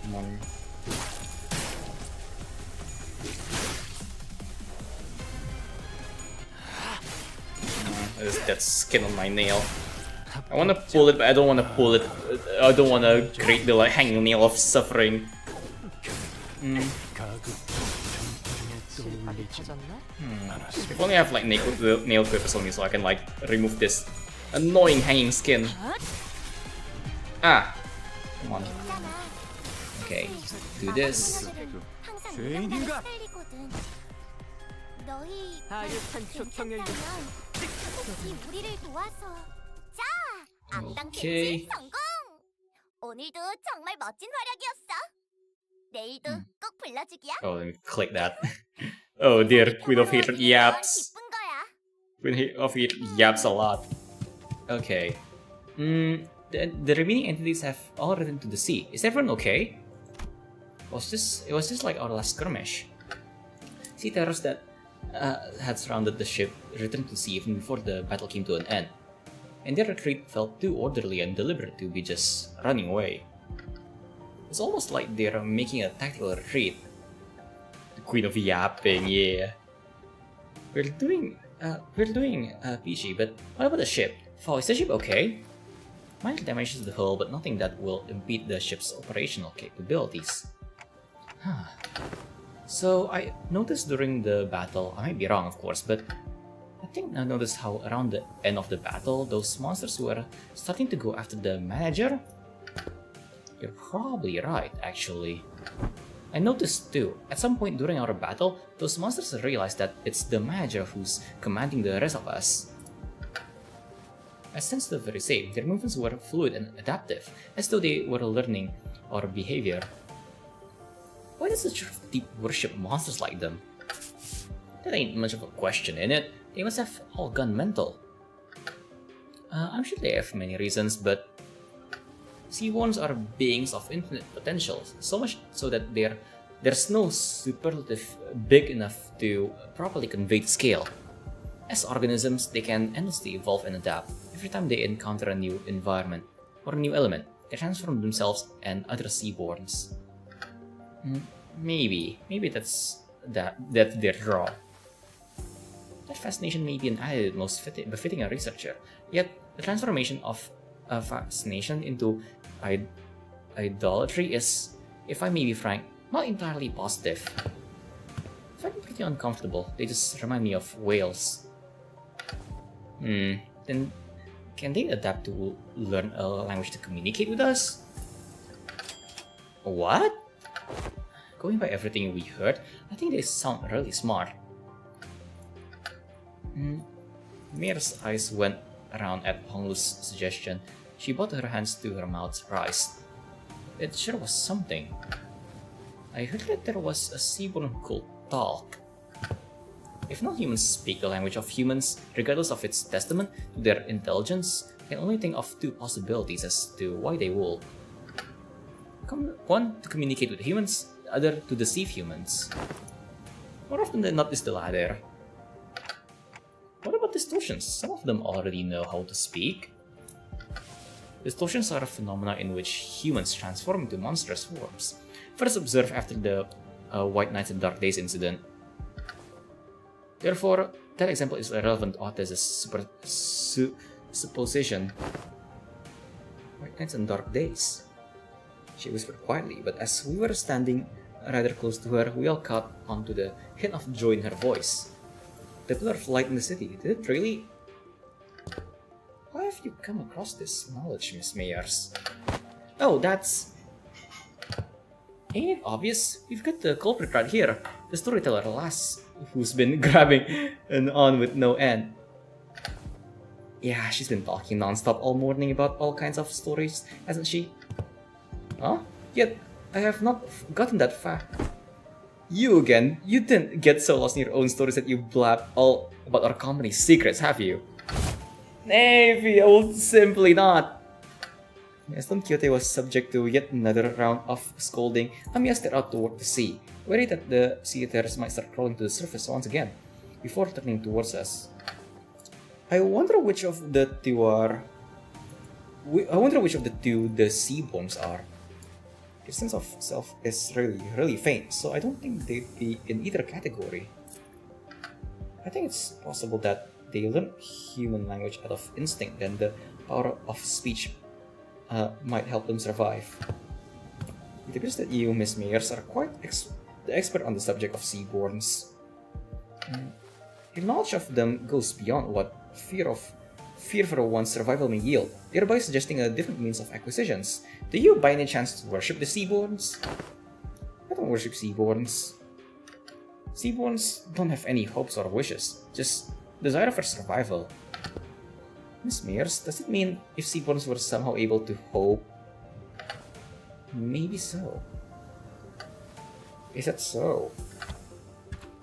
Come on. There's that skin on my nail. I want to pull it, but I don't want to pull it. I don't want to create the like hanging nail of suffering. If only I have like nail clippers on me, so I can like remove this annoying hanging skin. Ah, come on. Okay, do this. Okay. 오늘도 정말 멋진 활약이었어. 내일도 꼭 불러주기야. Oh, let me click that. Oh dear, Queen of Hatred yaps. 기쁜 거야. Queen of Hatred yaps a lot. Okay. The remaining entities have all returned to the sea. Is everyone okay? It was just like our last skirmish. Sea terrors that had surrounded the ship returned to sea even before the battle came to an end. And their retreat felt too orderly and deliberate to be just running away. It's almost like they're making a tactical retreat. The Queen of Yapping, yeah. We're doing PG, but what about the ship? Oh, is the ship okay? Minor damage to the hull, but nothing that will impede the ship's operational capabilities. So I noticed during the battle, I might be wrong of course, but I think I noticed how around the end of the battle, those monsters were starting to go after the manager. You're probably right, actually. I noticed too, at some point during our battle, those monsters realized that it's the manager who's commanding the rest of us. I sensed the very same. Their movements were fluid and adaptive, as though they were learning our behavior. Why does the church deep worship monsters like them? That ain't much of a question, innit? They must have all gone mental. I'm sure they have many reasons, but Seaborns are beings of infinite potential, so much so that there's no superlative big enough to properly convey the scale. As organisms, they can endlessly evolve and adapt. Every time they encounter a new environment or a new element, they transform themselves and other Seaborns. Maybe that's their draw. That fascination may be an attitude most befitting a researcher, yet the transformation of a fascination into idolatry is, if I may be frank, not entirely positive. I find it pretty uncomfortable. They just remind me of whales. Then can they adapt to learn a language to communicate with us? What? Going by everything we heard, I think they sound really smart. Mir's eyes went around at Honglu's suggestion. She brought her hands to her mouth, surprised. It sure was something. I heard that there was a Seaborn called Talk. If non-humans speak the language of humans, regardless of its testament to their intelligence, I can only think of two possibilities as to why they will. One, to communicate with humans, the other, to deceive humans. More often than not is the latter. What about distortions? Some of them already know how to speak. Distortions are a phenomena in which humans transform into monstrous forms, first observed after the White Knights and Dark Days incident. Therefore, that example is irrelevant to Otis' supposition. White Knights and Dark Days? She whispered quietly, but as we were standing rather close to her, we all caught onto the hint of joy in her voice. The pillar of light in the city, did it really? How have you come across this knowledge, Miss Mayers? Oh, that's Ain't it obvious? We've got the culprit right here. The storyteller, lass, who's been grabbing and on with no end. Yeah, she's been talking non-stop all morning about all kinds of stories, hasn't she? Huh? Yet, I have not gotten that far. You again? You didn't get so lost in your own stories that you blab all about our company's secrets, have you? Navy, I will simply not. As Don Quixote was subject to yet another round of scolding, Amiya stared out toward the sea, worried that the sea-eaters might start crawling to the surface once again, before turning towards us. I wonder which of the two the seaborns are. Their sense of self is really faint, so I don't think they'd be in either category. I think it's possible that they learn human language out of instinct, then the power of speech might help them survive. It appears that you, Miss Mayers, are quite the expert on the subject of seaborns. Your knowledge of them goes beyond what fear for one's survival may yield, thereby suggesting a different means of acquisitions. Do you by any chance worship the seaborns? I don't worship seaborns. Seaborns don't have any hopes or wishes, just desire for survival. Miss Mears, does it mean if seaborns were somehow able to hope? Maybe so. Is that so?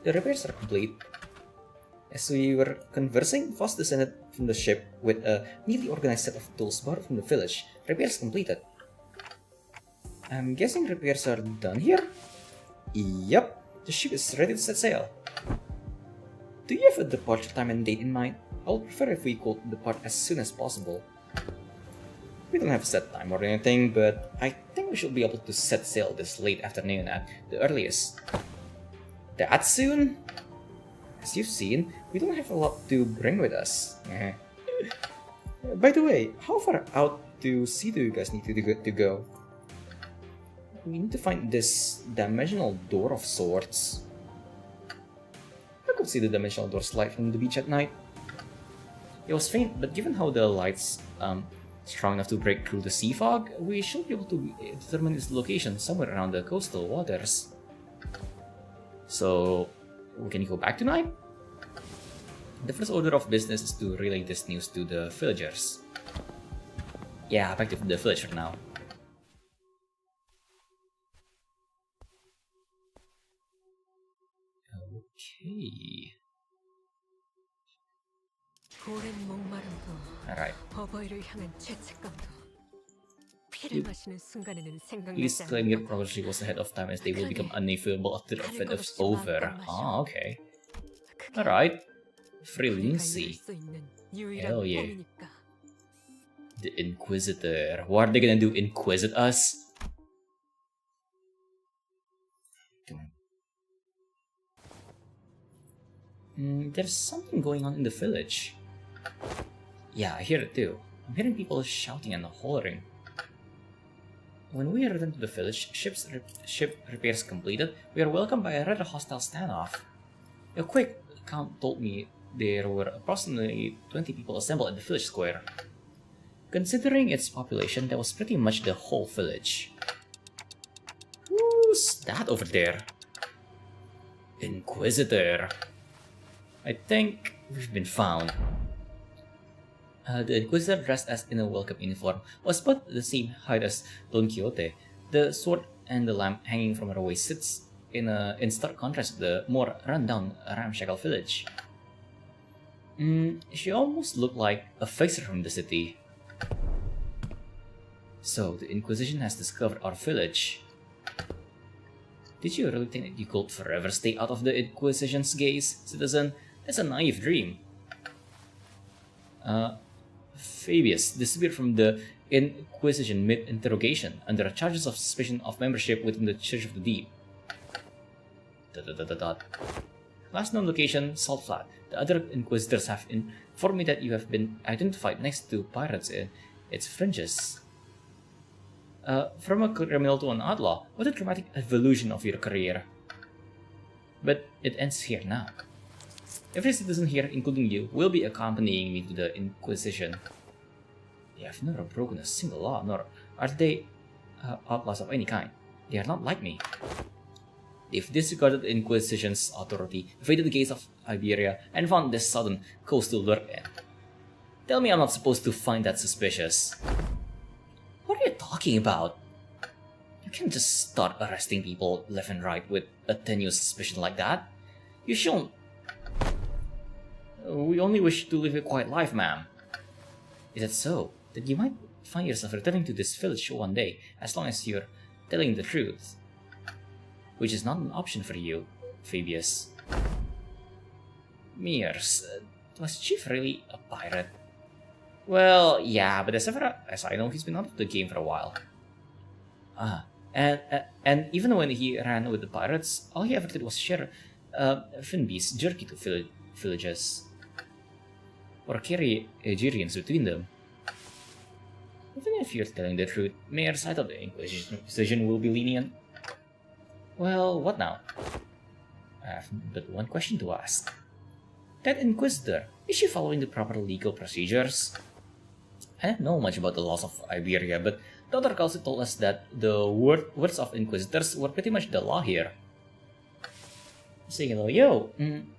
The repairs are complete. As we were conversing, Voss descended from the ship with a neatly organized set of tools borrowed from the village. Repairs completed. I'm guessing repairs are done here? Yep, the ship is ready to set sail. Do you have a departure time and date in mind? I would prefer if we could depart as soon as possible. We don't have a set time or anything, but I think we should be able to set sail this late afternoon at the earliest. That soon? As you've seen, we don't have a lot to bring with us. By the way, how far out to sea do you guys need to go? We need to find this dimensional door of sorts. I could see the dimensional door slide from the beach at night. It was faint, but given how the light's strong enough to break through the sea fog, we should be able to determine its location somewhere around the coastal waters. So, can you go back tonight? The first order of business is to relay this news to the villagers. Yeah, back to the village for now. Okay. Alright. Please claim your progress was ahead of time as they will become unavailable after the event is over. Ah, okay. Alright. Free Lindsay. Hell yeah. The Inquisitor. What are they gonna do? Inquisit us? Come on. There's something going on in the village. Yeah, I hear it too. I'm hearing people shouting and hollering. When we return to the village, ship repairs completed, we are welcomed by a rather hostile standoff. A quick count told me there were approximately 20 people assembled at the village square. Considering its population, that was pretty much the whole village. Who's that over there? Inquisitor. I think we've been found. The Inquisitor, dressed as in a welcome uniform, was about the same height as Don Quixote. The sword and the lamp hanging from her waist sits in stark contrast to the more run-down, ramshackle village. She almost looked like a fixer from the city. So, the Inquisition has discovered our village. Did you really think that you could forever stay out of the Inquisition's gaze, citizen? That's a naive dream. Fabius disappeared from the Inquisition mid-interrogation under charges of suspicion of membership within the Church of the Deep. ... Last known location, Salt Flat. The other Inquisitors have informed me that you have been identified next to pirates in its fringes. From a criminal to an outlaw, what a dramatic evolution of your career. But it ends here now. Every citizen here, including you, will be accompanying me to the Inquisition. They have never broken a single law, nor are they outlaws of any kind. They are not like me. They've disregarded the Inquisition's authority, evaded the gates of Iberia, and found this southern coast to lurk in. Tell me I'm not supposed to find that suspicious. What are you talking about? You can't just start arresting people left and right with a tenuous suspicion like that. You shouldn't. We only wish to live a quiet life, ma'am. Is that so? Then you might find yourself returning to this village one day, as long as you're telling the truth. Which is not an option for you, Fabius. Mears, was Chief really a pirate? Well, yeah, but as far as I know, he's been out of the game for a while. And even when he ran with the pirates, all he ever did was share Finby's jerky to villages. Or carry Algerians between them. Even if you're telling the truth, Mears, I thought the Inquisition will be lenient. Well, what now? I have but one question to ask. That Inquisitor, is she following the proper legal procedures? I don't know much about the laws of Iberia, but the other council told us that the words of Inquisitors were pretty much the law here. Saying hello, yo,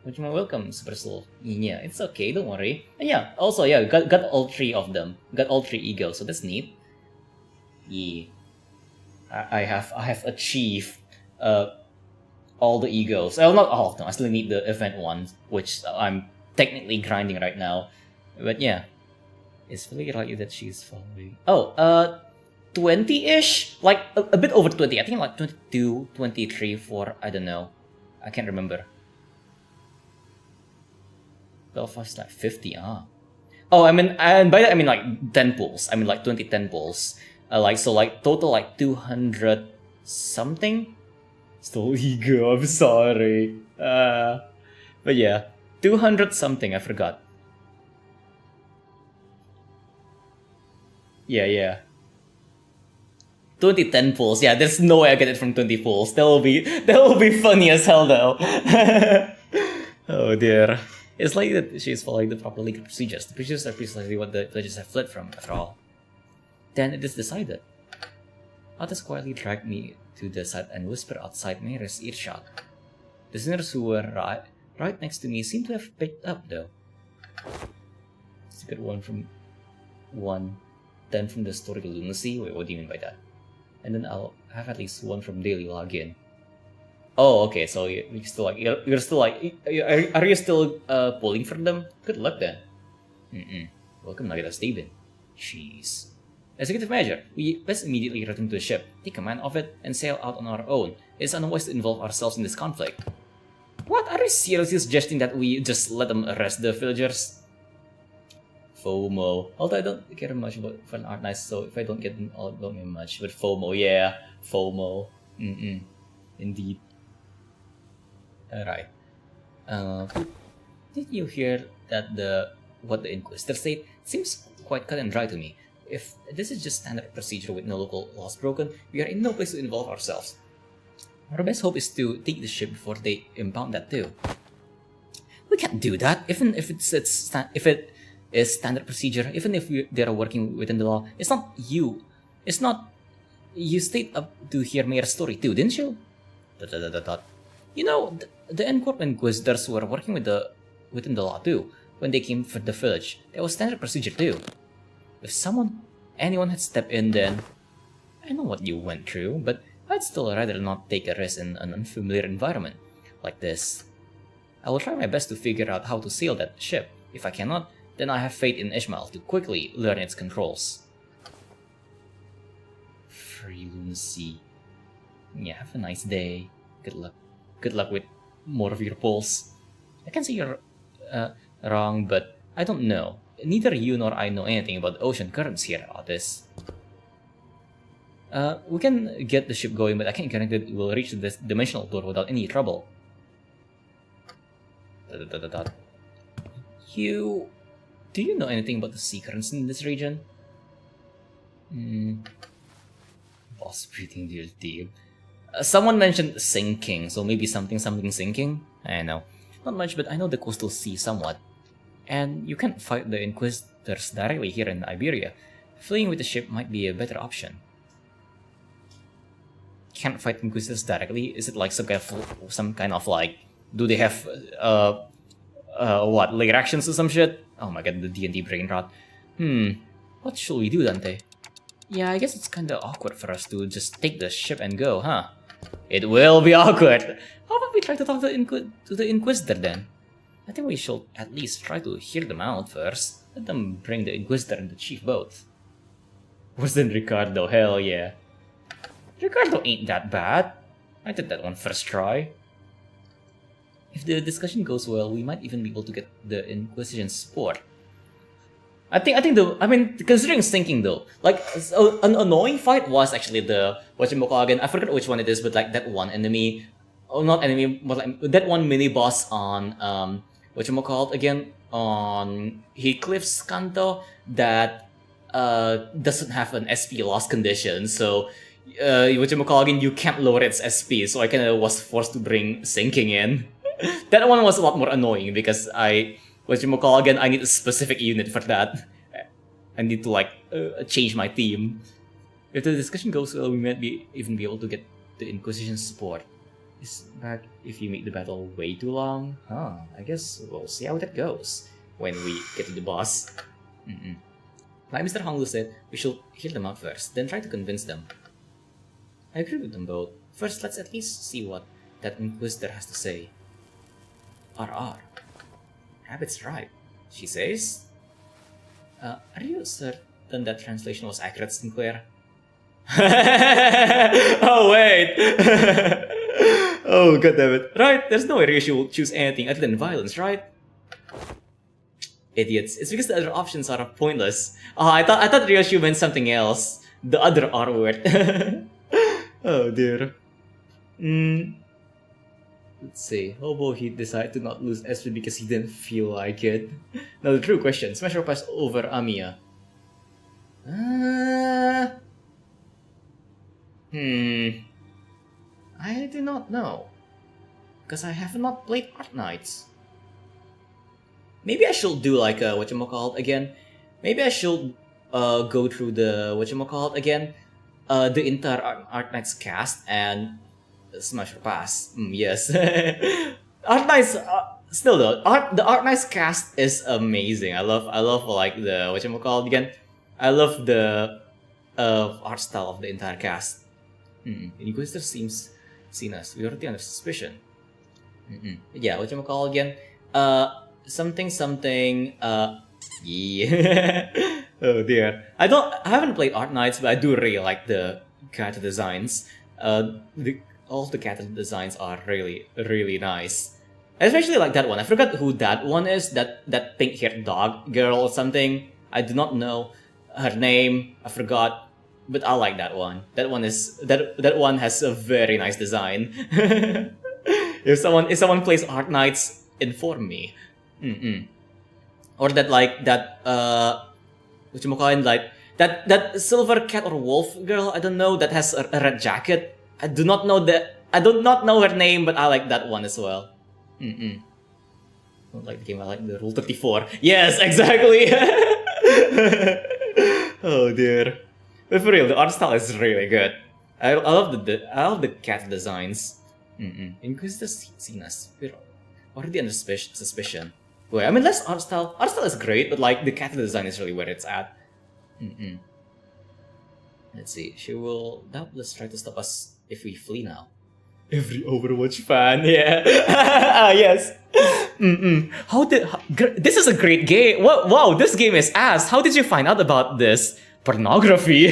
would you mind welcome, Super Soul? Yeah, it's okay, don't worry. And yeah, also, yeah, got all three of them. Got all three eagles, so that's neat. Yeah. I have achieved all the egos. Well, not all of them. I still need the event ones, which I'm technically grinding right now. But yeah, it's really likely that she's following. Oh, 20-ish? Like a bit over 20. I think like 22, 23 for, I don't know. I can't remember. Belfast like 50, Oh, I mean, and by that I mean like 10 pools. I mean like 20 10 pools. So like total like 200 something. Still ego, I'm sorry. But yeah, 200 something, I forgot. Yeah. 20 10 pulls. Yeah, there's no way I get it from 20 pulls. That will be funny as hell though. Oh dear. It's like that she's following the proper legal procedures. The procedures are precisely what the villagers have fled from, after all. Then it is decided. Others quietly dragged me to the side and whispered outside Mary's earshot. The sinners who were right next to me seem to have picked up though. It's a good one from 10 from the historical lunacy. Wait, what do you mean by that? And then I'll have at least 1 from daily login. Oh, okay. So you're still like you're still like are you still pulling from them? Good luck then. Welcome, Nagita Steven. Jeez. Executive measure. We best immediately return to the ship, take command of it, and sail out on our own. It's unwise to involve ourselves in this conflict. What? Are you seriously suggesting that we just let them arrest the villagers? FOMO. Although I don't care much about fun arknights, so if I don't get them all, don't mean much. But FOMO, yeah. FOMO. Indeed. Alright. Did you hear that what the Inquisitor said? Seems quite cut and dry to me. If this is just standard procedure with no local laws broken, we are in no place to involve ourselves. Our best hope is to take the ship before they impound that too. We can't do that, even if it is standard procedure, even if they are working within the law. It's not you. It's not. You stayed up to hear Mayor's story too, didn't you? You know, the N-Corp Inquisitors were working within the law too. When they came for the village, that was standard procedure too. If anyone had stepped in then, I know what you went through, but I'd still rather not take a risk in an unfamiliar environment like this. I will try my best to figure out how to sail that ship. If I cannot, then I have faith in Ishmael to quickly learn its controls. Free lunacy. Yeah, have a nice day. Good luck. Good luck with more of your pulls. I can say you're wrong, but I don't know. Neither you nor I know anything about the ocean currents here, Otis. We can get the ship going, but I can't guarantee that we'll reach this dimensional door without any trouble. Do you know anything about the sea currents in this region? Boss breathing deal deal. Someone mentioned sinking, so maybe something sinking? I don't know. Not much, but I know the coastal sea somewhat. And you can't fight the Inquisitors directly here in Iberia. Fleeing with the ship might be a better option. can't fight Inquisitors directly? Is it like some kind of like, do they have what, layer actions or some shit? Oh my god, the D&D brain rot. What should we do, Dante? Yeah, I guess it's kinda awkward for us to just take the ship and go, huh? It will be awkward. How about we try to talk to the Inquisitor then? I think we should at least try to hear them out first. Let them bring the Inquisitor and the Chief both. Worse than Ricardo, hell yeah. Ricardo ain't that bad. I did that one first try. If the discussion goes well, we might even be able to get the Inquisition support. I mean, considering thinking though, like, so an annoying fight was actually the, whatchamacallit, I forget which one it is, but like that one enemy, oh not enemy, but like that one mini boss on, whatchamacallit again, on Heathcliff's Kanto that doesn't have an SP loss condition, so whatchamacallit, you can't lower its SP, so I kinda was forced to bring Sinking in. That one was a lot more annoying because I need a specific unit for that. I need to like change my theme. If the discussion goes well, we might even be able to get the Inquisition support. Is back if you make the battle way too long? Huh, I guess we'll see how that goes when we get to the boss. Like Mr. Honglu said, we should hear them out first, then try to convince them. I agree with them both. First, let's at least see what that Inquisitor has to say. RR. Rabbit's right, she says. Are you certain that translation was accurate, Sinclair? Oh wait! Oh goddammit. Right, there's no way Ryoshi will choose anything other than violence, right? Idiots. It's because the other options are pointless. Oh, I thought Ryoshi meant something else. The other R word. Oh dear. Let's see. Hobo he decided to not lose SP because he didn't feel like it. Now the true question: Smash or pass over Amiya? I do not know, because I have not played Arknights. Maybe I should do like a whatchamacallit again. Maybe I should go through the whatchamacallit again, the entire Arknights cast and smash or pass. Yes. Arknights still though, the Arknights cast is amazing. I love like the whatchamacallit again. I love the art style of the entire cast. Inquisitor seems seen as we already under suspicion. Yeah, whatchamacallit again. Something. Yeah. Oh dear. I haven't played Arknights, but I do really like the character designs. All of the character designs are really, really nice. I especially like that one. I forgot who that one is. That pink-haired dog girl or something. I do not know her name. I forgot, but I like that one. That one has a very nice design. If someone plays Arknights, inform me. Or that whatchamacallit, like that silver cat or wolf girl. I don't know, that has a red jacket. I do not know her name, but I like that one as well. I don't like the game, I like the Rule 34. Yes, exactly! Oh dear. But for real, the art style is really good. I love the cat designs. Inquisitor's seen us. We're already under suspicion. Wait, I mean, less art style. Art style is great, but like the cat design is really where it's at. Let's see. She will doubtless try to stop us if we flee now. Every Overwatch fan, yeah. Yes. This is a great game. Wow, this game is ass. How did you find out about this? Pornography.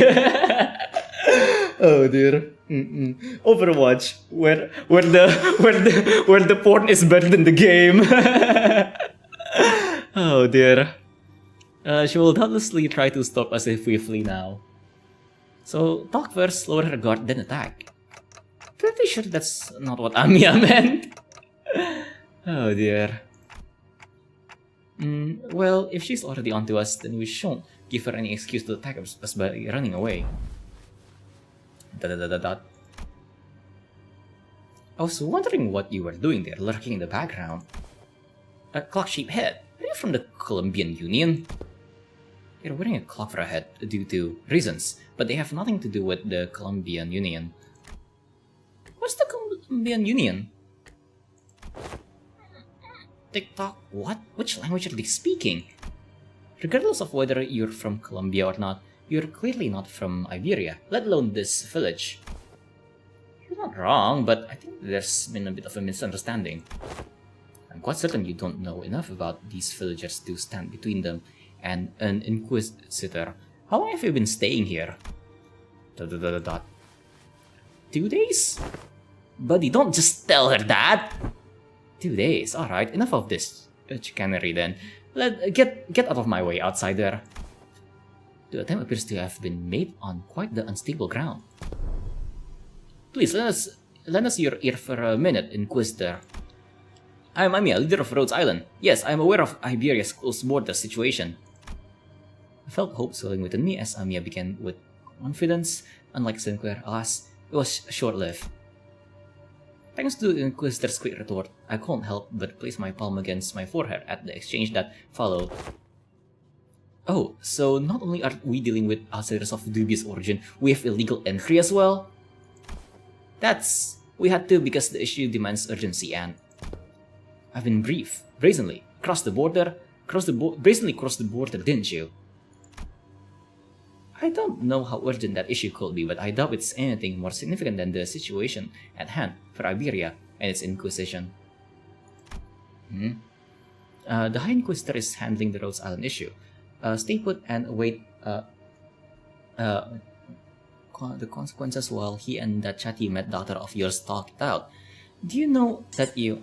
Oh dear. Overwatch, where the porn is better than the game. Oh dear. She will doubtlessly try to stop us if we flee now. So talk first, lower her guard, then attack. Pretty sure that's not what Amiya meant. Oh dear. Well, if she's already onto us, then we shouldn't give her any excuse to attack us by running away. I was wondering what you were doing there, lurking in the background. A clock-shaped head. Are you from the Colombian Union? You're wearing a clock for a head due to reasons, but they have nothing to do with the Colombian Union. What's the Colombian Union? TikTok? What? Which language are they speaking? Regardless of whether you're from Colombia or not, you're clearly not from Iberia, let alone this village. You're not wrong, but I think there's been a bit of a misunderstanding. I'm quite certain you don't know enough about these villagers to stand between them and an inquisitor. How long have you been staying here? 2 days? Buddy, don't just tell her that! 2 days, alright, enough of this chicanery then. Get out of my way, outsider. The attempt appears to have been made on quite the unstable ground. Please, lend us your ear for a minute, Inquisitor. I am Amiya, leader of Rhodes Island. Yes, I am aware of Iberia's close border situation. I felt hope swelling within me as Amiya began with confidence. Unlike Sinclair, alas, it was short-lived. Thanks to the Inquisitor's quick retort, I couldn't help but place my palm against my forehead at the exchange that followed. Oh, so not only are we dealing with outsiders of dubious origin, we have illegal entry as well? We had to because the issue demands urgency and... I've been brief, brazenly crossed the border, didn't you? I don't know how urgent that issue could be, but I doubt it's anything more significant than the situation at hand for Iberia and its Inquisition. The High Inquisitor is handling the Rhodes Island issue. Stay put and await the consequences while he and that chatty mad daughter of yours talk it out. Do you know that your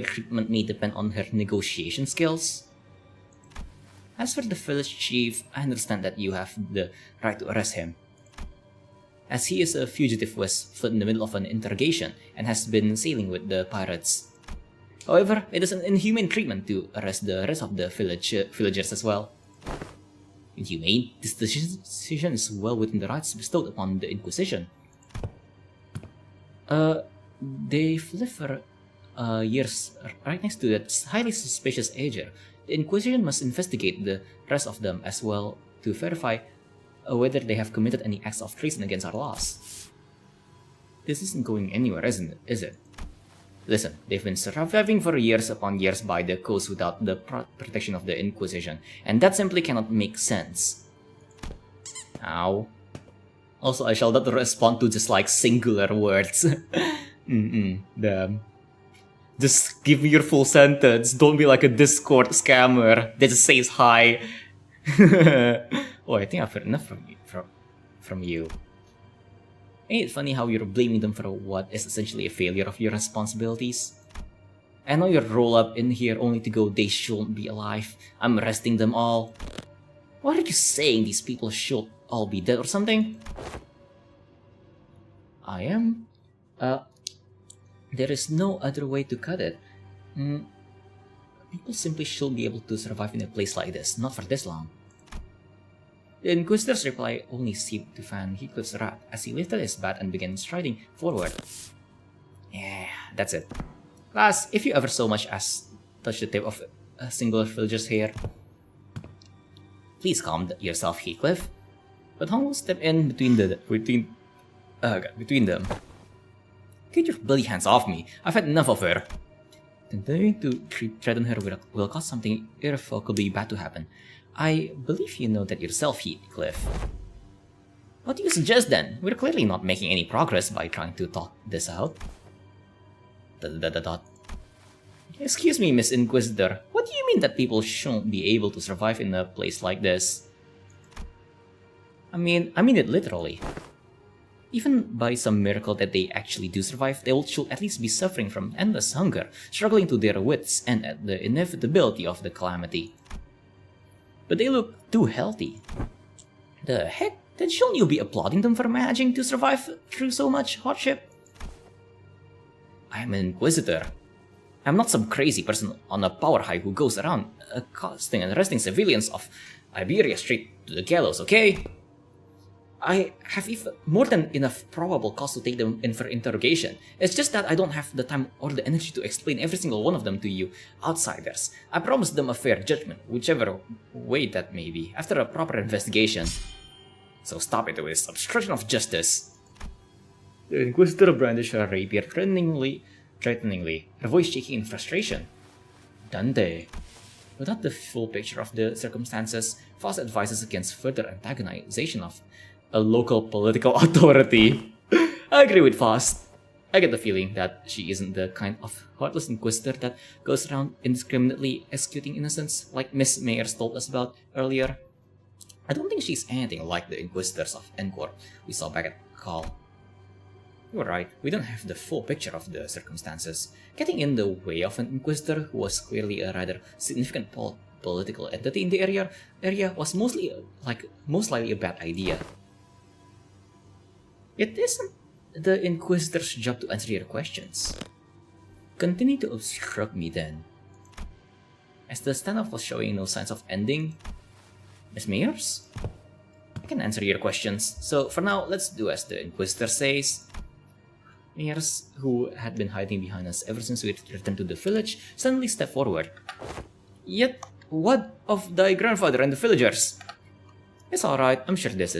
treatment may depend on her negotiation skills? As for the village chief, I understand that you have the right to arrest him, as he is a fugitive who has fled in the middle of an interrogation and has been sailing with the pirates. However, it is an inhumane treatment to arrest the rest of the villagers as well. Inhumane? This decision is well within the rights bestowed upon the Inquisition. They've lived for years right next to that highly suspicious ager. The Inquisition must investigate the rest of them as well to verify whether they have committed any acts of treason against our laws. This isn't going anywhere, is it? Listen, they've been surviving for years upon years by the coast without the protection of the Inquisition, and that simply cannot make sense. Ow. Also, I shall not respond to just like singular words. Damn. Just give me your full sentence. Don't be like a Discord scammer that just says hi. Oh, I think I've heard enough from you. Ain't it funny how you're blaming them for what is essentially a failure of your responsibilities? I know you roll up in here only to go, they shouldn't be alive. I'm arresting them all. What are you saying? These people should all be dead or something? I am? There is no other way to cut it. People simply should be able to survive in a place like this, not for this long. The Inquisitor's reply only seemed to fan Heathcliff's wrath as he lifted his bat and began striding forward. Yeah, that's it. Lass, if you ever so much as touch the tip of a single villager's hair, please calm yourself, Heathcliff. But Hong will step in between them. Get your bloody hands off me. I've had enough of her. Continuing to threaten her will cause something irrevocably bad to happen. I believe you know that yourself, Heathcliff. What do you suggest then? We're clearly not making any progress by trying to talk this out. Excuse me, Miss Inquisitor. What do you mean that people shouldn't be able to survive in a place like this? I mean it literally. Even by some miracle that they actually do survive, they should at least be suffering from endless hunger, struggling to their wits' end at the inevitability of the calamity. But they look too healthy. The heck? Then shouldn't you be applauding them for managing to survive through so much hardship? I'm an Inquisitor. I'm not some crazy person on a power high who goes around accosting and arresting civilians of Iberia straight to the gallows, okay? I have even more than enough probable cause to take them in for interrogation. It's just that I don't have the time or the energy to explain every single one of them to you outsiders. I promised them a fair judgment, whichever way that may be, after a proper investigation. So stop it with this obstruction of justice. The Inquisitor brandished her rapier threateningly, her voice shaking in frustration. Dante. Without the full picture of the circumstances, Faust advises against further antagonization of a local political authority. I agree with Faust. I get the feeling that she isn't the kind of heartless inquisitor that goes around indiscriminately executing innocents like Miss Mayers told us about earlier. I don't think she's anything like the inquisitors of Encore we saw back at Call. You're right, we don't have the full picture of the circumstances. Getting in the way of an inquisitor who was clearly a rather significant political entity in the area was most likely a bad idea. It isn't the Inquisitor's job to answer your questions. Continue to obstruct me then. As the standoff was showing no signs of ending, Miss Mayers? I can answer your questions, so for now let's do as the Inquisitor says. Mayers, who had been hiding behind us ever since we returned to the village, suddenly stepped forward. Yet, what of thy grandfather and the villagers? It's alright, I'm sure this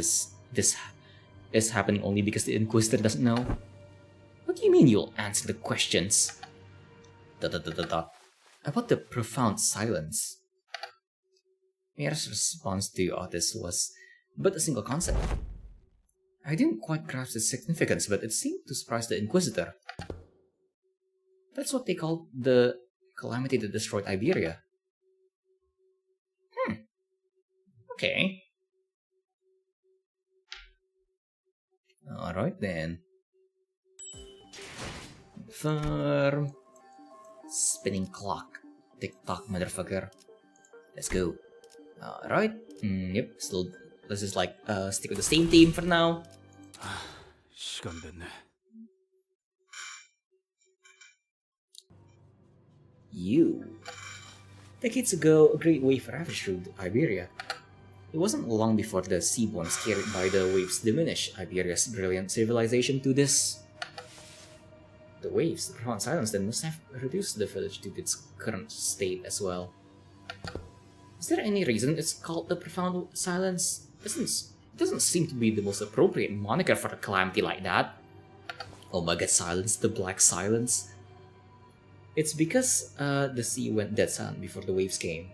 is happening only because the Inquisitor doesn't know. What do you mean you'll answer the questions? About the profound silence. Mayer's response to Otis was but a single concept. I didn't quite grasp its significance, but it seemed to surprise the Inquisitor. That's what they call the calamity that destroyed Iberia. Okay. Alright then. Confirm. Spinning clock. Tick-tock, motherfucker. Let's go. Alright. Yep, still, let's just like stick with the same team for now. 시간 됐네. You. Decades ago, a great wave ravaged through Iberia. It wasn't long before the seaborns carried by the waves diminished Iberia's brilliant civilization to this. The waves, the profound silence, then must have reduced the village to its current state as well. Is there any reason it's called the profound silence? It doesn't seem to be the most appropriate moniker for a calamity like that. Oh my god, silence, the black silence. It's because the sea went dead silent before the waves came.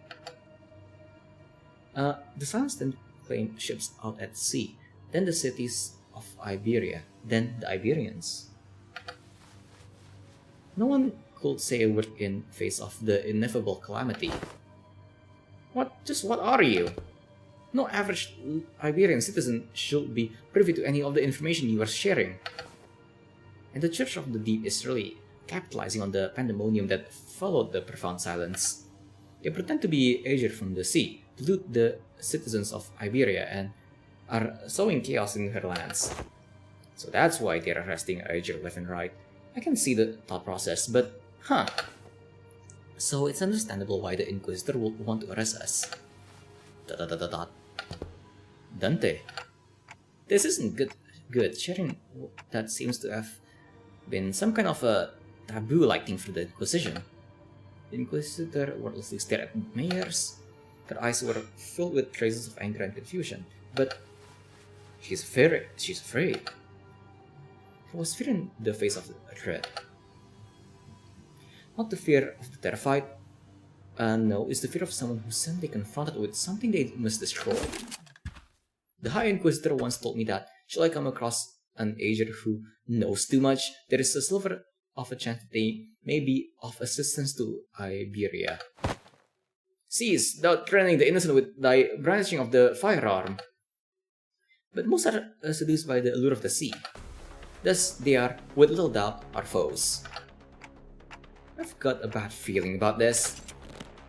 The silence then claimed ships out at sea, then the cities of Iberia, then the Iberians. No one could say a word in face of the ineffable calamity. What are you? No average Iberian citizen should be privy to any of the information you are sharing. And the Church of the Deep is really capitalizing on the pandemonium that followed the profound silence. They pretend to be Aegir from the sea, to loot the citizens of Iberia, and are sowing chaos in her lands. So that's why they're arresting Aegir left and right. I can see the thought process, but so it's understandable why the Inquisitor would want to arrest us. Dante. This isn't good. Sharing that seems to have been some kind of a taboo-like thing for the Inquisition. The Inquisitor wordlessly stared at Mayers. Her eyes were filled with traces of anger and confusion, but she's afraid. She was fear in the face of a threat. Not the fear of the terrified. No, it's the fear of someone who's suddenly confronted with something they must destroy. The High Inquisitor once told me that, should I come across an Aegir who knows too much, there is a sliver of a chance that they may be of assistance to Iberia. Cease, thou threatening the innocent with thy brandishing of the firearm. But most are seduced by the allure of the sea. Thus, they are, with little doubt, our foes. I've got a bad feeling about this.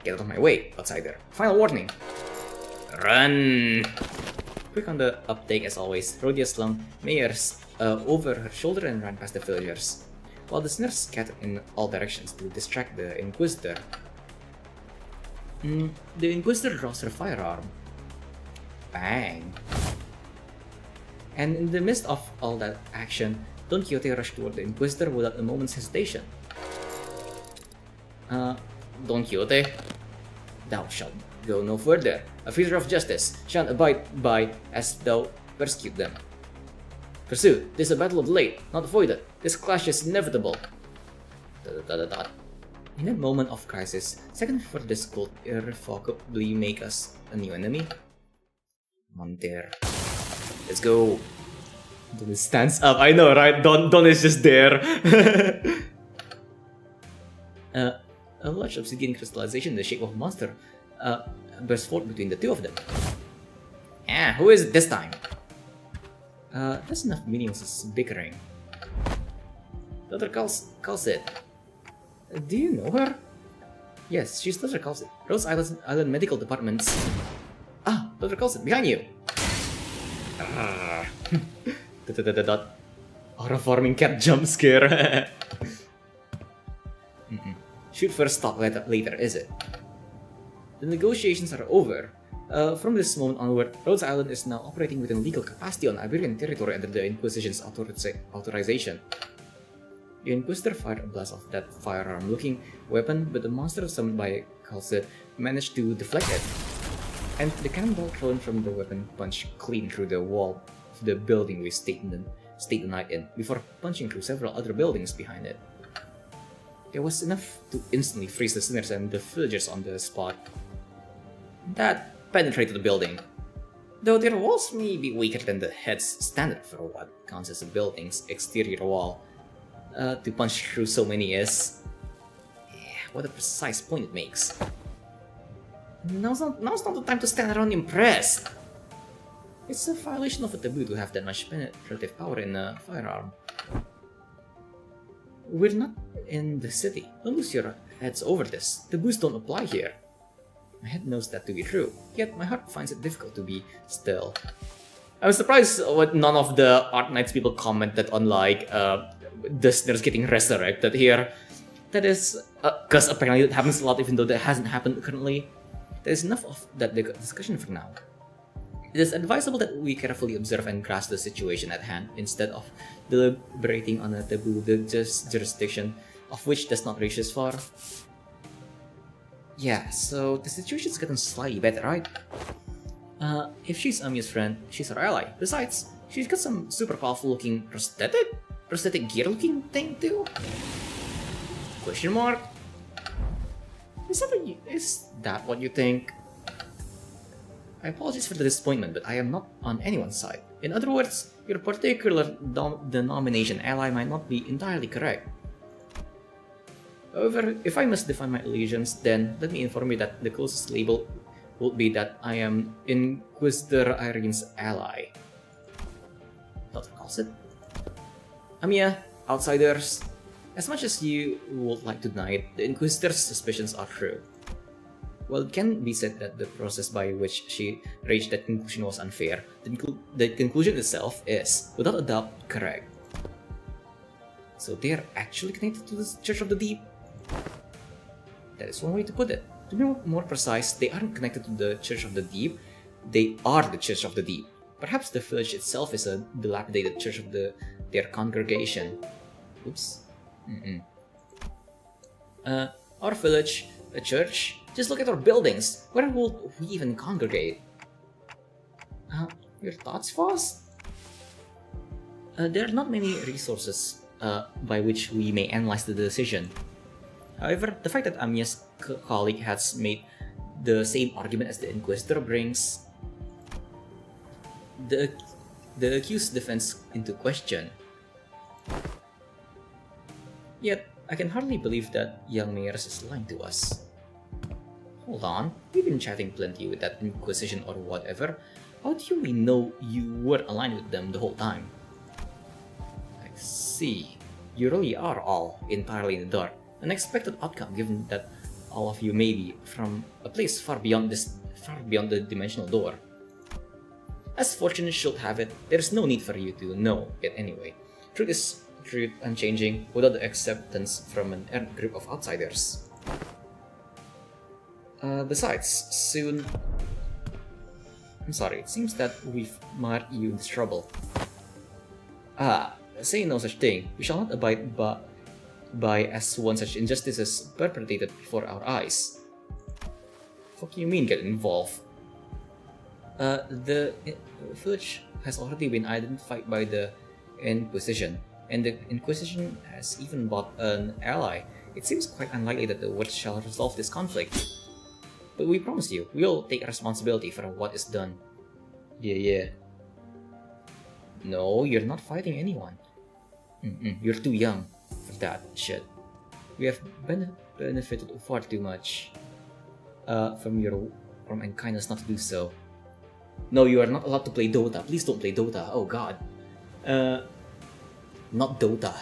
Get out of my way, outsider. Final warning. Run! Quick on the uptake as always, Rhodia slung Mayers over her shoulder and ran past the villagers, while the snares scattered in all directions to distract the Inquisitor. The Inquisitor draws her firearm. Bang! And in the midst of all that action, Don Quixote rushed toward the Inquisitor without a moment's hesitation. Don Quixote, thou shalt go no further. A feature of justice shan't abide by as thou persecute them. Pursue. This is a battle of late, not avoided. This clash is inevitable. ... In a moment of crisis, second for this could irrevocably make us a new enemy. Monter. Let's go. Don stands up. I know, right? Don is just there. A large obsidian crystallization in the shape of a monster burst forth between the two of them. Who is it this time? That's enough meaningless bickering. Dr. Calcit. Do you know her? Yes, she's Dr. Calcit. Rose Island Medical Department's... Dr. Calcit, behind you! Horror farming cat jump scare. Should first stop later, is it? The negotiations are over. From this moment onward, Rhodes Island is now operating within legal capacity on Iberian territory under the Inquisition's authorization. The Inquisitor fired a blast of that firearm-looking weapon, but the monster summoned by Calcit managed to deflect it, and the cannonball thrown from the weapon punched clean through the wall of the building we stayed the night in, before punching through several other buildings behind it. It was enough to instantly freeze the sinners and the villagers on the spot. That penetrated the building. Though their walls may be weaker than the head's standard for what counts as a building's exterior wall, to punch through so many is... what a precise point it makes. Now's not the time to stand around impressed. It's a violation of a taboo to have that much penetrative power in a firearm. We're not in the city. Don't lose your heads over this. Taboos don't apply here. My head knows that to be true, yet my heart finds it difficult to be still. I was surprised what none of the Arknights people commented on like the sinners getting resurrected here. That is, because apparently it happens a lot even though that hasn't happened currently. There is enough of that discussion for now. It is advisable that we carefully observe and grasp the situation at hand instead of deliberating on a taboo the jurisdiction of which does not reach as far. Yeah, so the situation's gotten slightly better, right? If she's Amiya's friend, she's her ally. Besides, she's got some super powerful looking prosthetic gear looking thing too? Question mark? Is that what you think? I apologize for the disappointment, but I am not on anyone's side. In other words, your particular denomination ally might not be entirely correct. However, if I must define my allegiance, then let me inform you that the closest label would be that I am Inquisitor Irene's ally. Dr. Calcit? Amiya, outsiders. As much as you would like to deny it, the Inquisitor's suspicions are true. While it can be said that the process by which she reached that conclusion was unfair, the conclusion itself is, without a doubt, correct. So they are actually connected to the Church of the Deep? That is one way to put it. To be more precise, they aren't connected to the Church of the Deep, they are the Church of the Deep. Perhaps the village itself is a dilapidated church of their congregation. Oops. Our village, a church? Just look at our buildings. Where would we even congregate? Your thoughts, Foss? There are not many resources by which we may analyze the decision. However, the fact that Amiya's colleague has made the same argument as the Inquisitor brings the accused's defense into question. Yet, I can hardly believe that young Mayers is lying to us. Hold on, we've been chatting plenty with that Inquisition or whatever. How do we know you were aligned with them the whole time? I see. You really are all entirely in the dark. An expected outcome given that all of you may be from a place far beyond the dimensional door. As fortune should have it, there is no need for you to know it anyway. Truth is truth unchanging without the acceptance from an errant group of outsiders. Besides, soon... I'm sorry, it seems that we've marred you in trouble. Say no such thing. We shall not abide by as one such injustice is perpetrated before our eyes. What do you mean get involved? The village has already been identified by the Inquisition, and the Inquisition has even bought an ally. It seems quite unlikely that the Witch shall resolve this conflict. But we promise you, we'll take responsibility for what is done. Yeah. No, you're not fighting anyone. You're too young for that shit. We have benefited far too much from unkindness not to do so. No, you are not allowed to play Dota. Please don't play Dota. Oh god. Not Dota.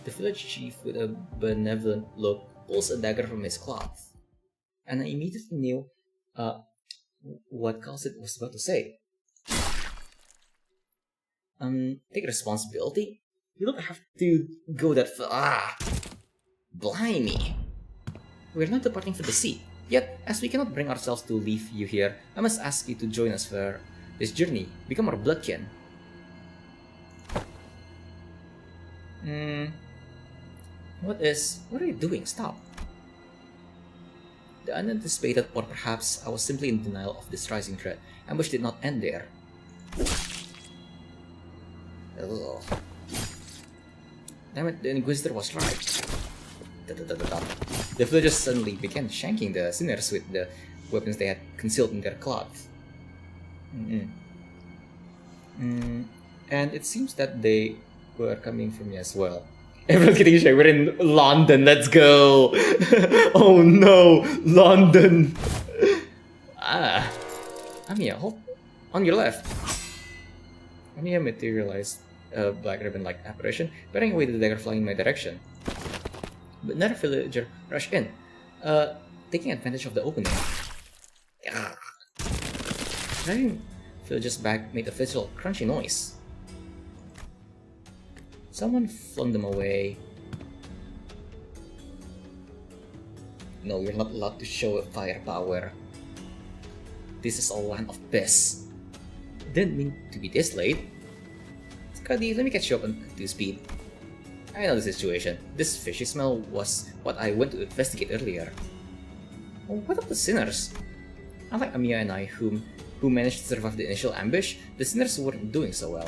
The village chief with a benevolent look pulls a dagger from his cloth. And I immediately knew what Calcit was about to say. Take responsibility? You don't have to go that far. Blimey. We're not departing for the sea. Yet, as we cannot bring ourselves to leave you here, I must ask you to join us for this journey. Become our bloodkin. What are you doing? Stop. The unanticipated, or perhaps I was simply in denial of this rising threat. Ambush did not end there. Ugh. Damn it, the Inquisitor was right. The villagers suddenly began shanking the sinners with the weapons they had concealed in their cloths. And it seems that they were coming for me as well. Everyone's getting shy. We're in London. Let's go. Oh no, London. Amiya, hold on your left. Amiya materialized a black ribbon-like apparition, bearing away the dagger flying in my direction. But another villager rushed in, taking advantage of the opening. Driving villager's back made a physical crunchy noise. Someone flung them away. No, you're not allowed to show firepower. This is a land of piss. Didn't mean to be this late. Scuddy, let me catch you up to speed. I know the situation. This fishy smell was what I went to investigate earlier. Oh, what of the sinners? Unlike Amiya and I, who managed to survive the initial ambush, the sinners weren't doing so well.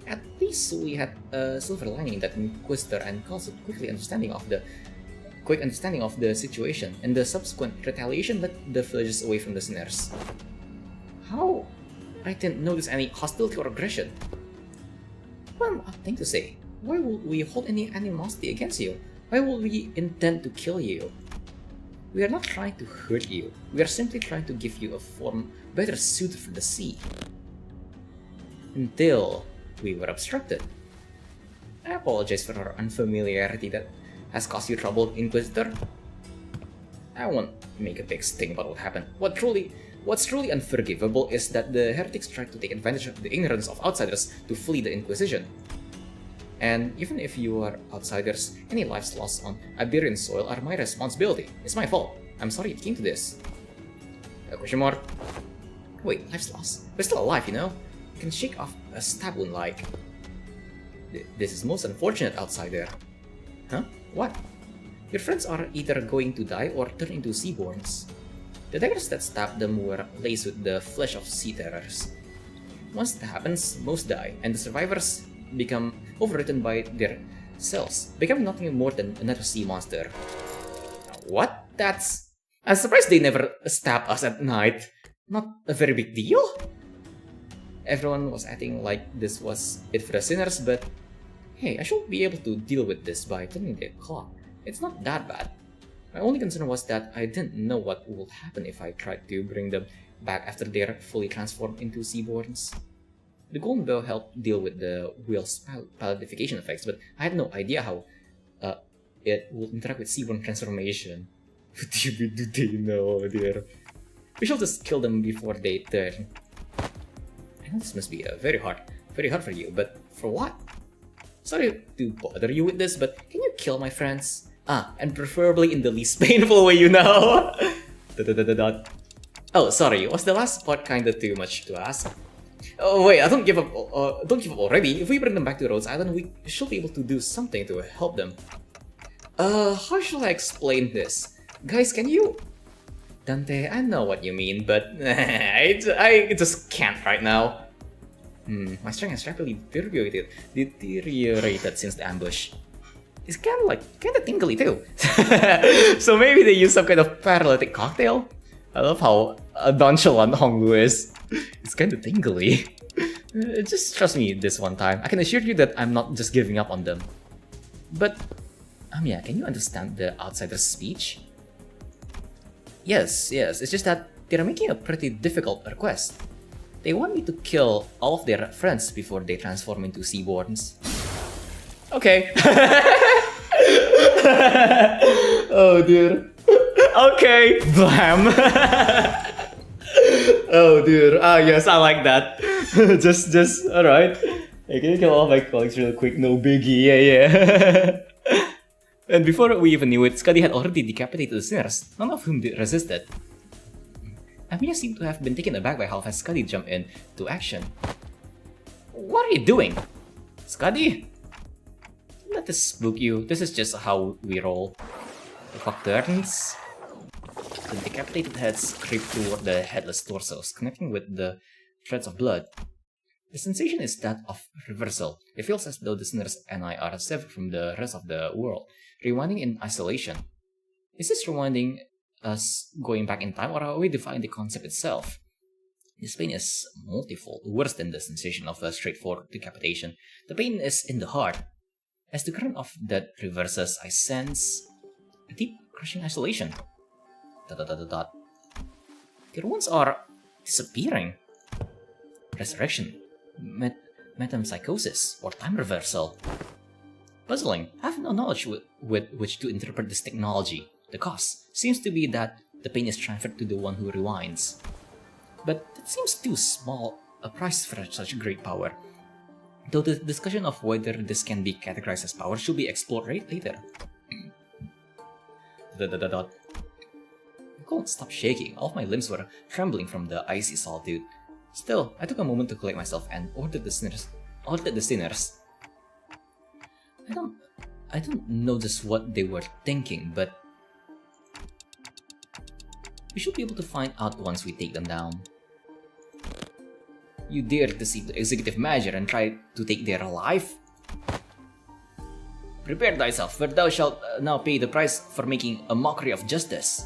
At least we had a silver lining that Inquisitor and Calcit quick understanding of the situation, and the subsequent retaliation led the villagers away from the sinners. How? I didn't notice any hostility or aggression. Well, a thing to say. Why would we hold any animosity against you? Why would we intend to kill you? We are not trying to hurt you. We are simply trying to give you a form better suited for the sea. Until we were obstructed. I apologize for our unfamiliarity that has caused you trouble, Inquisitor. I won't make a big sting about what happened. What's truly unforgivable is that the heretics tried to take advantage of the ignorance of outsiders to flee the Inquisition. And even if you are outsiders, any lives lost on Iberian soil are my responsibility. It's my fault. I'm sorry it came to this. Question mark. Wait, lives lost? We're still alive, you know? You can shake off a stab wound like... This is most unfortunate, outsider. Huh? What? Your friends are either going to die or turn into seaborns. The daggers that stabbed them were laced with the flesh of sea terrors. Once that happens, most die, and the survivors become overwritten by their cells, becoming nothing more than another sea monster. What? I'm surprised they never stabbed us at night. Not a very big deal? Everyone was acting like this was it for the sinners, but hey, I should be able to deal with this by turning the clock. It's not that bad. My only concern was that I didn't know what would happen if I tried to bring them back after they're fully transformed into seaborns. The golden bow helped deal with the whale's palidification effects, but I had no idea how it would interact with seaborn transformation. Do they know, dear? We shall just kill them before they turn. I know this must be very hard for you, but for what? Sorry to bother you with this, but can you kill my friends? And preferably in the least painful way, you know? Oh, sorry, was the last part kinda too much to ask? Oh wait, I don't give up already. If we bring them back to Rhodes Island, we should be able to do something to help them. How shall I explain this? Guys, can you... Dante, I know what you mean, but I just can't right now. My strength has rapidly deteriorated since the ambush. It's kind of tingly too. So maybe they use some kind of paralytic cocktail? I love how nonchalant Honglu is. It's kind of tingly. Just trust me this one time. I can assure you that I'm not just giving up on them. But, yeah, can you understand the outsider's speech? Yes, it's just that they're making a pretty difficult request. They want me to kill all of their friends before they transform into seaborns. Okay. Oh dear. Okay, blam. Oh dear. Ah yes, I like that. just alright. Hey, can you kill all my colleagues real quick? No biggie. Yeah. And before we even knew it, Scuddy had already decapitated the sinners, none of whom resisted. Amiya seemed to have been taken aback by how fast Scuddy jumped into action. What are you doing? Scuddy? Let this spook you. This is just how we roll. The clock turns. The decapitated heads creep toward the headless torsos, connecting with the threads of blood. The sensation is that of reversal. It feels as though the sinners and I are severed from the rest of the world, rewinding in isolation. Is this rewinding us going back in time, or are we defying the concept itself? This pain is multifold, worse than the sensation of a straightforward decapitation. The pain is in the heart. As the current of death reverses, I sense a deep, crushing isolation. ... Their wounds are disappearing. Resurrection, metempsychosis, or time reversal. Puzzling. I have no knowledge with which to interpret this technology. The cause seems to be that the pain is transferred to the one who rewinds. But that seems too small a price for such great power. Though the discussion of whether this can be categorized as power should be explored later. I couldn't stop shaking. All of my limbs were trembling from the icy solitude. Still, I took a moment to collect myself and ordered the sinners. I don't know just what they were thinking, but we should be able to find out once we take them down. You dare deceive the executive manager and try to take their life? Prepare thyself, for thou shalt now pay the price for making a mockery of justice.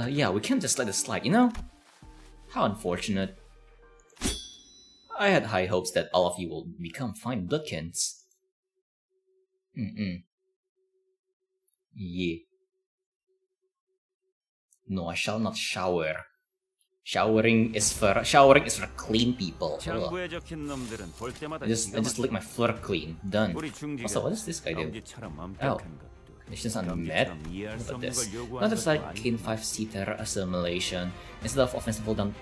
Yeah, we can't just let it slide, you know? How unfortunate. I had high hopes that all of you will become fine bloodkins. Yeah. No, I shall not shower. Showering is for clean people. I just lick my floor clean. Done. Also, what does this guy do? Oh. Missions unmet? Look at this. Another side gain 5-seater assimilation. Instead of offensive down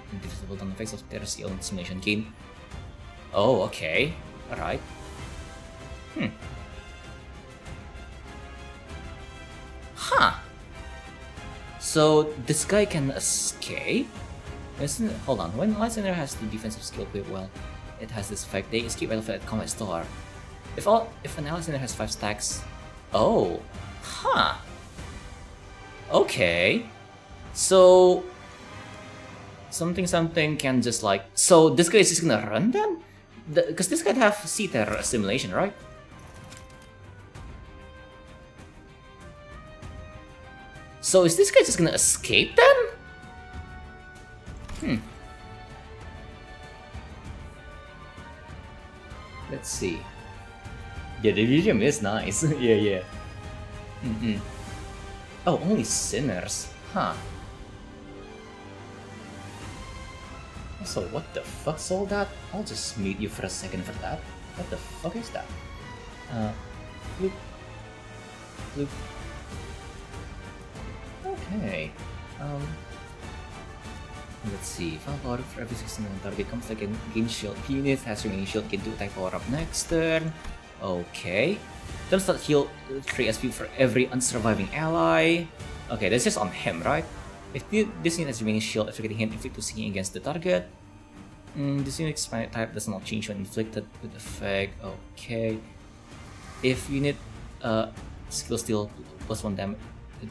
effects of terrestrial assimilation gain. Oh, okay. Alright. Huh. So this guy can escape? Hold on, when Lysander has the defensive skill equipped well, it has this effect. They escape at combat star. If an Lysander has 5 stacks... Oh. Huh. Okay. So... Something can just like... So this guy is just gonna run then? Because this guy have seater assimilation, right? So is this guy just gonna escape then? Let's see. Yeah, the museum is nice. yeah. Oh, only sinners. Huh. Also, what the fuck's all that? I'll just mute you for a second for that. What the fuck is that? Bloop. Bloop. Okay. Let's see. Final power for every system on target comes like a gain shield. If unit has remaining shield, can do attack power up next turn. Okay. Don't start heal 3 SP for every unsurviving ally. Okay, that's just on him, right? If this unit has remaining shield after getting hit, inflict 2 singing against the target. This unit's type does not change when inflicted with effect. Okay. If unit skill steal +1 damage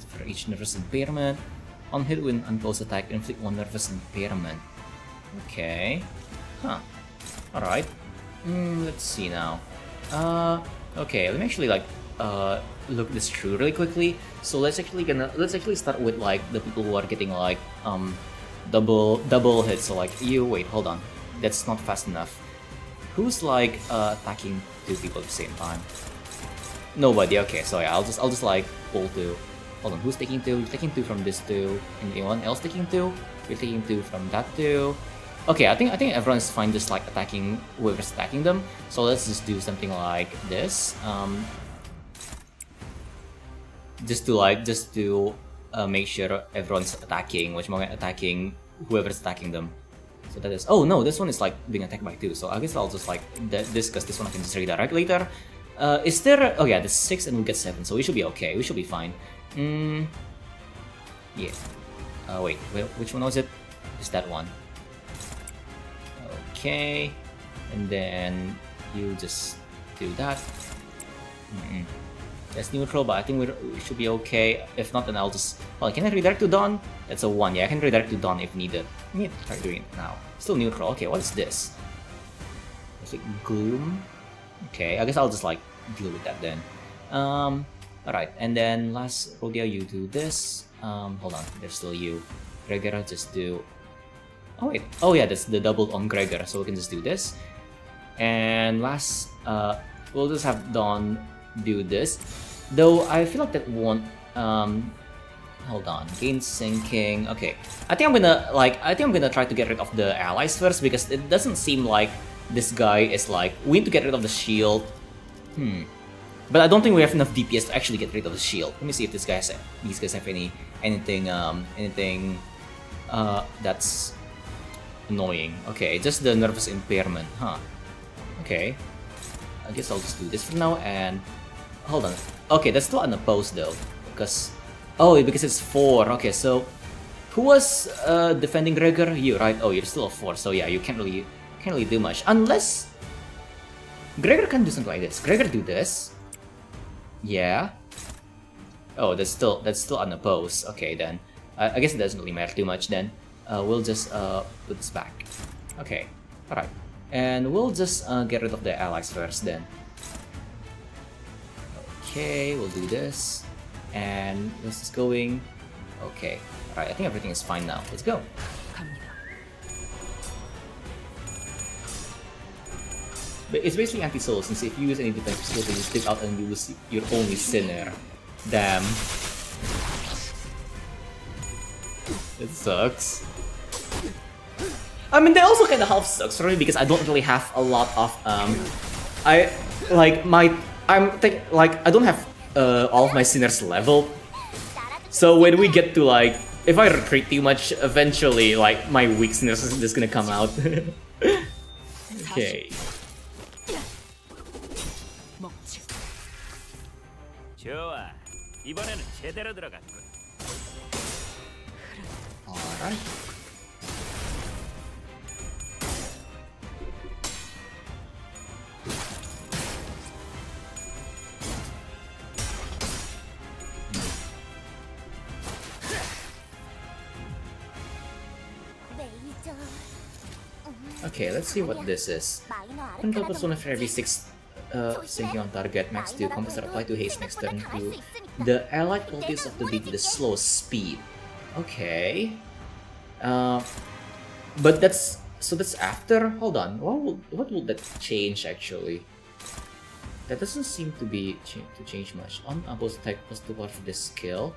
for each nervous impairment. On hit with unopposed attack, inflict 1 nervous impairment. Okay. Huh. Alright. Let's see now. Okay, let me actually like look this through really quickly. So let's actually start with like the people who are getting like double hits. So like wait, hold on. That's not fast enough. Who's like attacking two people at the same time? Nobody. Okay, so yeah, I'll just like pull two. Hold on, who's taking two? You're taking two from this two. Anyone else taking two? You're taking two from that two. Okay, I think everyone's fine just like attacking whoever's attacking them. So let's just do something like this. Just to make sure everyone's attacking whoever's attacking them. So that is, oh no, this one is like being attacked by two. So I guess I'll just like discuss this one. I can just redirect later. Is there? Oh yeah, there's 6 and we get 7, so we should be okay. We should be fine. Yeah. Wait, which one was it? Is that one? Okay, and then you just do that. That's neutral, but I think we should be okay. If not, then I'll just... Well, can I redirect to Dawn? That's a 1. Yeah, I can redirect to Dawn if needed. I need to try doing it now. Still neutral. Okay, what is this? Is it Gloom? Okay, I guess I'll just like deal with that then. Alright, and then last Rodeo, you do this. Hold on, there's still you. Gregor, just do... Oh wait, oh yeah, that's the double on Gregor, so we can just do this. And last, we'll just have Dawn do this. Though I feel like that won't, hold on, gain sinking. Okay, I think I'm gonna try to get rid of the allies first, because it doesn't seem like this guy is like, we need to get rid of the shield. But I don't think we have enough DPS to actually get rid of the shield. Let me see if these guys have anything that's annoying. Okay, just the nervous impairment, huh? Okay, I guess I'll just do this for now. And hold on. Okay, that's still unopposed though, because it's 4. Okay, so who was defending Gregor? You, right? Oh, you're still a 4. So yeah, you can't really do much unless Gregor can do something like this. Gregor do this. Yeah. Oh, that's still unopposed. Okay, then I guess it doesn't really matter too much. Then we'll just put this back. Okay, all right, and we'll just get rid of the allies first. Then okay, we'll do this, and this is going. Okay, all right. I think everything is fine now. Let's go. But it's basically anti-soul, since if you use any defensive skills, you stick out and you lose your only sinner. Damn. It sucks. I mean, they also kind of half sucks for me, because I don't really have a lot of I don't have all of my sinners leveled. So when we get to like, if I retreat too much, eventually like my weak sinners is just gonna come out. Okay. 좋아. 이번에는 제대로 들어갔군. Alright. Okay, let's see what this is. Control persona for every 6 sinking on target, max 2 combos that apply to haste next turn to the allied qualities of the beat with the slowest speed. Okay. But that's after. Hold on. What will that change actually? That doesn't seem to be to change much. On opposed attack plus 2 for this skill.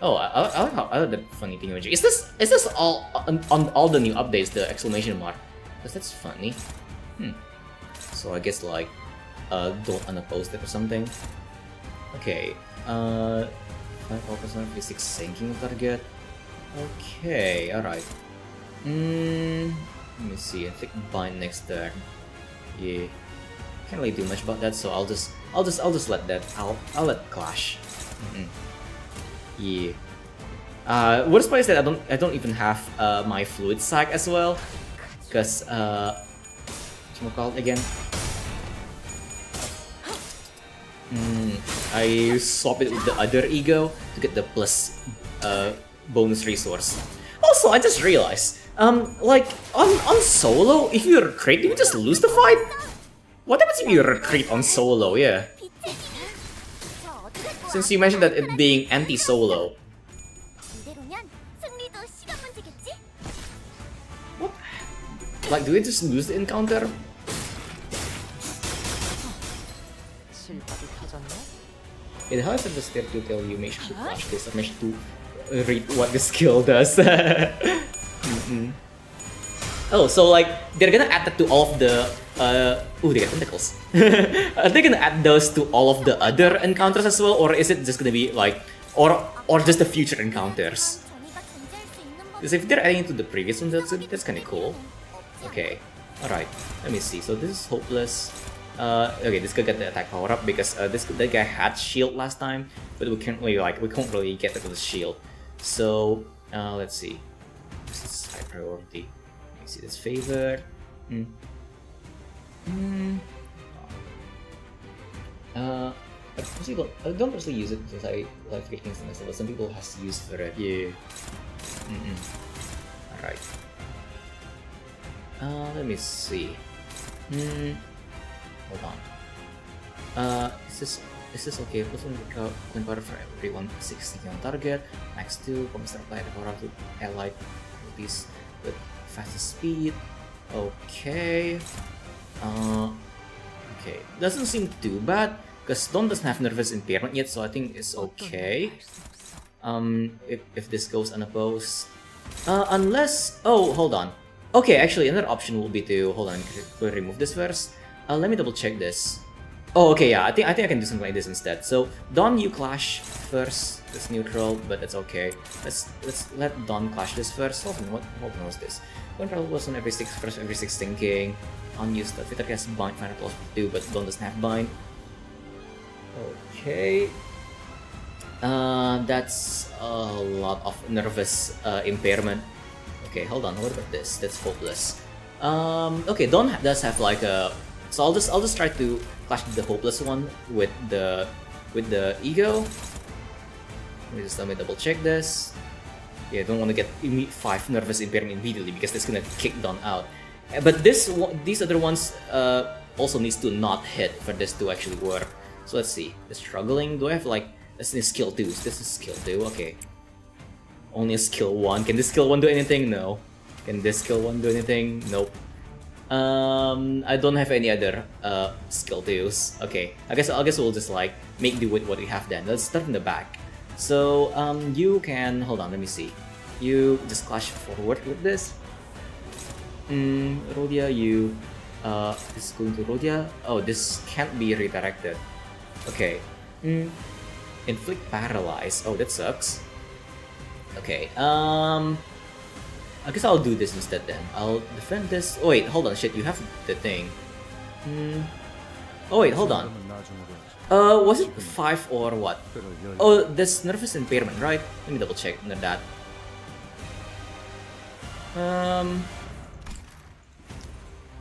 Oh, I like that funny thing. Is this all on all the new updates? The exclamation mark. Because that's funny. So I guess like don't unopposed it or something. Okay. 5% physics sinking target. Okay, alright. Let me see. I think bind next turn. Yeah. Can't really do much about that, so I'll just let that. I'll let clash. Yeah. Worst part is that I don't even have my fluid sac as well, because whatchamacallit again? I swap it with the other ego to get the plus bonus resource. Oh, Also, I just realized, like on solo, if you retreat, you just lose the fight. What happens if you retreat on solo? Yeah. 빛의 힘이. 저 어떻게 또 Since you mentioned that it being anti-solo. 이대로면 승리도 시간 문제겠지? What? Like, do we just lose the encounter? 실밥이 터졌네. In how is it the step to tell you make sure to flash this or make sure to read what the skill does? Oh, so like they're gonna add that to all of the ooh, they got tentacles. Are they gonna add those to all of the other encounters as well, or is it just gonna be like or just the future encounters? 정의가 존재할 수 있는 법. Because if they're adding to the previous ones, that's kind of cool. Okay, all right. Let me see. So this is hopeless. Okay, this guy got the attack power up because that guy had shield last time, but we can't really get that with the shield. So let's see. This is high priority. Let me see this favored. I don't personally use it because I like picking things, but some people has used for it. Yeah. Alright. Let me see. Hold on. Is this okay? Plus one coin power for every 160 on target. Max 2, common apply the power to allied abilities with fastest speed. Okay. Okay. Doesn't seem too bad because Dawn doesn't have nervous impairment yet, so I think it's okay. If this goes unopposed. Unless hold on. Okay, actually another option will be to we'll remove this first. Let me double check this. Oh, okay, yeah, I think I can do something like this instead. So Dawn, you clash first. It's neutral, but it's okay. Let's let Dawn clash this first. Hold on, what was this? One problem was on every 6 thinking. Unused stuff. It has bind, final plus 2, but Dawn doesn't have bind. Okay. That's a lot of nervous impairment. Okay, hold on. What about this? That's hopeless. Okay, Dawn does have like a. So I'll just try to clash the hopeless one with the ego. Let me double check this. Yeah, I don't want to get 5 nervous impairment immediately because that's gonna kick Dawn out. But these other ones also needs to not hit for this to actually work. So let's see. The struggling. Do I have like this is skill 2? This is skill 2. Okay. Only a skill 1. Can this skill 1 do anything? No. Can this skill 1 do anything? Nope. I don't have any other skill 2s. Okay. I guess we'll just like make do with what we have then. Let's start from the back. So you can hold on. Let me see. You just clash forward with this. Rhodia, you this is going to Rhodia. Oh, this can't be redirected. Okay. Inflict paralyze. Oh, that sucks. Okay. I guess I'll do this instead then. I'll defend this. Oh wait, hold on. Shit, you have the thing. Oh wait, hold on. Was it 5 or what? Oh, this nervous impairment, right? Let me double check under that.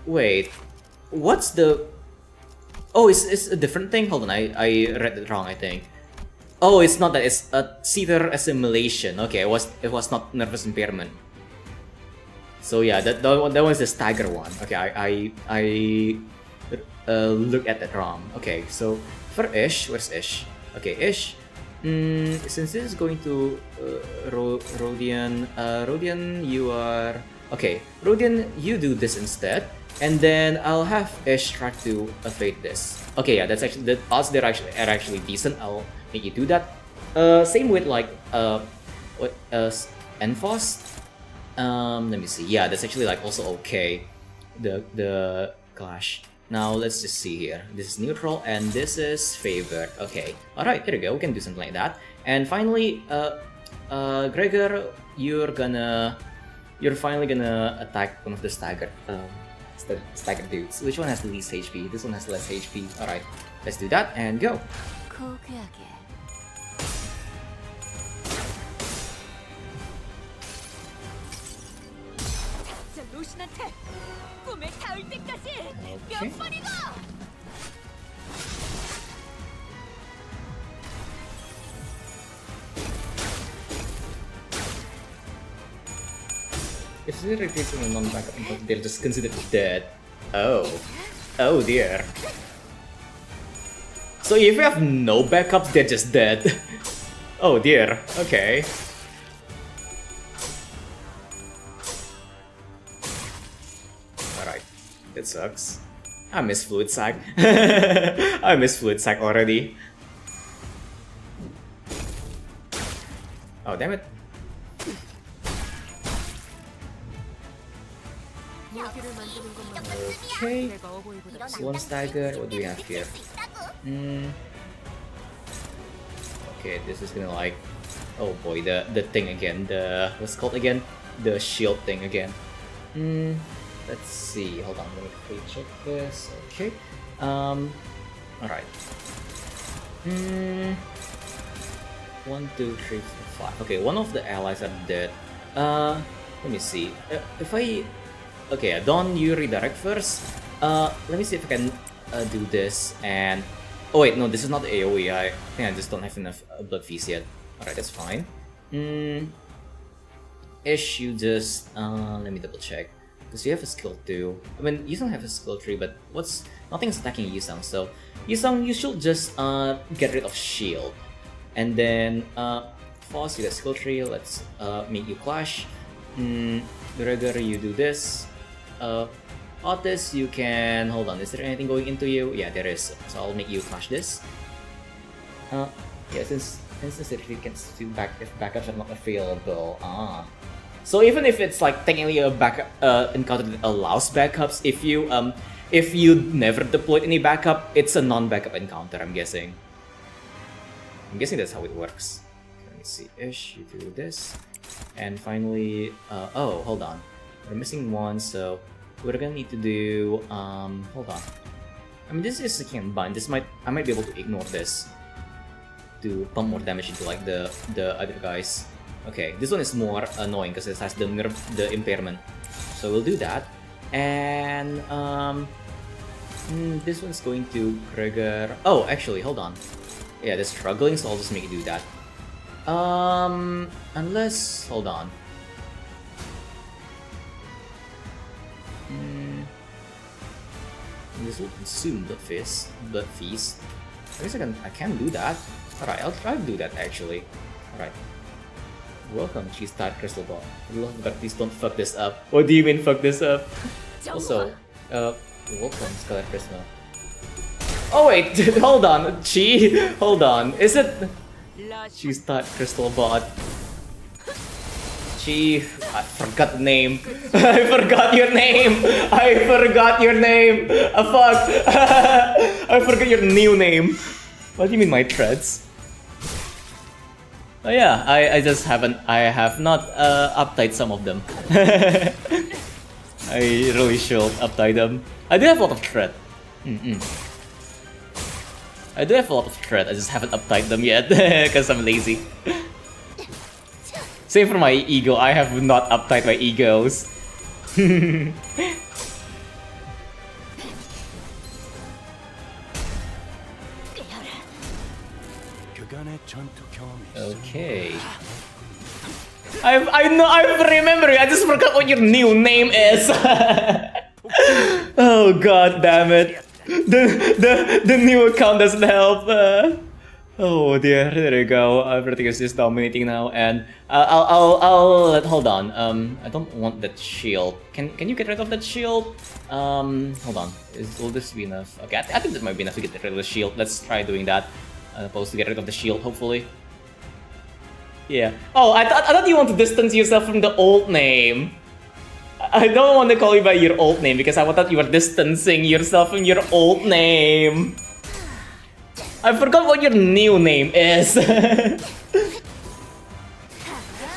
Wait, what's the? Oh, it's a different thing. Hold on, I read it wrong. I think. Oh, it's not that. It's a seether assimilation. Okay, it was not nervous impairment. So yeah, that one's the stagger one. Okay, I look at that wrong. Okay, so for Ish, where's Ish? Okay, Ish. Since this is going to Rodian, Rodian, you are okay. Rodian, you do this instead, and then I'll have Ish try to evade this. Okay, yeah, that's actually the odds there are actually decent. I'll make you do that. Same with like Enfos. Let me see. Yeah, that's actually like also okay. The clash. Now let's just see here. This is neutral and this is favored. Okay. Alright, here we go. We can do something like that. And finally, Gregor, you're finally gonna attack one of the staggered dudes. Which one has the least HP? This one has less HP. Alright, let's do that and go. Okay. If they retreat from a non-backup encounter, they're just considered dead. Oh. Oh dear. So if you have no backups, they're just dead. Oh dear. Okay. Alright. That sucks. I miss Fluid Sac. I miss Fluid Sac already. Oh, damn it. Okay. One stagger. What do we have here? Okay, this is gonna like... Oh boy, the thing again. The... What's it called again? The shield thing again. Let's see. Hold on, let me quickly check this. Okay. Alright. 1, 2, 3, 4, 5. Okay, one of the allies are dead. Let me see. If I... Okay, Don, you redirect first. Let me see if I can do this and... Oh wait, no, this is not the AoE. I think I just don't have enough Blood Feast yet. Alright, that's fine. Ish, you just... let me double check. Because you have a skill 2. I mean, Yusung have a skill 3, but nothing's attacking Yusung, so... Yusung, you should just get rid of shield. And then, Foss, you got skill 3, let's make you clash. Gregor, you do this. Otis, you can... Hold on, is there anything going into you? Yeah, there is. So I'll make you clash this. Yeah, since certificates to if backups are not available. So even if it's like technically a backup encounter that allows backups, if you never deployed any backup, it's a non-backup encounter, I'm guessing. I'm guessing that's how it works. Okay, let me see. Ish, you do this. And finally, oh, hold on. We're missing one, so we're gonna need to do, hold on. I mean, this is a king bind. I might be able to ignore this to pump more damage into like the other guys. Okay, this one is more annoying because it has the impairment. So we'll do that. And this one's going to Gregor. Oh, actually, hold on. Yeah, they're struggling, so I'll just make it do that. Unless... Hold on. This will consume Blood Feast. I guess I can do that. Alright, I'll try to do that actually. Alright. Welcome, cheese tart crystal ball. But please don't fuck this up. What do you mean fuck this up? Also, welcome, Scarlet Prisma. Oh wait, hold on, Chi, hold on. Is it cheese tart crystal bot? Chi, I forgot the name. I forgot your name. I forgot your name. Fuck. I forgot your new name. What do you mean my threads? Oh yeah, I have not uptied some of them. I really should uptie them. I do have a lot of thread. I do have a lot of thread, I just haven't uptied them yet because I'm lazy. Same for my ego, I have not uptied my egos. Okay. I'm remembering, I just forgot what your new name is. Oh god damn it. The new account doesn't help. Oh dear, there we go. Everything is just dominating now, and I'll hold on. I don't want that shield. Can you get rid of that shield? Hold on. Will this be enough? Okay, I think that might be enough to get rid of the shield. Let's try doing that. As opposed to get rid of the shield, hopefully. Yeah. Oh, I thought you want to distance yourself from the old name. I don't want to call you by your old name because I thought you were distancing yourself from your old name. I forgot what your new name is.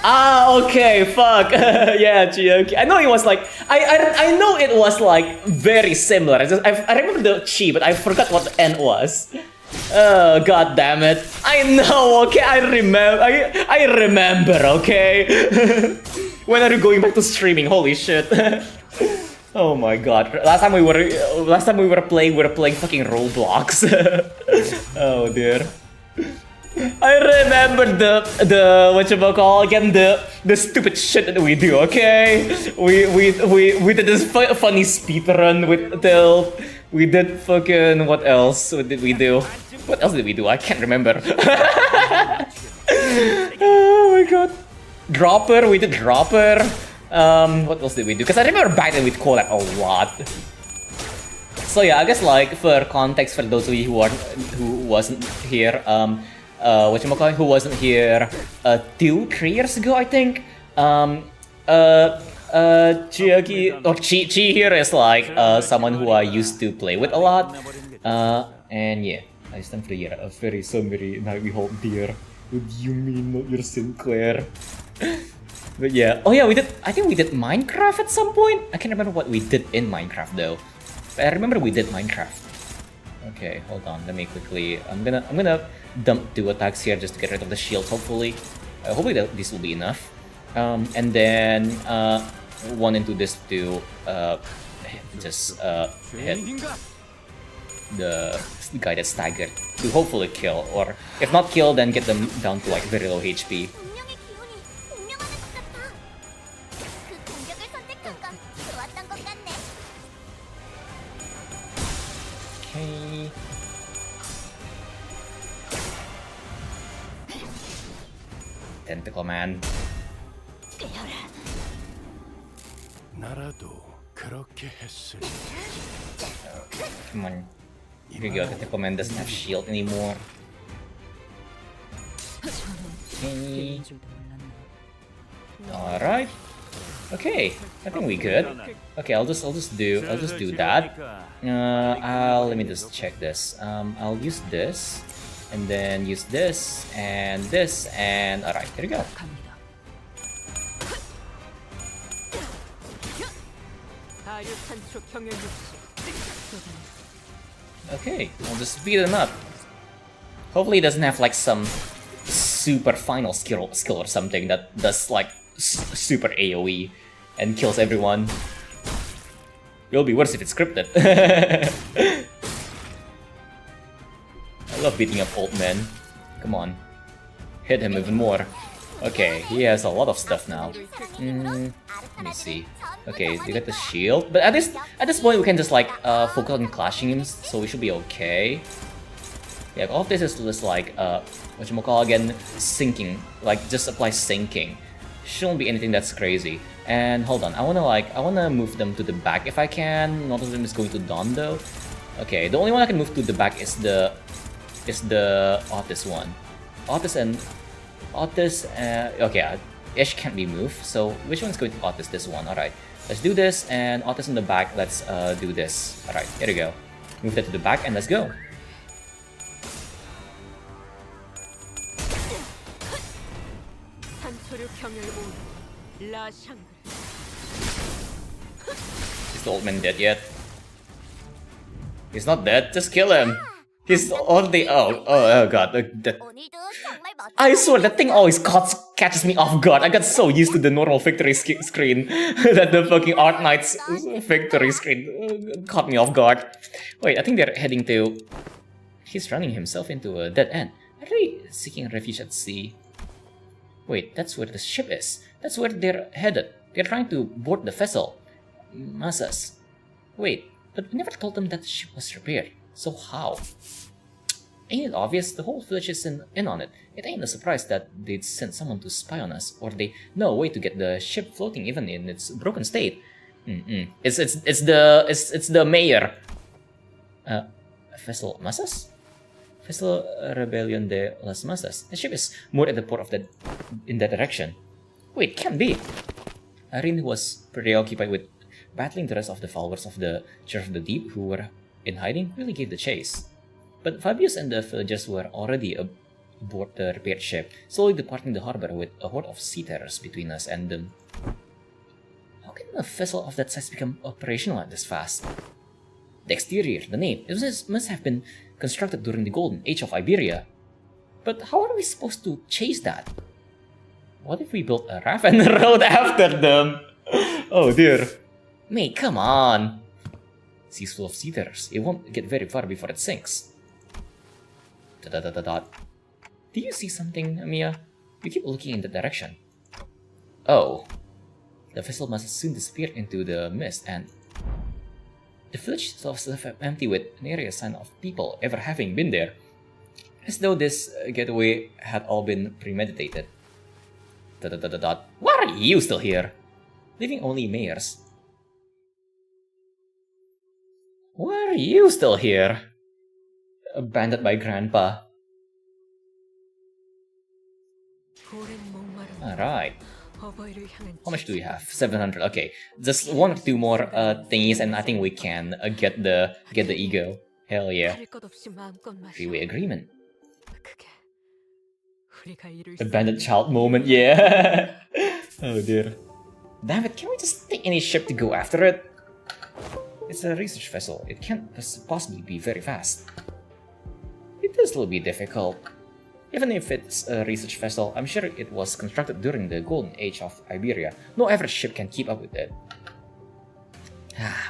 Ah, okay, fuck. Yeah, Chi, okay. I know it was like I know it was like very similar. I remember the Chi, but I forgot what the N was. Oh god damn it. I know, okay, I remember, okay? When are you going back to streaming? Holy shit. Oh my god. Last time we were playing fucking Roblox. Oh dear. I remember the whatchamacall again, the stupid shit that we do, okay? We did this funny speed run with Tilt. We did fucking what else? What did we do? What else did we do? I can't remember. Oh my god. Dropper, we did Dropper. What else did we do? Because I remember back then we'd call that a lot. So yeah, I guess like for context for those of you who wasn't here, who wasn't here 2-3 years ago, I think. Chi here is like someone who I used to play with a lot. And yeah, I stand for the year. A very summary night we hold dear. What do you mean not your Sinclair? But yeah, oh yeah, I think we did Minecraft at some point. I can't remember what we did in Minecraft though. But I remember we did Minecraft. Okay, hold on. Let me quickly. I'm gonna dump 2 attacks here just to get rid of the shields. Hopefully, hopefully this will be enough. And then 1 into this to just hit the guy that's staggered to hopefully kill, or if not kill, then get them down to like very low HP. 운명의 기운이 운명하는 것 같아. 그 공격을 선택한 건 좋았던 것 같네. Okay. Tentacle man. 나라도 그렇게 했으니 Come on. Here we go. Tentacle man doesn't have shield anymore. Okay. Alright. Okay. I think we good. Okay, I'll just do that. Let me just check this. I'll use this, and then use this, and alright, here we go. Okay, I'll just beat him up. Hopefully he doesn't have like some super final skill or something that does like super AoE and kills everyone. It'll be worse if it's scripted. I love beating up old men. Come on. Hit him even more. Okay, he has a lot of stuff now. Let me see. Okay, you got the shield. But at this point we can just like focus on clashing him, so we should be okay. Yeah, all of this is just like whatchamacall again, sinking. Like just apply sinking. Shouldn't be anything that's crazy. And hold on, I wanna move them to the back if I can. None of them is going to Dawn though. Okay, the only one I can move to the back is the Otis one. Otis, okay, Ish can't be moved, so which one's going to Otis? This one, alright. Let's do this, and Otis in the back, let's do this. Alright, here we go. Move that to the back, and let's go. Is the old man dead yet? He's not dead, just kill him! He's already. Oh god. 오늘도 정말 멋진 I swear that thing always catches me off guard. I got so used to the normal victory screen that the fucking Arknights victory screen caught me off guard. Wait, I think they're heading to. He's running himself into a dead end. Are they seeking refuge at sea? Wait, that's where the ship is. That's where they're headed. They're trying to board the vessel. Masas. Wait, but we never told them that the ship was repaired. So how? Ain't it obvious? The whole village is in on it. It ain't a surprise that they'd sent someone to spy on us, or they know a way to get the ship floating even in its broken state. It's the mayor. Vessel Masas? Vessel Rebellion de las Masas. The ship is moored at the port in that direction. Wait, can't be. Irene was preoccupied with battling the rest of the followers of the Church of the Deep who were in hiding, really gave the chase. But Fabius and the villagers were already aboard the repaired ship, slowly departing the harbor with a horde of seafarers between us and them. How can a vessel of that size become operational this fast? The exterior, the name, it must have been constructed during the Golden Age of Iberia. But how are we supposed to chase that? What if we built a raft and rode after them? Oh dear. Mate, come on! Sea's full of seafarers. It won't get very far before it sinks. Do you see something, Mia? You keep looking in that direction. Oh. The vessel must soon disappear into the mist, and the village was left empty with nary a sign of people ever having been there, as though this getaway had all been premeditated. ... Why are you still here? Leaving only mayors. Why are you still here? Abandoned by Grandpa. Alright. How much do we have? 700. Okay, just one or two more thingies, and I think we can get the ego. Hell yeah! Three-way agreement. Abandoned child moment. Yeah. Oh dear. Damn it! Can we just take any ship to go after it? It's a research vessel. It can't possibly be very fast. It will still be difficult. Even if it's a research vessel, I'm sure it was constructed during the golden age of Iberia. No average ship can keep up with it.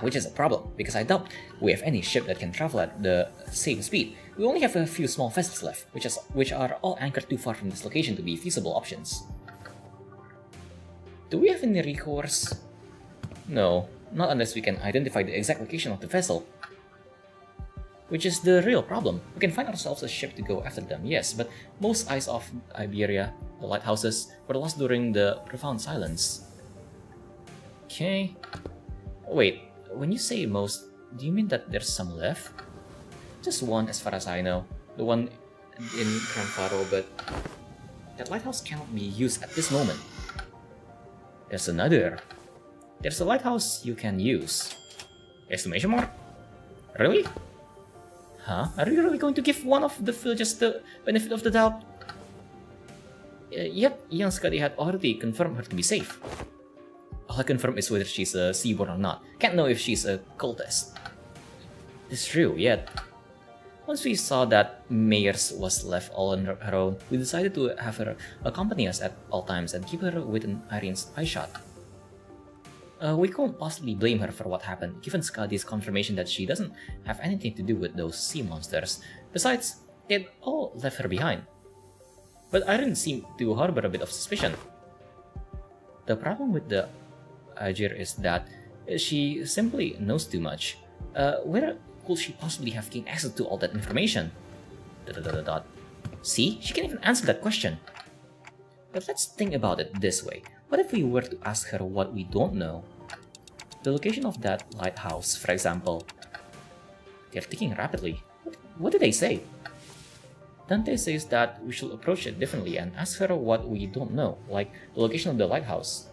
Which is a problem, because I doubt we have any ship that can travel at the same speed. We only have a few small vessels left, which are all anchored too far from this location to be feasible options. Do we have any recourse? No, not unless we can identify the exact location of the vessel. Which is the real problem. We can find ourselves a ship to go after them, yes, but most eyes of Iberia, the lighthouses, were lost during the profound silence. Okay. Wait, when you say most, do you mean that there's some left? Just one as far as I know. The one in Gran Faro, but that lighthouse cannot be used at this moment. There's another. There's a lighthouse you can use. Exclamation mark? Really? Huh? Are you really going to give one of the villagers the benefit of the doubt? Yep, young Scotty had already confirmed her to be safe. All I confirm is whether she's a seaborn or not. Can't know if she's a cultist. It's true, yet. Once we saw that Mayers was left all on her own, we decided to have her accompany us at all times and keep her within Irene's eyeshot. We can't possibly blame her for what happened, given Scotty's confirmation that she doesn't have anything to do with those sea monsters. Besides, they'd all left her behind. But Irene seemed to harbor a bit of suspicion. The problem with the Ajir is that she simply knows too much. Where could she possibly have gained access to all that information? ... See? She can't even answer that question. But let's think about it this way. What if we were to ask her what we don't know? The location of that lighthouse, for example. They're ticking rapidly. What did they say? Dante says that we should approach it differently and ask her what we don't know, like the location of the lighthouse.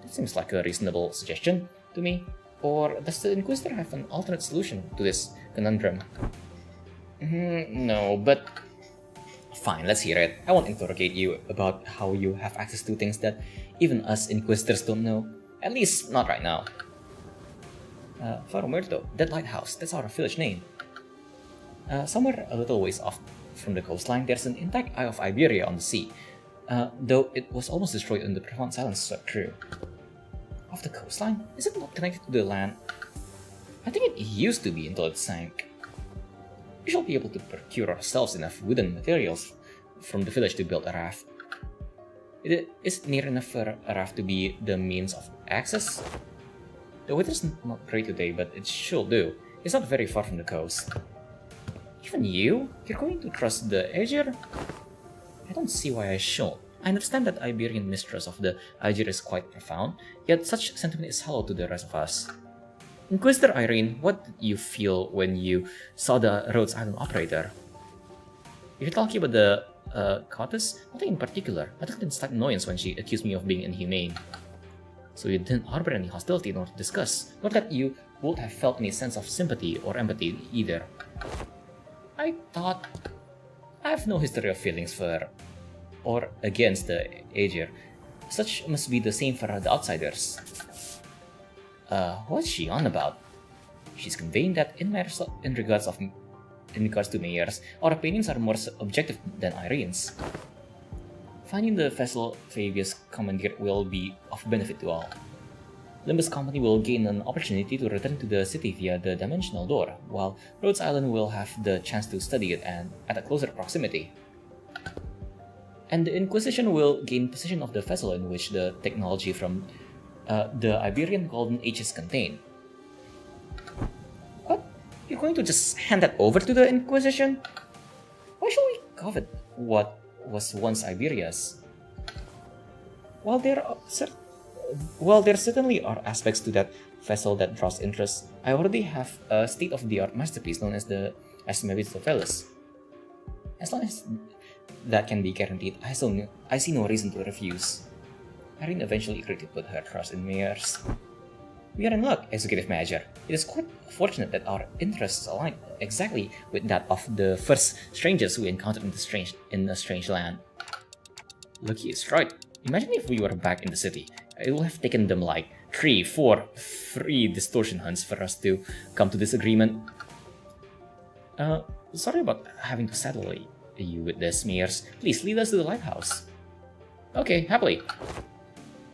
That seems like a reasonable suggestion to me. Or does the Inquisitor have an alternate solution to this conundrum? No, but... Fine, let's hear it. I won't interrogate you about how you have access to things that even us Inquisitors don't know. At least, not right now. Faro Muerto, that lighthouse, that's our village name. Somewhere a little ways off from the coastline, there's an intact Eye of Iberia on the sea, though it was almost destroyed in the profound silence swept through. Off the coastline? Is it not connected to the land? I think it used to be until it sank. We shall be able to procure ourselves enough wooden materials from the village to build a raft. Is it near enough for a raft to be the means of access? The weather's not great today, but it should do. It's not very far from the coast. Even you? You're going to trust the Aegir? I don't see why I should. I understand that Iberian mistrust of the Aegir is quite profound, yet such sentiment is hollow to the rest of us. Inquisitor Irene, what did you feel when you saw the Rhodes Island operator? If you're talking about the goddess, nothing in particular. I took slight annoyance when she accused me of being inhumane. So you didn't harbor any hostility nor disgust, nor that you would have felt any sense of sympathy or empathy either. I thought... I have no history of feelings for or against the Aegir. Such must be the same for the outsiders. What's she on about? She's conveying that in regards to Mayers, our opinions are more objective than Irene's. Finding the vessel Fabius commandeered will be of benefit to all. Limbus Company will gain an opportunity to return to the city via the dimensional door, while Rhodes Island will have the chance to study it and at a closer proximity. and the Inquisition will gain possession of the vessel in which the technology from the Iberian Golden Age is contained. What? You're going to just hand that over to the Inquisition? Why should we covet what was once Iberia's? While there certainly are aspects to that vessel that draws interest, I already have a state-of-the-art masterpiece known as the Mephistopheles. As long as that can be guaranteed, I see no reason to refuse. Irene eventually agreed to put her trust in Mears. We are in luck, Executive Manager. It is quite fortunate that our interests align exactly with that of the first strangers we encountered in a strange land. Lucky is right. Imagine if we were back in the city. It would have taken them like 3-4 free distortion hunts for us to come to this agreement. Sorry about having to saddle you with this, Mears. Please lead us to the lighthouse. Okay, happily.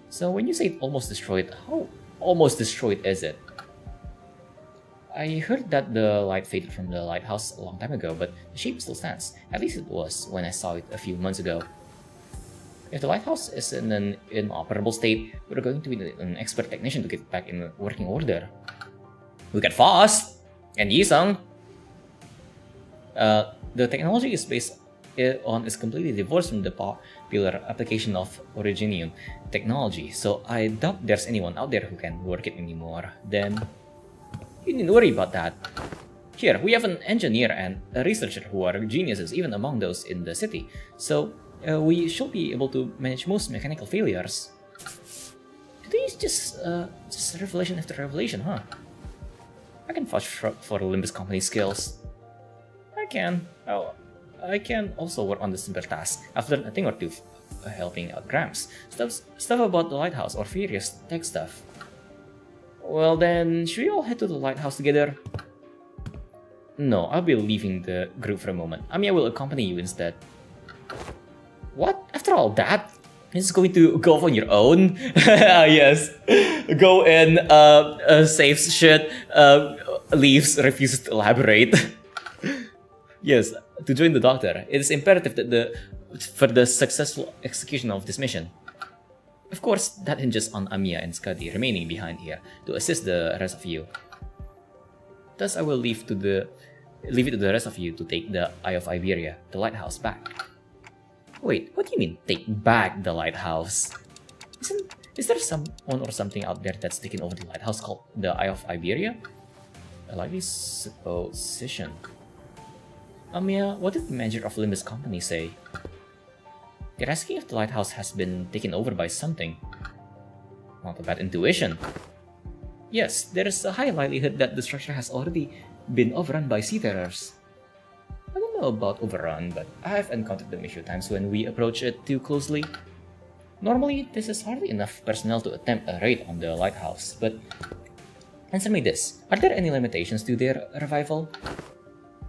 So when you say almost destroyed, how almost destroyed is it? I heard that the light faded from the lighthouse a long time ago, but the shape still stands. At least it was when I saw it a few months ago. If the lighthouse is in an inoperable state, we're going to need an expert technician to get back in working order. Look at Fast and Yisung. The technology is completely divorced from the popular application of Originium technology, so I doubt there's anyone out there who can work it anymore. Then you needn't worry about that. Here, we have an engineer and a researcher who are geniuses even among those in the city, so we should be able to manage most mechanical failures. Today is just revelation after revelation, huh? I can vouch for Limbus Company skills. I can also work on the simpler tasks. I've learned a thing or two helping out Gramps. Stuff about the lighthouse or various tech stuff. Well then, should we all head to the lighthouse together? No, I'll be leaving the group for a moment. Amiya will accompany you instead. What? After all that? You're just going to go off on your own? Yes. Go in, saves shit, leaves, refuses to elaborate. Yes, to join the Doctor, it is imperative that for the successful execution of this mission. Of course, that hinges on Amiya and Skadi remaining behind here to assist the rest of you. Thus, I will leave it to the rest of you to take the Eye of Iberia, the lighthouse, back. Wait, what do you mean, take back the lighthouse? Is there someone or something out there that's taken over the lighthouse called the Eye of Iberia? A likely supposition. Amiya, what did the manager of Limbus Company say? They're asking if the lighthouse has been taken over by something. Not a bad intuition. Yes, there is a high likelihood that the structure has already been overrun by seafarers. I don't know about overrun, but I've encountered them a few times when we approach it too closely. Normally, this is hardly enough personnel to attempt a raid on the lighthouse, but answer me this, are there any limitations to their revival?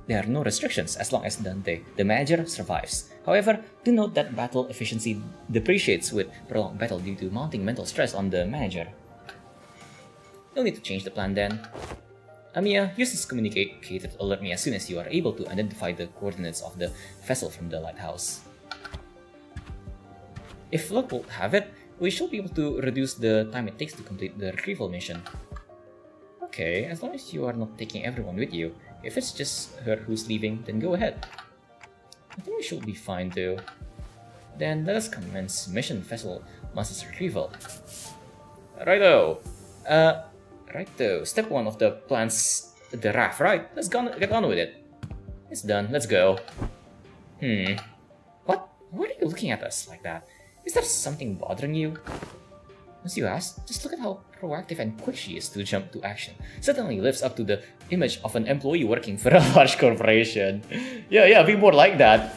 There are no restrictions as long as Dante, the manager, survives. However, do note that battle efficiency depreciates with prolonged battle due to mounting mental stress on the manager. No need to change the plan then. Amiya, use this communicator to alert me as soon as you are able to identify the coordinates of the vessel from the lighthouse. If luck will have it, we should be able to reduce the time it takes to complete the retrieval mission. Okay, as long as you are not taking everyone with you. If it's just her who's leaving, then go ahead. I think we should be fine too. Then let us commence mission vessel master's retrieval. Righto. Righto. Step 1 of the plan's the raft, right? Let's get on with it. It's done. Let's go. What? Why are you looking at us like that? Is there something bothering you? As you asked, just look at how proactive and quick she is to jump to action. Certainly lives up to the image of an employee working for a large corporation. Yeah, be more like that.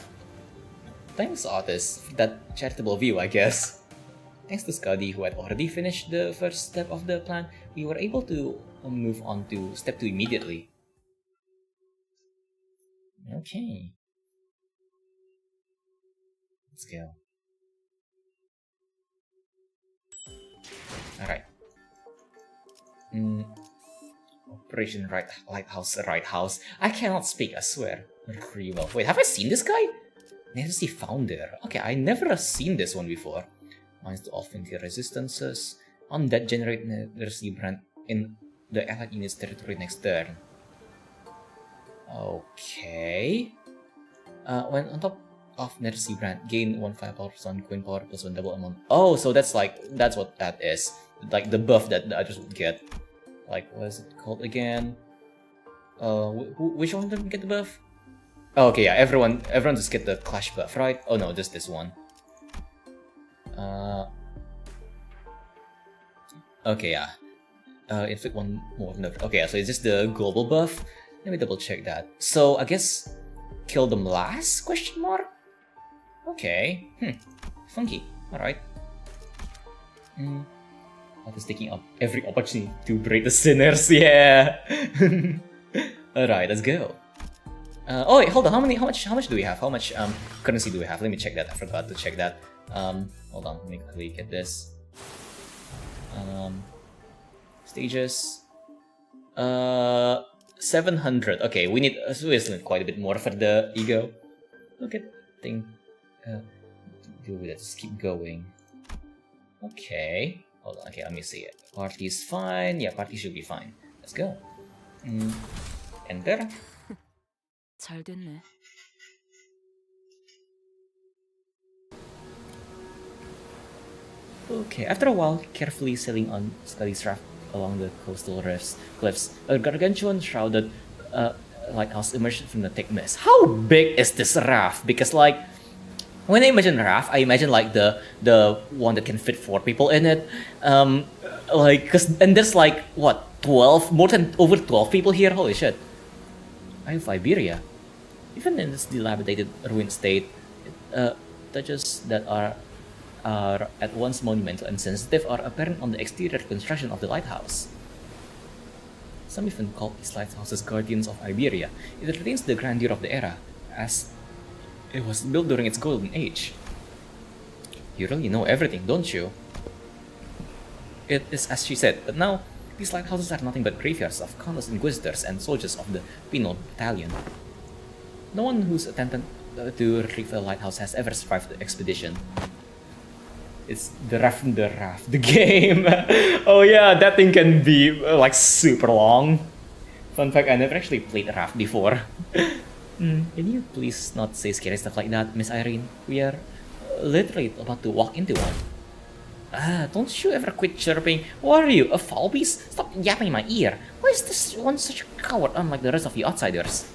Thanks, Otis, for that charitable view, I guess. Thanks to Skadi, who had already finished the first step of the plan, we were able to move on to step 2 immediately. Okay. Let's go. Alright. Operation Lighthouse. I cannot speak, I swear. Retrieval. Wait, have I seen this guy? Nancy Founder. Okay, I never seen this one before. Mines to Affinity Resistances. Undead generate Nancy brand in the allied unit's territory next turn. Okay. When on top of Nancy brand, gain 1 firepower plus 1 coin power plus 1 double amount. Oh, so that's what that is. Like the buff that the others would get. Like, what is it called again? Which one of them get the buff? Oh, okay, yeah, everyone just get the clash buff, right? Oh no, just this one. Okay, yeah. Inflict 1 more. No, okay, yeah, so it's just the global buff. Let me double check that. So I guess kill them last? Question mark. Okay. Funky. All right. I was taking up every opportunity to break the sinners. Yeah. All right, let's go. Oh wait, hold on. How much do we have? How much currency do we have? Let me check that. I forgot to check that. Hold on. Let me quickly get this. Stages. 700. Okay, we need quite a bit more for the ego. Look at thing. Do that. Just keep going. Okay. Hold on. Okay, let me see it. Party's fine. Yeah, party should be fine. Let's go. Enter. 잘 됐네. Okay, after a while, carefully sailing on Scully's raft along the coastal cliffs, a gargantuan shrouded lighthouse emerged from the thick mist. How big is this raft? Because like, when I imagine raft, I imagine like the one that can fit 4 people in it. And there's like what, 12, over 12 people here. Holy shit! I have Iberia. Even in this dilapidated, ruined state, touches that are at once monumental and sensitive are apparent on the exterior construction of the lighthouse. Some even call these lighthouses guardians of Iberia. It retains the grandeur of the era, as it was built during its golden age. You really know everything, don't you? It is as she said, but now, these lighthouses are nothing but graveyards of countless inquisitors and soldiers of the Penal Battalion. No one who's attempted to retrieve a lighthouse has ever survived the expedition. It's the raft, the game. Oh yeah, that thing can be like super long. Fun fact, I never actually played raft before. Can you please not say scary stuff like that, Miss Irene? We are literally about to walk into one. Don't you ever quit chirping. What are you, a foul beast? Stop yapping in my ear. Why is this one such a coward unlike the rest of you outsiders?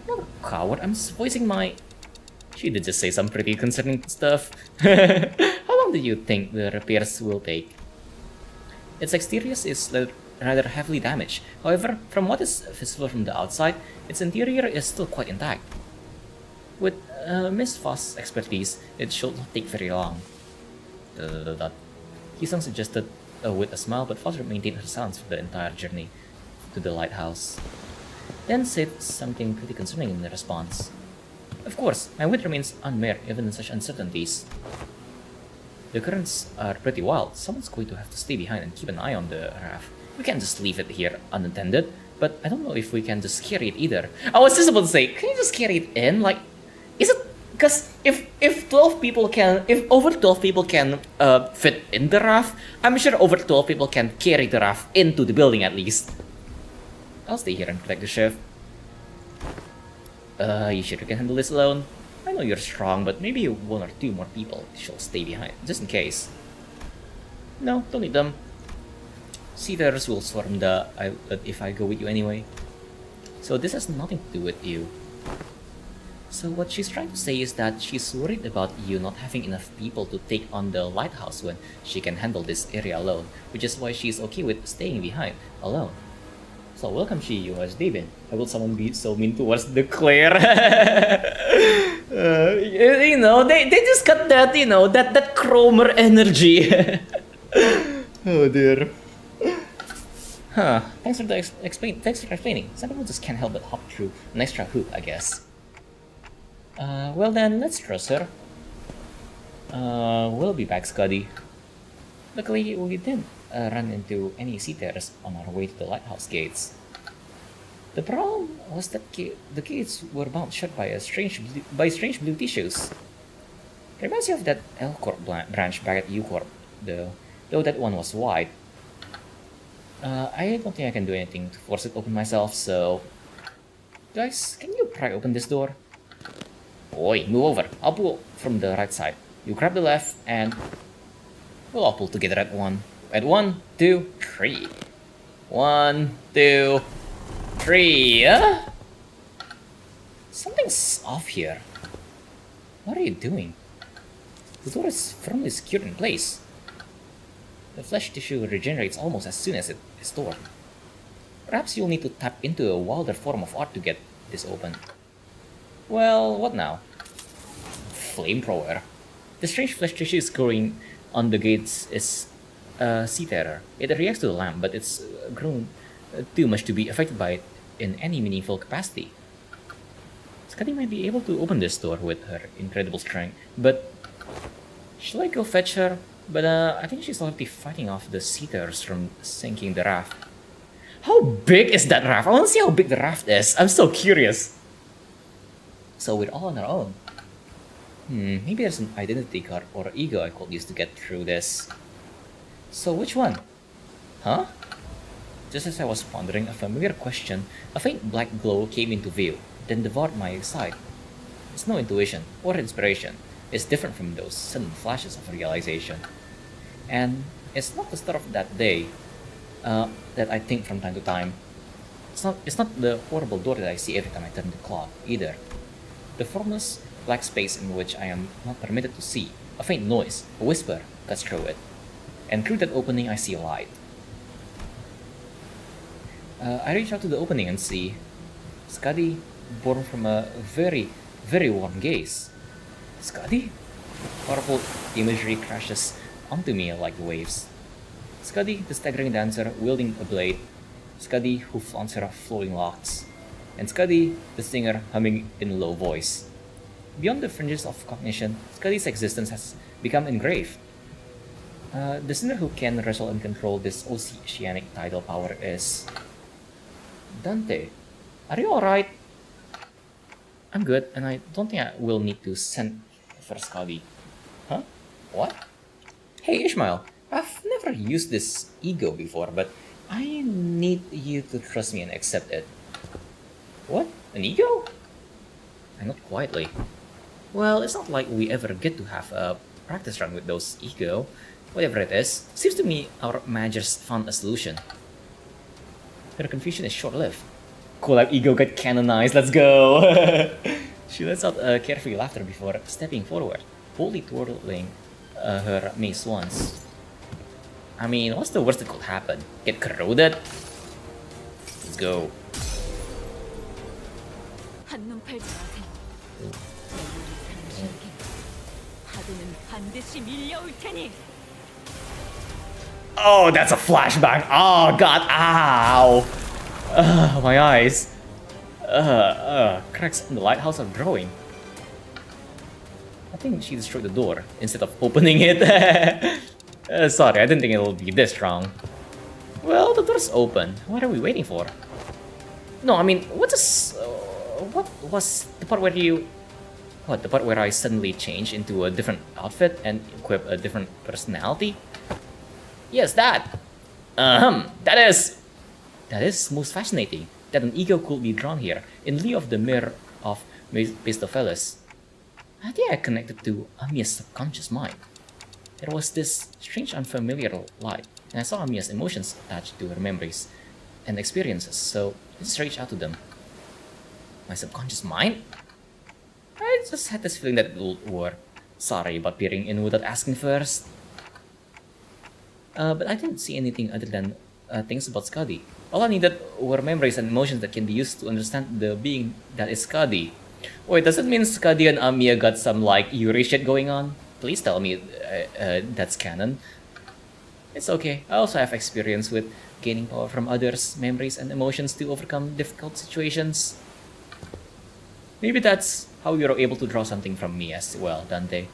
Not a coward, I'm just voicing my... She did just say some pretty concerning stuff. How long do you think the repairs will take? Its exterior is rather heavily damaged. However, from what is visible from the outside, its interior is still quite intact. With Miss Foss's expertise, it should not take very long. Kisang suggested with a smile, but Foster maintained her silence for the entire journey to the lighthouse. Then said something pretty concerning in the response. Of course, my wit remains unmarred even in such uncertainties. The currents are pretty wild. Someone's going to have to stay behind and keep an eye on the raft. We can't just leave it here unattended, but I don't know if we can just carry it either. I was just about to say, can you just carry it in? Like, is it... Because if over 12 people can fit in the raft, I'm sure over 12 people can carry the raft into the building at least. I'll stay here and protect the ship. You sure you can handle this alone? I know you're strong, but maybe 1 or 2 more people shall stay behind, just in case. No, don't need them. Seafarers will swarm the island if I go with you anyway. So this has nothing to do with you. So what she's trying to say is that she's worried about you not having enough people to take on the lighthouse when she can handle this area alone, which is why she's okay with staying behind, alone. So welcome she, you has been. How will someone be so mean towards the Claire? You know, they just got that, you know, that Cromer energy. Oh dear. Huh, thanks for explaining. Some people just can't help but hop through an extra hoop, I guess. Well then, let's trust her. We'll be back, Scuddy. Luckily, we didn't run into any seafarers on our way to the lighthouse gates. The problem was that the gates were bound shut by strange blue tissues. Reminds you of that L Corp branch back at U Corp, though that one was wide. I don't think I can do anything to force it open myself, so... Guys, can you pry open this door? Oi, move over. I'll pull from the right side. You grab the left, and... we'll all pull together at one. At 1, 2, 3. 1, 2, 3. Something's off here. What are you doing? The door is firmly secured in place. The flesh tissue regenerates almost as soon as it is stored. Perhaps you'll need to tap into a wilder form of art to get this open. Well, what now? Flamethrower. The strange flesh tissue growing on the gates is a sea terror. It reacts to the lamp, but it's grown too much to be affected by it in any meaningful capacity. Scotty might be able to open this door with her incredible strength, but... shall I go fetch her? But I think she's already fighting off the sea terrors from sinking the raft. How big is that raft? I want to see how big the raft is. I'm so curious. So we're all on our own. Maybe there's an identity card or ego I could use to get through this. So which one? Huh? Just as I was pondering a familiar question, a faint black glow came into view, then devoured my sight. It's no intuition or inspiration. It's different from those sudden flashes of realization. And it's not the start of that day that I think from time to time. It's not the horrible door that I see every time I turn the clock, either. The formless black space in which I am not permitted to see. A faint noise, a whisper, cuts through it. And through that opening I see a light. I reach out to the opening and see Scuddy, born from a very, very warm gaze. Scuddy? Powerful imagery crashes onto me like waves. Scuddy, the staggering dancer, wielding a blade. Scuddy, who flaunts her flowing locks. And Scuddy, the singer, humming in a low voice. Beyond the fringes of cognition, Scuddy's existence has become engraved. The singer who can wrestle and control this oceanic tidal power is... Dante. Are you alright? I'm good, and I don't think I will need to send for Scuddy. Huh? What? Hey Ishmael, I've never used this ego before, but I need you to trust me and accept it. What? An ego? I nod quietly. Well, it's not like we ever get to have a practice run with those ego. Whatever it is, seems to me our managers found a solution. Her confusion is short-lived. Cool, our ego got canonized, let's go! She lets out a carefree laughter before stepping forward, boldly twirling her mace once. I mean, what's the worst that could happen? Get corroded? Let's go. 한눈 팔지 마세요. 파도는 반드시 밀려올 테니. Oh, that's a flashback! Oh god, ow! My eyes. Cracks in the lighthouse are growing. I think she destroyed the door instead of opening it. Sorry, I didn't think it would be this strong. Well, the door's open. What are we waiting for? No, I mean, what was the part where you... What, the part where I suddenly changed into a different outfit and equip a different personality? Yes, that! That is most fascinating, that an ego could be drawn here, in lieu of the mirror of Mephistopheles. I think I connected to Amiya's subconscious mind. There was this strange unfamiliar light, and I saw Amiya's emotions attached to her memories and experiences, so I just reached out to them. My subconscious mind? I just had this feeling that it would work. Sorry about peering in without asking first. But I didn't see anything other than things about Scuddy. All I needed were memories and emotions that can be used to understand the being that is Scuddy. Wait, does it mean Scuddy and Amiya got some like Yuri shit going on? Please tell me that's canon. It's okay, I also have experience with gaining power from others' memories and emotions to overcome difficult situations. Maybe that's how you're able to draw something from me as well, Dante.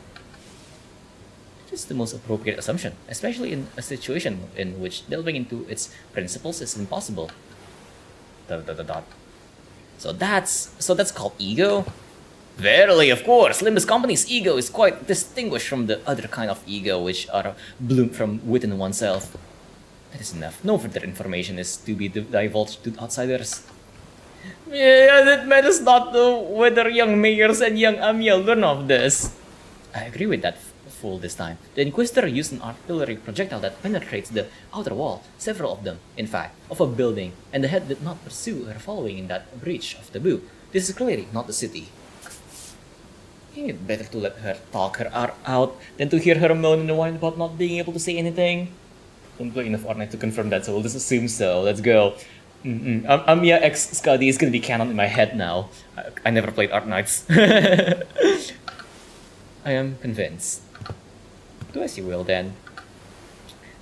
Is the most appropriate assumption, especially in a situation in which delving into its principles is impossible. So that's called ego? Verily, of course, Limbus Company's ego is quite distinguished from the other kind of ego which are bloomed from within oneself. That is enough. No further information is to be divulged to outsiders. Yeah, that matters not know whether young mayors and young Amiel learn of this. I agree with that fool this time. The Inquisitor used an artillery projectile that penetrates the outer wall, several of them, in fact, of a building, and the head did not pursue her following in that breach of taboo. This is clearly not the city. It's better to let her talk her heart out than to hear her moan and whine about not being able to say anything. Don't play enough Arknight to confirm that, so we'll just assume so. Let's go. Amiya x Skadi is gonna be canon in my head now. I never played Arknights. I am convinced. Do as you will then.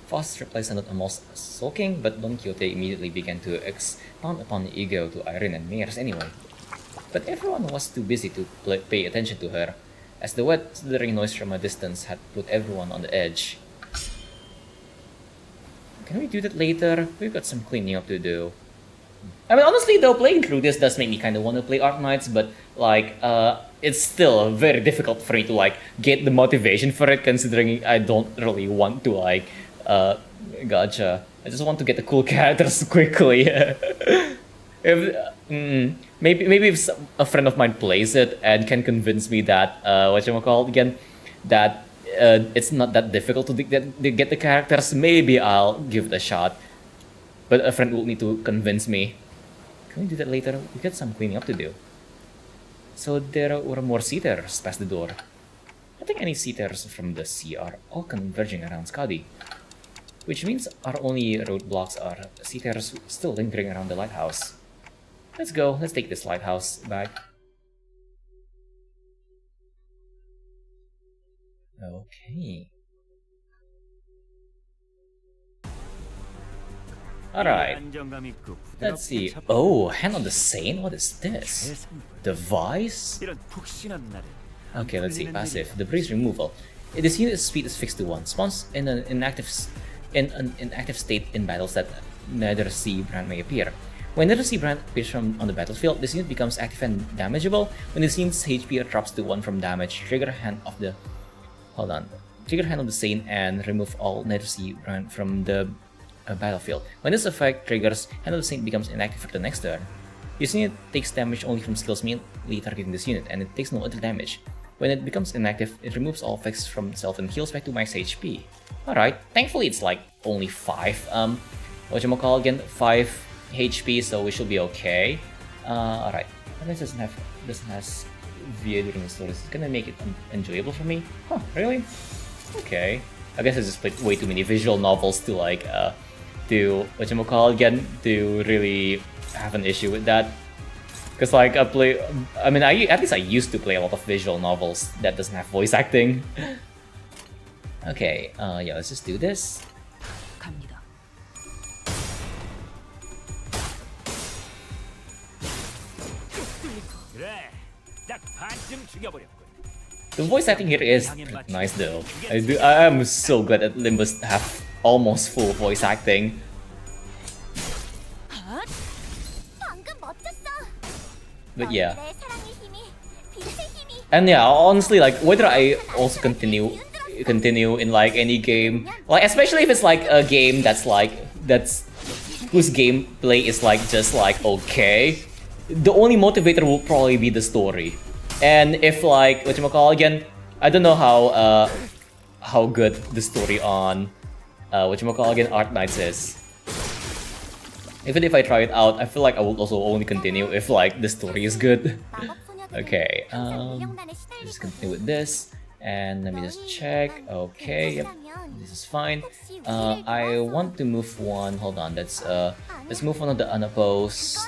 Faust's reply sounded almost sulking, but Don Quixote immediately began to expound upon the ego to Irene and Mayers anyway. But everyone was too busy to pay attention to her, as the wet, slithering noise from a distance had put everyone on the edge. Can we do that later? We've got some cleaning up to do. I mean, honestly though, playing through this does make me kind of want to play Arknights, but like, it's still very difficult for me to like get the motivation for it, considering I don't really want to like, gotcha. I just want to get the cool characters quickly. Maybe if a friend of mine plays it and can convince me that, whatchamacallit again, that it's not that difficult to get the characters, maybe I'll give it a shot. But a friend will need to convince me. Can we do that later? We got some cleaning up to do. So there were more seaters past the door. I think any seaters from the sea are all converging around Skadi. Which means our only roadblocks are seaters still lingering around the lighthouse. Let's go, let's take this lighthouse back. Okay. Alright. Let's see. Oh, Hand on the Saint? What is this? Device? Okay, let's see. Passive. Debris removal. This unit's speed is fixed to 1. Spawns in an inactive state in battles that neither sea brand may appear. When neither sea brand appears on the battlefield, this unit becomes active and damageable. When this unit's HP drops to 1 from damage, trigger Hand of the... Hold on. Trigger Hand of the Saint and remove all neither sea brand from the battlefield. When this effect triggers, Hand of the Saint becomes inactive for the next turn. This unit takes damage only from skills mainly targeting this unit, and it takes no other damage. When it becomes inactive, it removes all effects from itself and heals back to max HP. Alright, thankfully it's like only 5, whatchamacallit again, 5 HP, so we should be okay. Alright, this doesn't have VA during the story. It's gonna make it enjoyable for me. Huh, really? Okay. I guess I just played way too many visual novels to like, to really have an issue with that. Cause like at least I used to play a lot of visual novels that doesn't have voice acting. Okay, yeah, let's just do this. 갑니다. The voice acting here is nice though. I am so glad that Limbus have almost full voice acting. But yeah. And yeah, honestly, like whether I also continue in like any game, like especially if it's like a game that's whose gameplay is like just like okay, the only motivator will probably be the story. And if like again, I don't know how good the story on again Arknights is. Even if I try it out, I feel like I will also only continue if like the story is good. Okay, let's just continue with this, and let me just check. Okay, yep, this is fine. I want to move one. Hold on, let's move one of the unopposed.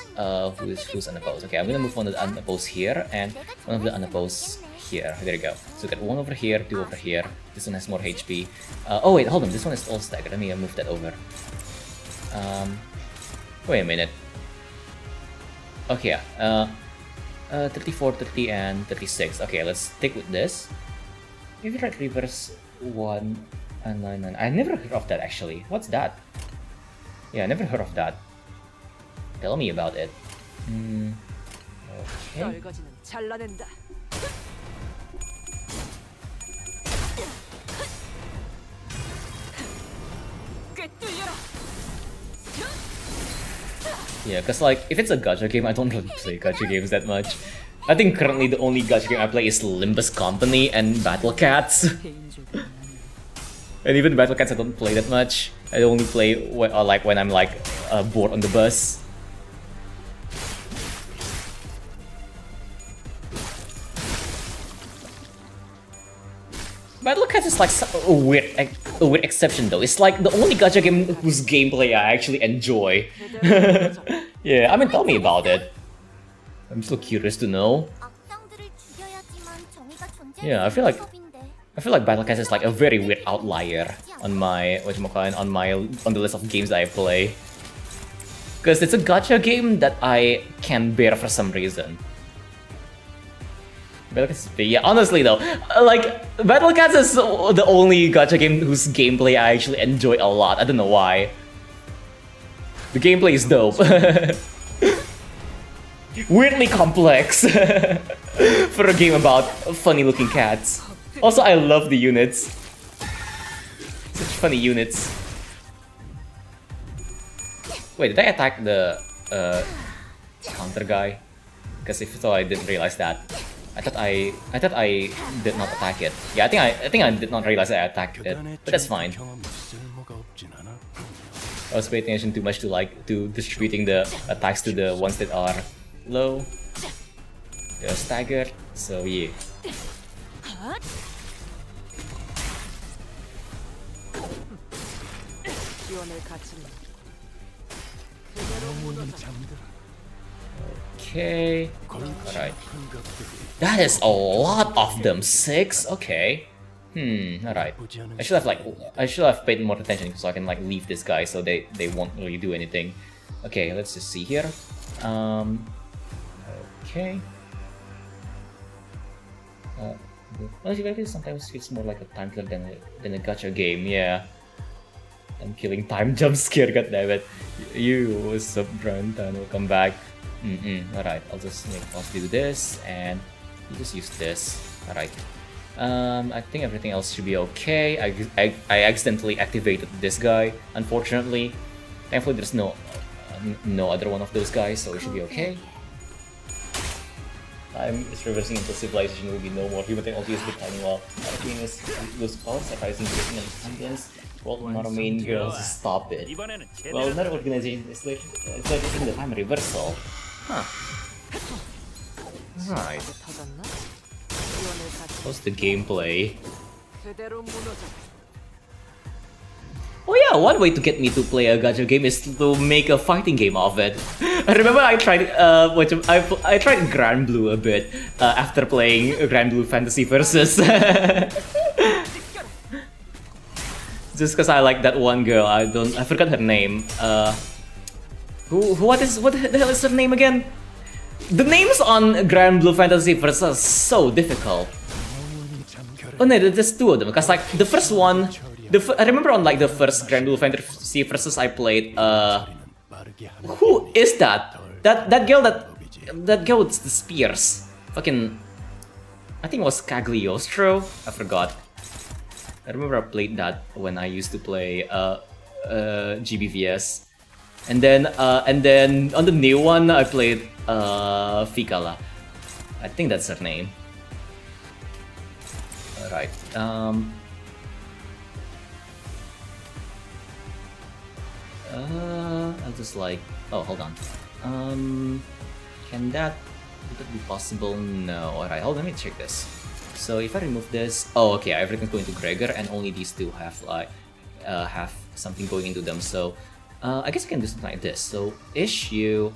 Who's unopposed? Okay, I'm gonna move one of the unopposed here, and one of the unopposed here. There you go. So we got one over here, 2 over here. This one has more HP. Oh wait, hold on. This one is all staggered. Let me move that over. Wait a minute. Okay, 34, 30, and 36. Okay, let's stick with this. Maybe right reverse 1 and 9. I never heard of that actually. What's that? Yeah, I never heard of that. Tell me about it. Okay. 떨거지는 잘라낸다. 꿰뚫려라. Yeah, cause like if it's a gacha game, I don't really play gacha games that much. I think currently the only gacha game I play is Limbus Company and Battle Cats. 개인적으로 And even Battle Cats I don't play that much. I only play when I'm like bored on the bus. Battle Cats is like a weird exception though. It's like the only gacha game whose gameplay I actually enjoy. Yeah, I mean, tell me about it. I'm so curious to know. 악당들을 죽여야지만 정의가 Yeah, I feel like Battle Cats is like a very weird outlier on my on the list of games that I play. Because it's a gacha game that I can bear for some reason. Battle Cats, yeah, honestly though, like Battle Cats is the only gacha game whose gameplay I actually enjoy a lot. I don't know why. The gameplay is dope. Weirdly complex for a game about funny-looking cats. Also, I love the units. Such funny units. Wait, did I attack the counter guy? Because if so, I didn't realize that. I thought I did not attack it. Yeah, I think I did not realize I attacked it, but that's fine. I was paying attention too much to distributing the attacks to the ones that are low. They're staggered, so yeah. 지원을 갖추는 Okay. Alright. That is a lot of them. 6? Okay. Alright. I should have paid more attention so I can like leave this guy so they won't really do anything. Okay, let's just see here. Okay. Well, sometimes feels more like a time killer than a gacha game, yeah. I'm killing time jump scare, goddammit. You, what's up, Brandon? Welcome back. Alright, I'll just do this and you just use this. Alright. I think everything else should be okay. I accidentally activated this guy, unfortunately. Thankfully there's no other one of those guys, so it should be okay. Time is reversing until civilization will be no more. Human technology is declining while doing this those calls, sacrificing creation and intelligence. World main girls, stop it. Well, another organization is like the time reversal. Huh. Right. 터졌나? 지원을 갖추는 What's the gameplay? 그대로 무너져. Oh yeah, one way to get me to play a gacha game is to make a fighting game of it. I remember I tried I tried Grand Blue a bit after playing Grand Blue Fantasy Versus. Just because I like that one girl, I forgot her name. What the hell is her name again? The names on Grand Blue Fantasy Versus are so difficult. Oh no, there's two of them. Because like the first one, I remember on like the first Grand Blue Fantasy Versus I played. Who is that? That girl with the spears. Fucking, I think it was Cagliostro. I forgot. I remember I played that when I used to play GBVS, and then on the new one I played Ficala. I think that's her name. Alright. I'll just like, oh, hold on. Would that be possible? No. Alright, hold on, let me check this. So if I remove this, oh, okay, everything's going to Gregor, and only these two have like have something going into them. So I guess I can do something like this. So issue,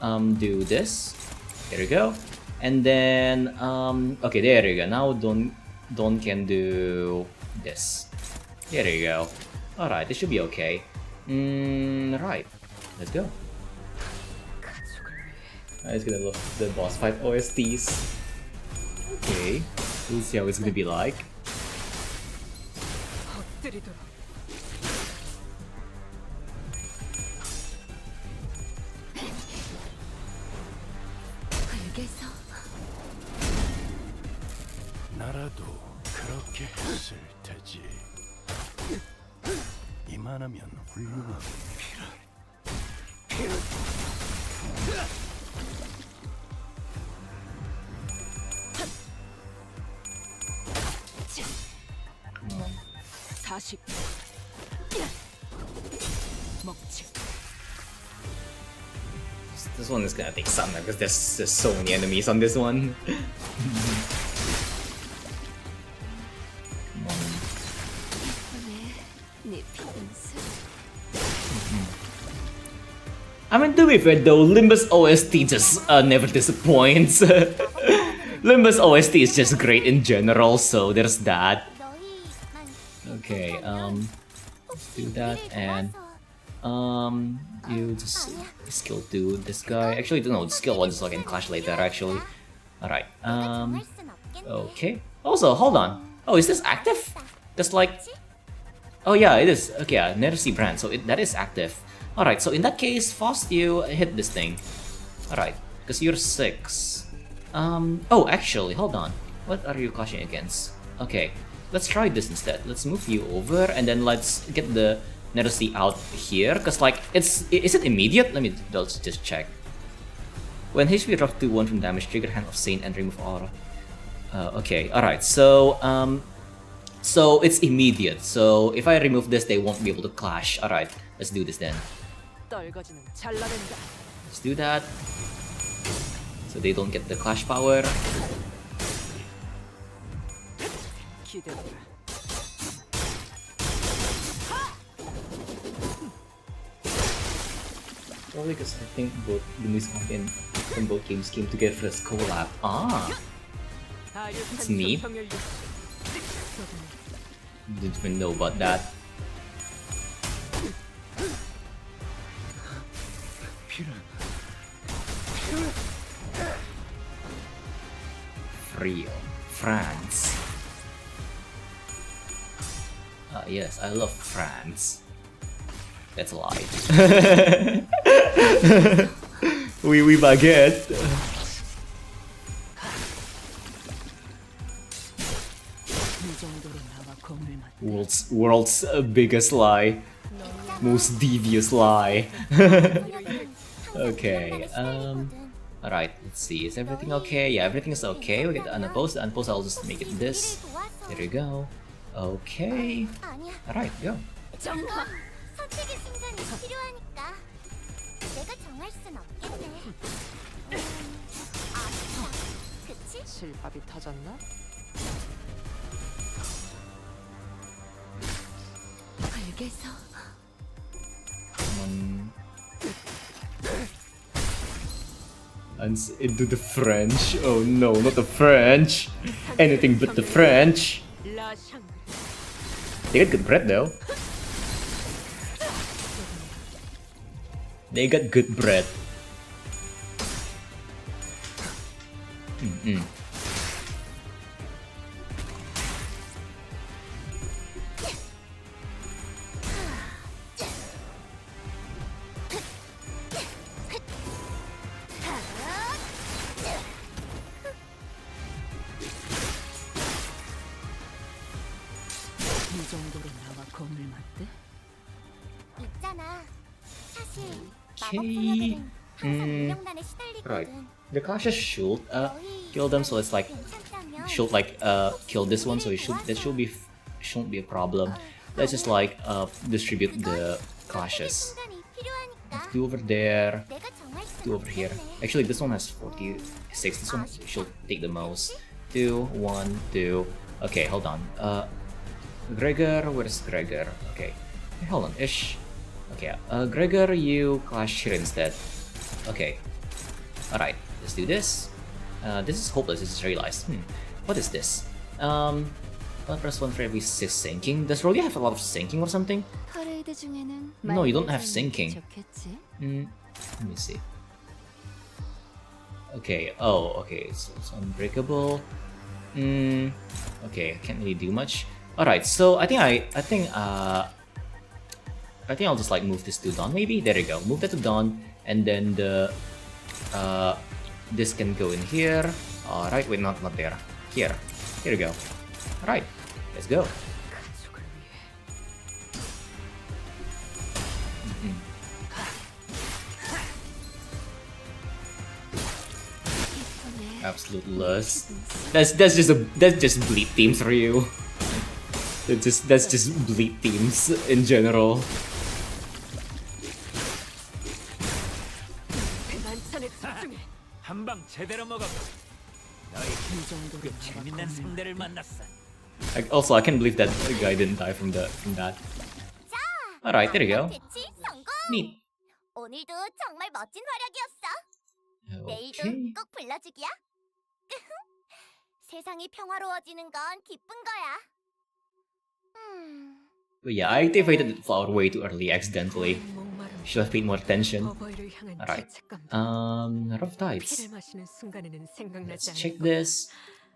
do this. There we go. And then okay, there you go. Now Don can do this. There you go. All right, this should be okay. Right, let's go. I'm just gonna look at the boss fight OSTs. Okay, we'll see how it's gonna be like. 엎드리도록. 그게 안 하면 훌륭한 사십. 먹지. This one is gonna take some because there's so many enemies on this one. I mean, to be fair though, Limbus OST just never disappoints. Limbus OST is just great in general, so there's that. Okay, do that and you just skill 2 this guy. Actually, no, skill 1 is like in clash later. Actually, all right. Okay. Also, hold on. Oh, is this active? That's like. Oh yeah, it is. Okay, yeah, never see brand. So that is active. All right. So in that case, Faust, you hit this thing. All right, because you're 6. Oh, actually, hold on. What are you clashing against? Okay. Let's try this instead. Let's move you over and then let's get the Nerusi out here. Cause like is it immediate? Let's just check. When HP drops to 1 from damage, trigger Hand of Saint and remove aura. Okay, alright, so it's immediate. So if I remove this, they won't be able to clash. Alright, let's do this then. Let's do that. So they don't get the clash power. Probably because I think both Limbus Company from both games came together for this collab. Ah, it's neat. Didn't even know about that. Frio, France. Yes, I love France. That's a lie. Oui, baguette. World's biggest lie. Most devious lie. Okay, alright, let's see. Is everything okay? Yeah, everything is okay. We get the unopposed. The unopposed, I'll just make it this. There we go. Okay. Alright, go. 선택의 순간이 필요하니까 내가 정할 순 없겠네. 아싸, 그치? 실밥이 터졌나? 알겠어. Into the French. Oh no, not the French. Anything but the French. They got good bread though. They got good bread. 이 정도로 나와 검을 맞대? 있잖아. 사실 Okay. Right. The clashes should kill them, so it's like should like kill this one, so shouldn't be a problem. Let's just like distribute the clashes. Let's do over there, do over here. Actually, this one has 46. This one should take the most. 2, 1, 2. Okay, hold on. Gregor, where's Gregor? Okay, hold on, ish. Okay, Gregor, you clash here instead. Okay, alright, let's do this. This is hopeless, this is realized. What is this? Press 1 for every 6 sinking. Does Rolly have a lot of sinking or something? No, you don't have sinking. Let me see. Okay, oh, okay, so it's unbreakable. Okay, I can't really do much. Alright, so I think I'll just like move this to Dawn maybe? There you go. Move that to Dawn, and then the this can go in here. Alright, wait, not there. Here we go. Alright, let's go. Absolute lust. That's just bleed themes for you. That's just bleed themes in general. 한 방 제대로 먹어. 너희 그 재밌는 상대를 만났어. Also, I can't believe that guy didn't die from that. Alright, there you go. 배치 성공. Neat. 오늘도 정말 멋진 활약이었어. 내일도 Okay. 꼭 불러주기야. 세상이 평화로워지는 건 기쁜 거야. But yeah, I activated the flower way too early accidentally. 목마름, Should have paid more attention. 어버이를 향한 Alright. 죄책감. Rough Tides. 피를 마시는 순간에는 Let's 생각나지 check 않는 this.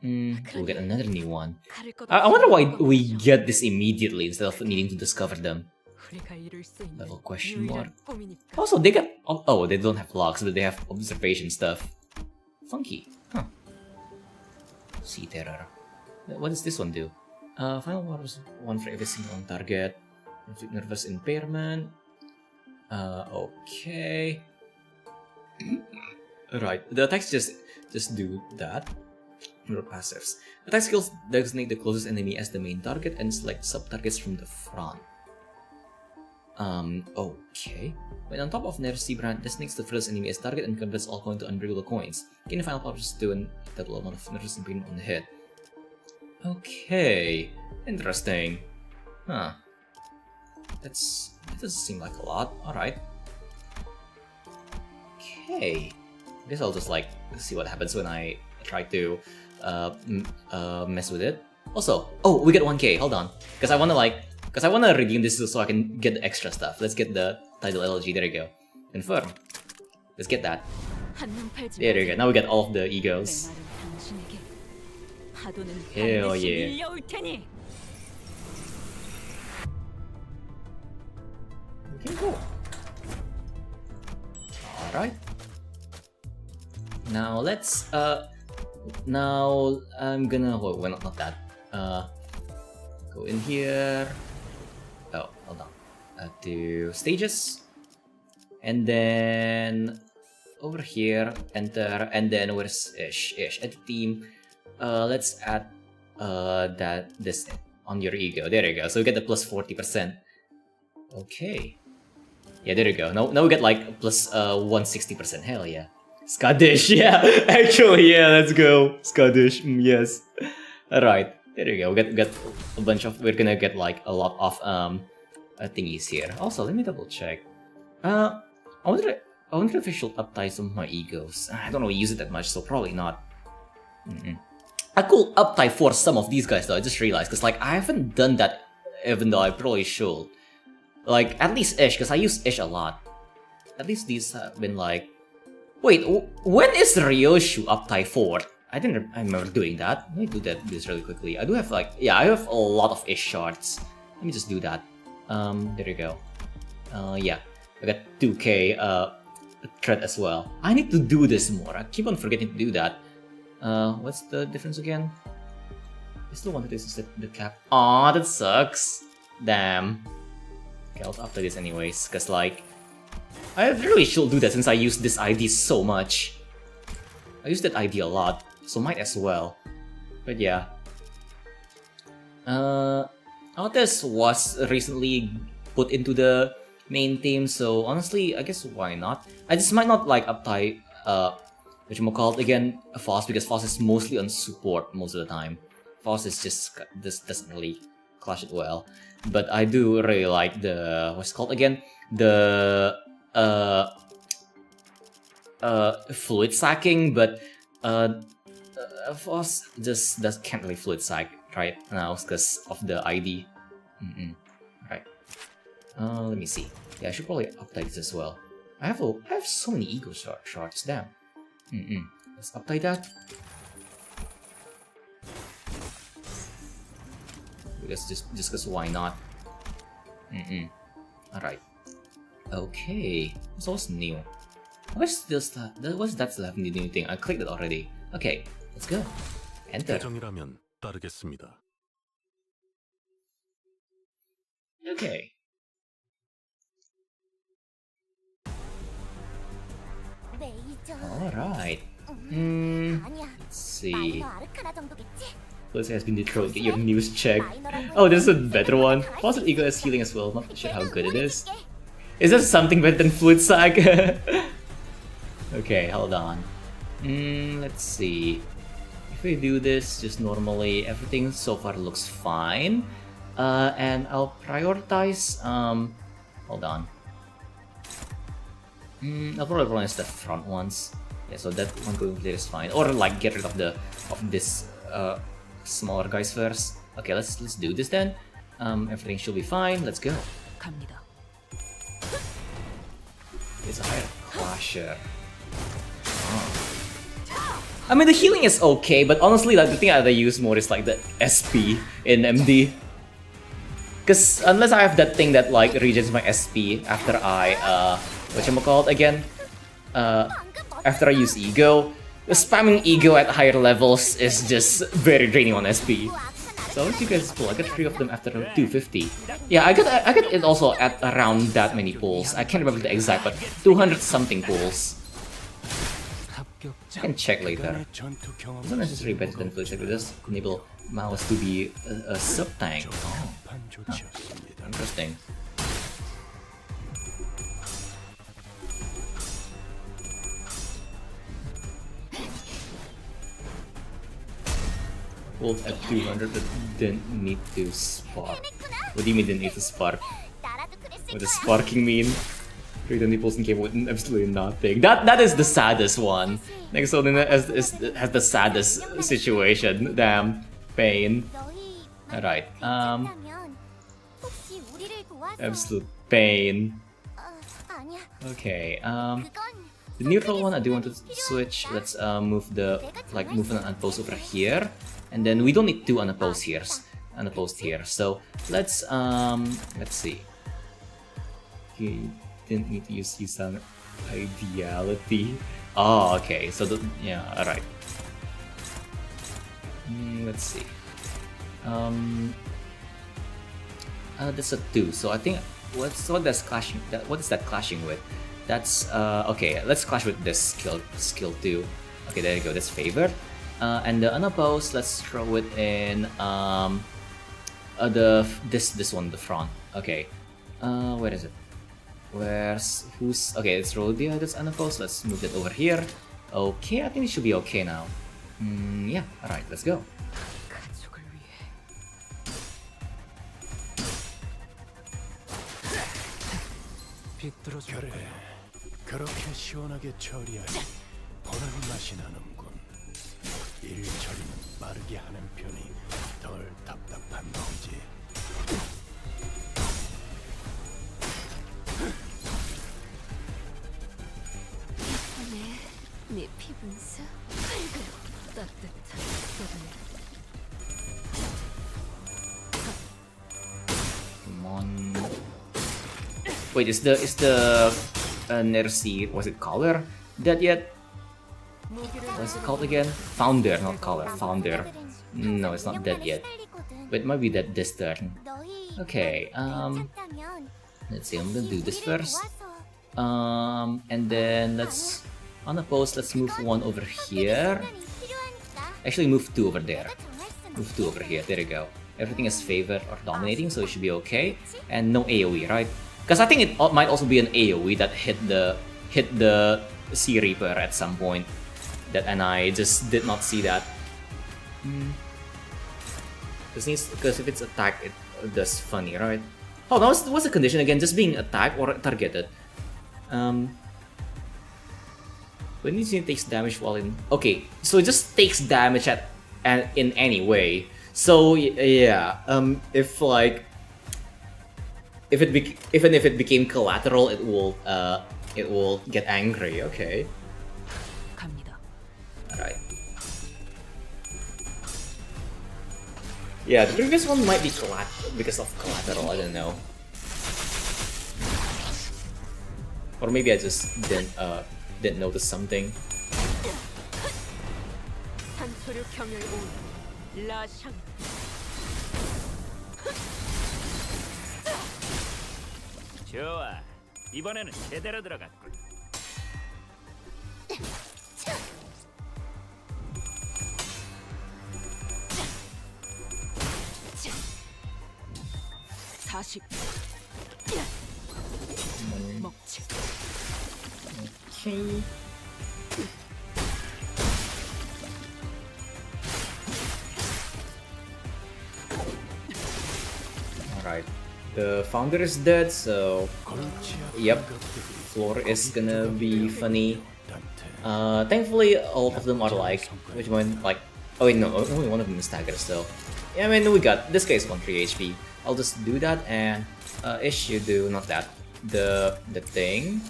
We'll get another new one. 칼을 걷어 I wonder why 씹는 we 것이야. get this immediately instead of needing to discover them. 우리가 이룰 수 있는 Level question mark. 유일한 꿈이니까. Also, they got oh, they don't have locks, but they have observation stuff. Funky, huh? Sea Terror. What does this one do? Final one for every single on target. Inflict nervous impairment. Okay. Right. The attacks just do that. Or passives. Attack skills designate the closest enemy as the main target and select sub-targets from the front. Okay. When on top of Nercy brand, designates the first enemy as target and converts all coins to unbreakable coins. Gain the final powers to an double amount of nervous impairment on the hit. Okay. Interesting. Huh. That doesn't seem like a lot. Alright. Okay. I guess I'll just like see what happens when I try to mess with it. Also, oh, we get 1k. Hold on, because I wanna redeem this so I can get the extra stuff. Let's get the title LG. There you go. Confirm. Let's get that. There you go. Now we get all of the egos. Hell yeah. Okay, cool. Alright. Now let's now I'm gonna well not that. Go in here. Oh, hold on. To stages. And then over here, enter, and then where's Ish? Add team. Let's add this on your ego. There you go. So we get the plus 40%. Okay. Yeah, there you go. Now we get like plus 160%. Hell yeah. Scottish, yeah. Actually, yeah. Let's go. Scottish. Yes. Alright. There you go. We get a bunch of. We're gonna get like a lot of thingies here. Also, let me double check. I wonder if I should uptie some of my egos. I don't really use it that much, so probably not. I could uptie for some of these guys though. I just realized because like I haven't done that, even though I probably should. Like at least Ish, because I use Ish a lot. At least these have been like. Wait, when is Ryoshu uptie 4? I remember doing that. Let me do this really quickly. I do have like, yeah, I have a lot of Ish shards. Let me just do that. There you go. Yeah, I got 2k thread as well. I need to do this more. I keep on forgetting to do that. What's the difference again? I still want to use the cap. Aw, that sucks. Damn. Okay, I'll update this anyways, cause like I really should do that since I use this ID so much. I use that ID a lot, so might as well. But yeah. This was recently put into the main theme, so honestly, I guess why not? I just might not like uptie whatchamacallit again, Foss, because Foss is mostly on support most of the time. Foss is just doesn't really clash it well. But I do really like the what's it called again? The fluid sacking, but Foss just can't really fluid sack right now because of the ID. Right. Let me see. Yeah, I should probably update this as well. I have so many ego shards. Damn. Let's update that. Because just because why not? Alright. Okay. So what's new? What's that still having the new thing? I clicked it already. Okay, let's go. Enter. 예정이라면 따르겠습니다. Okay. Alright. 아니야. Let's see. 마이너 아르카나 정도겠지? Plus has been destroyed. Get your news check. Oh, this is a better one. Positive Eagle is healing as well. Not sure how good it is. Is there something better than Fluid Sac? Okay, hold on. Let's see. If we do this just normally, everything so far looks fine. And I'll prioritize. Hold on. I'll probably prioritize the front ones. Yeah, so that one going clear is fine. Or like get rid of this smaller guys first. Okay, let's do this then. Everything should be fine. Let's go. 갑니다. It's a higher clasher. I mean, the healing is okay, but honestly, like the thing that I use more is like the SP in MD. Cause unless I have that thing that like regens my SP after I whatchamacallit again? After I use Ego, spamming Ego at higher levels is just very draining on SP. So what you guys pull? I got 3 of them after 250. Yeah, I got it also at around that many pulls. I can't remember the exact, but 200 something pulls. I can check later. It's not necessarily better than Fluid Sac, but just enable mouse to be a sub tank. Oh, huh. Interesting. Wolf at 200 that didn't need to spark. What do you mean didn't need to spark? What does sparking mean? 3 nipples and came with absolutely nothing. That is the saddest one. Next one has the saddest situation. Damn. Pain. Alright. Absolute pain. Okay. The neutral one I do want to switch. Let's move an unopposed over here. And then we don't need 2 unopposed here. So let's see. Okay, didn't need to use some ideality. Oh, okay. So yeah, all right. Let's see. That's a 2. So I think what is that clashing with? That's okay. Let's clash with this skill 2. Okay, there you go. That's favored. And the unopposed, let's throw it in this one, the front. Okay. Where is it? Okay, it's Rhodia that's unopposed. Let's move it over here. Okay, I think it should be okay now. Yeah, alright, let's go. 가족을 위해. 그래, 그렇게 시원하게 처리하니 보는 맛이 나는군. 일 처리는 빠르게 하는 편이 덜 답답한 거지. 네 피분수 따뜻한 Come on. Wait, is the Nercy, was it Color dead yet? What's it called again? Founder, not Color. Founder. No, it's not dead yet. But it might be dead this turn. Okay. Let's see. I'm gonna do this first. And then let's unopposed. Let's move 1 over here. Actually, move 2 over there. Move 2 over here. There you go. Everything is favored or dominating, so it should be okay. And no AOE, right? Because I think it might also be an AOE that hit the Sea Reaper at some point. And I just did not see that. Because if it's attack, it does funny, right? Oh, now what's the condition again? Just being attacked or targeted? When it takes damage while in... Okay, so it just takes damage in any way. So yeah, even if it became collateral, it will get angry. Okay. 갑니다. Alright. Yeah, the previous one might be because of collateral. I don't know. Or maybe I just didn't notice something. 산소류 경혈 온 라샹. 좋아, 이번에는 제대로 들어갔군. 40. 먹지. Okay. Alright. The founder is dead, so yep. Floor is gonna be funny. Thankfully, all of them are like, which one? Like, oh wait, no, only one of them is staggered still. Yeah, I mean, we got this guy's 1 3 HP. I'll just do that, and Ish, you do not that. The thing.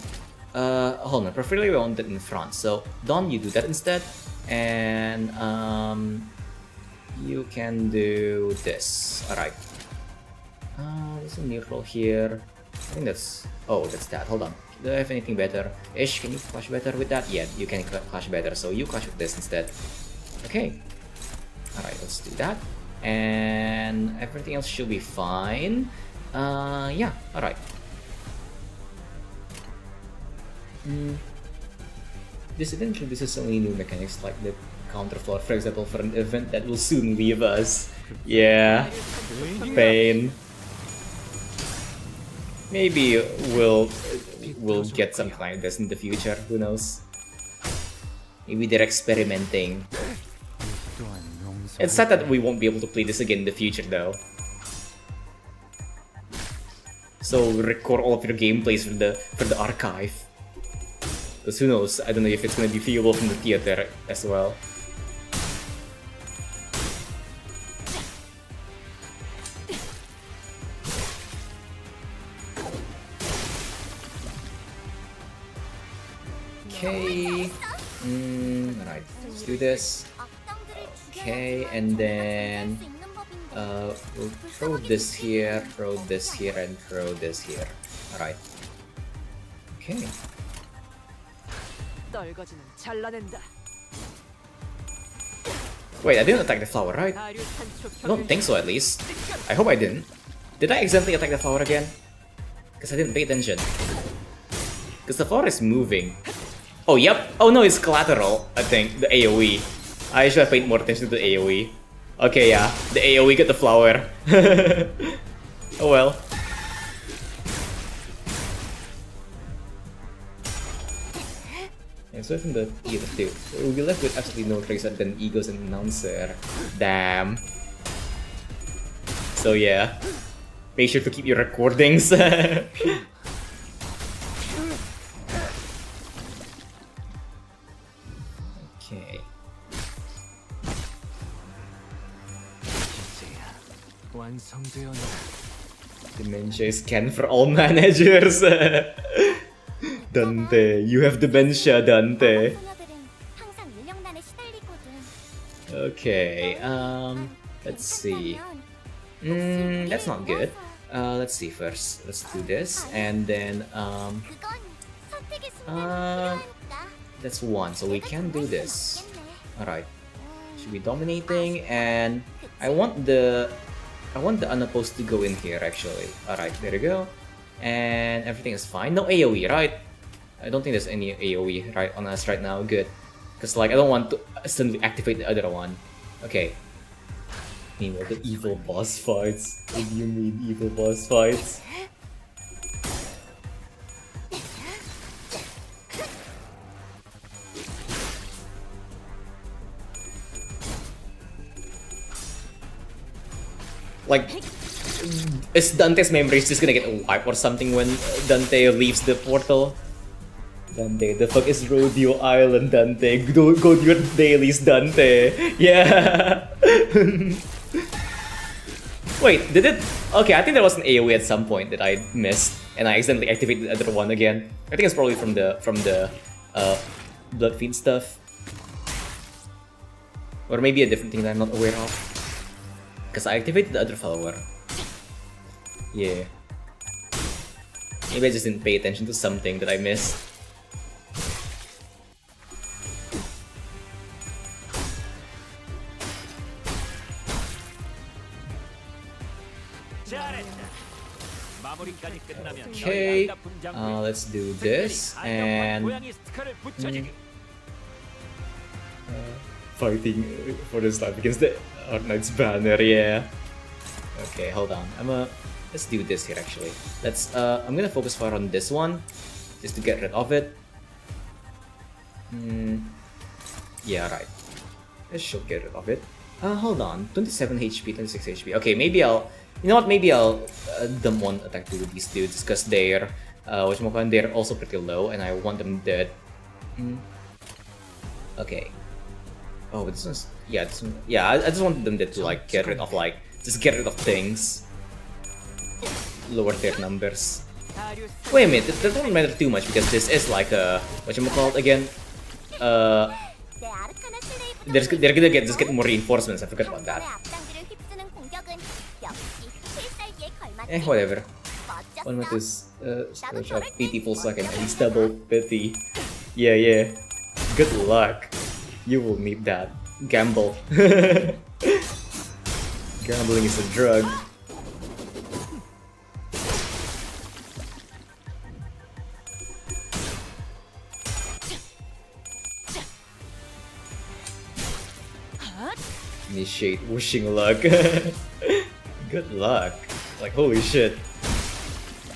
Hold on. Preferably we want it in front. So Don, you do that instead, and you can do this. All right. There's a neutral here. I think that's. Oh, that's that. Hold on. Do I have anything better? Ish, can you clash better with that? Yeah, you can clash better. So you clash with this instead. Okay. All right. Let's do that. And everything else should be fine. Yeah. All right. This event introduces so many new mechanics like the counter floor, for example, for an event that will soon leave us. Yeah, pain. Maybe we'll get something like this in the future. Who knows? Maybe they're experimenting. It's sad that we won't be able to play this again in the future, though. So record all of your gameplays for the archive. Because who knows, I don't know if it's gonna be viewable from the theater as well. Okay. Alright, let's do this. Okay, and then we'll throw this here, and throw this here. Alright. Okay. Wait, I didn't attack the flower, right? I don't think so, at least. I hope I didn't. Did I accidentally attack the flower again? Because I didn't pay attention. Because the flower is moving. Oh, yep. Oh no, it's collateral, I think. The AoE. I should have paid more attention to the AoE. Okay, yeah. The AoE got the flower. Oh well. And so from the theater too, we'll be left with absolutely no trace other than egos and announcer. Damn. So yeah, make sure to keep your recordings. Okay. Dementia is canned for all managers. Dante, you have dementia, Dante. Okay, let's see. That's not good. Let's see first. Let's do this, and then that's 1, so we can do this. All right, should be dominating, and I want the unopposed to go in here actually. All right, there we go, and everything is fine. No AOE, right? I don't think there's any AoE right on us right now. Good. Because like I don't want to suddenly activate the other one. Okay. Meanwhile, the evil boss fights. What do you mean evil boss fights? Like, is Dante's memory just gonna get wiped or something when Dante leaves the portal? Dante, the fuck is Rodeo Island, Dante? Go do your dailies, Dante. Yeah. Wait, did it? Okay, I think there was an AoE at some point that I missed, and I accidentally activated the other one again. I think it's probably from the blood feed stuff, or maybe a different thing that I'm not aware of. Because I activated the other follower. Yeah. Maybe I just didn't pay attention to something that I missed. Okay, let's do this, and fighting for this life against the arknights banner, yeah. Okay, hold on. let's do this here actually. Let's I'm gonna focus fire on this one just to get rid of it. Yeah, right. I should get rid of it. Hold on, 27 HP, 26 HP. Okay, maybe I'll, you know what? Maybe I'll dump one attack to these dudes because they're they're also pretty low, and I want them dead. Okay. Oh, this one's, yeah, this one, yeah. I just want them dead to like get rid of just get rid of things. Lower their numbers. Wait a minute, that doesn't matter too much because this is like a again. They're gonna just get more reinforcements. I forgot about that. Whatever. 1 minute is a pitiful second and he's double pity. Yeah. Good luck. You will need that. Gamble. Gambling is a drug. Initiate whooshing luck. Good luck. Like, holy shit.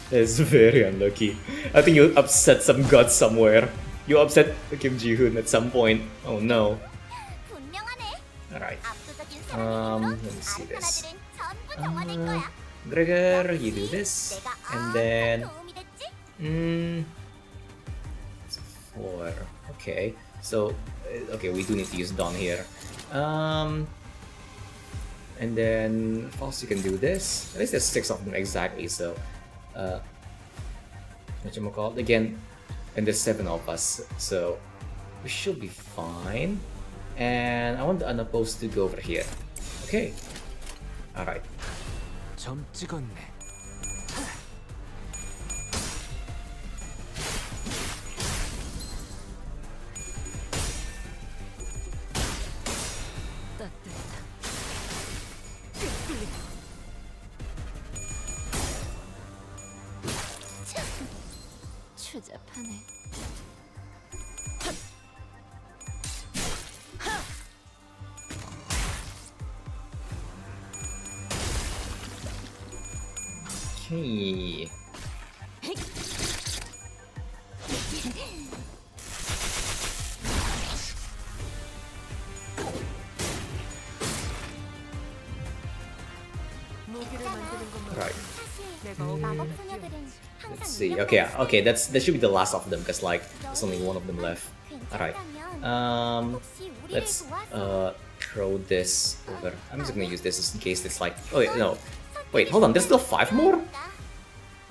That's very unlucky. I think you upset some god somewhere. You upset Kim Ji-hoon at some point. Oh no. Alright. Let me see this. Gregor, you do this. And then... it's 4. Okay. So, okay, we do need to use Dawn here. And then False, you can do this. At least there's 6 of them exactly, so whatchamacallit again, and there's 7 of us, so we should be fine. And I want the unopposed to go over here. Okay. Alright. 점 찍었네. 추잡하네. Okay. Right. Let's see. Okay, that should be the last of them because like there's only one of them left. Alright. Let's throw this over. I'm just gonna use this just in case it's like, oh wait, no. Wait, hold on, there's still 5 more?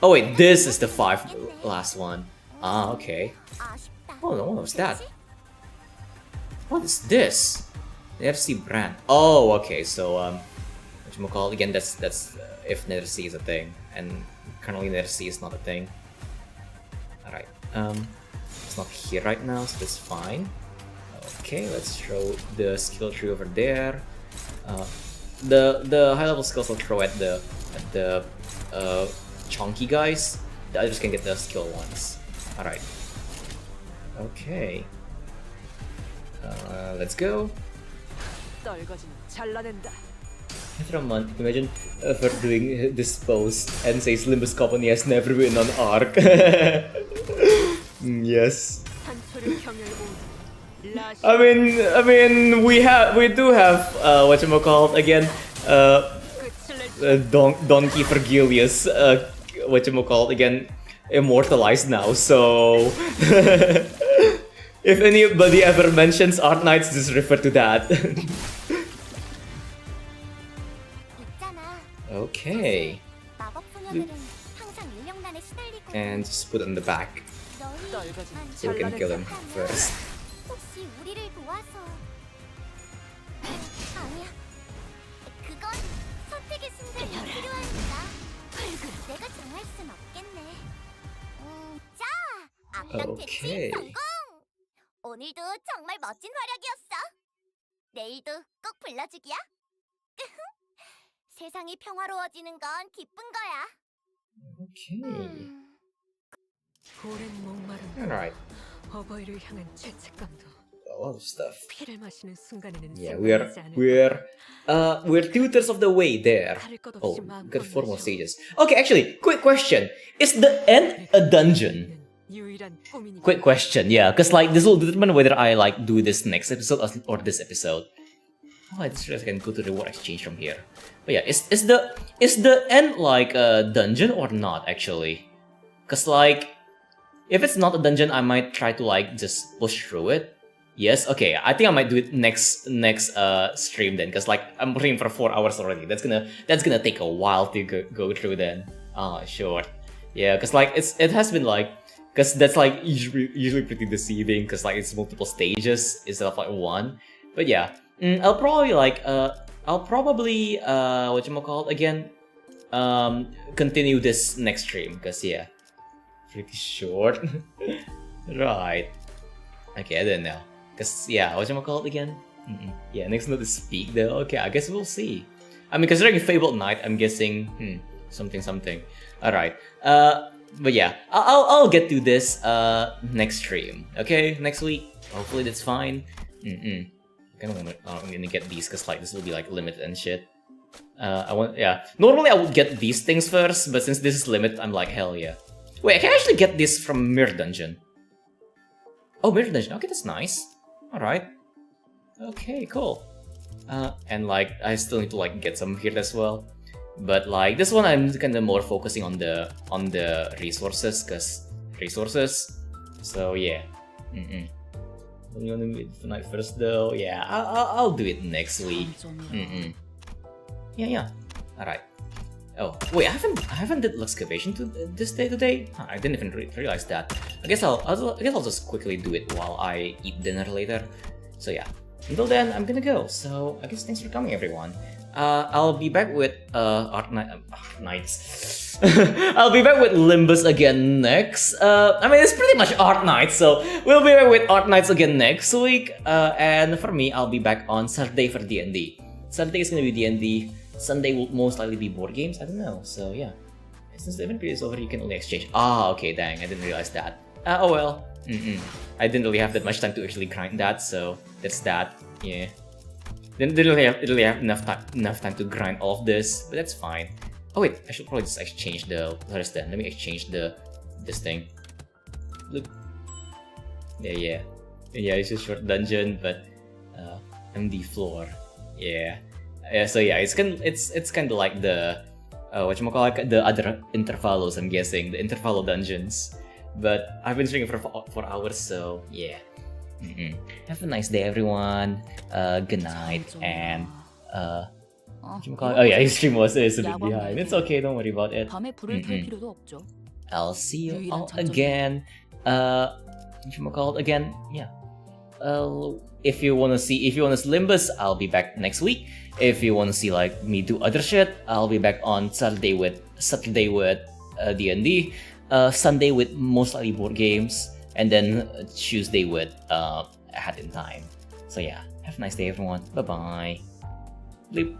Oh wait, this is the 5 last one. Ah, okay. Oh no, what was that? What is this? The FC brand. Oh, okay, so whatchamacallit, again, that's if Nether C is a thing, and currently Nether C is not a thing. Alright, it's not here right now, so that's fine. Okay, let's throw the skill tree over there. The high level skills I'll throw at the chunky guys. The others can get the skill ones. Alright. Okay. Let's go. Imagine for doing this post and says Limbus Company has never been on Ark. Yes. I mean, we do have whatchamacallit again, Donkey Vergilius, whatchamacallit again, immortalized now. So if anybody ever mentions arknights, just refer to that. Okay. And just put it in the back so we can kill him first. 혹시 우리를 도와서 아니야. 그건 선택의 순간이 필요하니까. 내가 정할 순 없겠네. 자, 악당 퇴치 성공. 오늘도 정말 멋진 활약이었어. 내일도 꼭 불러주기야. 세상이 평화로워지는 건 기쁜 거야. Okay. 오랜 목마름. Alright. 어버이를 향한 죄책감도 a lot of stuff. 피를 마시는 순간에는 Yeah, 생각나지 않을 we're 2/3 of the way there. 다를 것 Oh, 없이 마음껏 got 4 more 마셔. stages. Okay, actually, quick question. Is the end a dungeon? 유일한 꿈이니까. Quick question, yeah, because like this will determine whether I like do this next episode or this episode. Oh, I just realized I can go to reward exchange from here. But yeah, is the end like a dungeon or not actually? Cause like, if it's not a dungeon, I might try to like just push through it. Yes, okay, I think I might do it next stream then, cause like I'm playing for 4 hours already. That's gonna take a while to go through then. Oh, sure. Yeah, cause like it has been like, cause that's like usually pretty deceiving, cause like it's multiple stages instead of like one. But yeah, I'll probably whatchamacallit again, continue this next stream, cause yeah, pretty short. Right. Okay, I don't know. Cause yeah, whatchamacallit again? Yeah, next note is speak though. Okay, I guess we'll see. I mean, considering Fabled Knight, I'm guessing something. All right. But yeah, I'll get to this next stream. Okay, next week. Hopefully that's fine. I'm gonna get these cause like this will be like limited and shit. Normally I would get these things first, but since this is limited, I'm like hell yeah. Wait, I can actually get this from Mirror Dungeon. Oh, Mirror Dungeon. Okay, that's nice. All right. Okay, cool. And like I still need to like get some here as well. But like this one, I'm kind of more focusing on the resources, cause resources. So yeah. I'm gonna meet tonight first though. Yeah, I'll do it next week. Yeah. All right. Oh wait, I haven't did excavation to this day today. Huh, I didn't even realize that. I guess I'll just quickly do it while I eat dinner later. So yeah. Until then, I'm gonna go. So I guess thanks for coming, everyone. I'll be back with arknights. I'll be back with Limbus again next. I mean, it's pretty much Arknights, so we'll be back with Arknights again next week. And for me, I'll be back on Saturday for D&D. Saturday is gonna be D&D. Sunday will most likely be board games. I don't know. So yeah, since the event period is over, you can only exchange. Ah, okay, dang, I didn't realize that. Oh well. I didn't really have that much time to actually grind that, so that's that. Yeah. Didn't really have enough time to grind all of this, but that's fine. Oh wait, I should probably just exchange the letters then. Let me exchange this thing. Look. Yeah. It's a short dungeon, but MD floor. Yeah. So yeah, it's kind of like the whatchamacallit, the other intervalos. I'm guessing the intervalo dungeons. But I've been streaming for 4 hours, so yeah. Have a nice day, everyone. Good night, and whatchamacallit? Oh yeah, his stream is a bit behind. It's okay, don't worry about it. I'll see you all again. Whatchamacallit again? Yeah. If you wanna see Limbus, I'll be back next week. If you wanna see like me do other shit, I'll be back on Saturday with D&D. Sunday with most likely board games, and then Tuesday with Hat in Time. So yeah, have a nice day, everyone. Bye bye.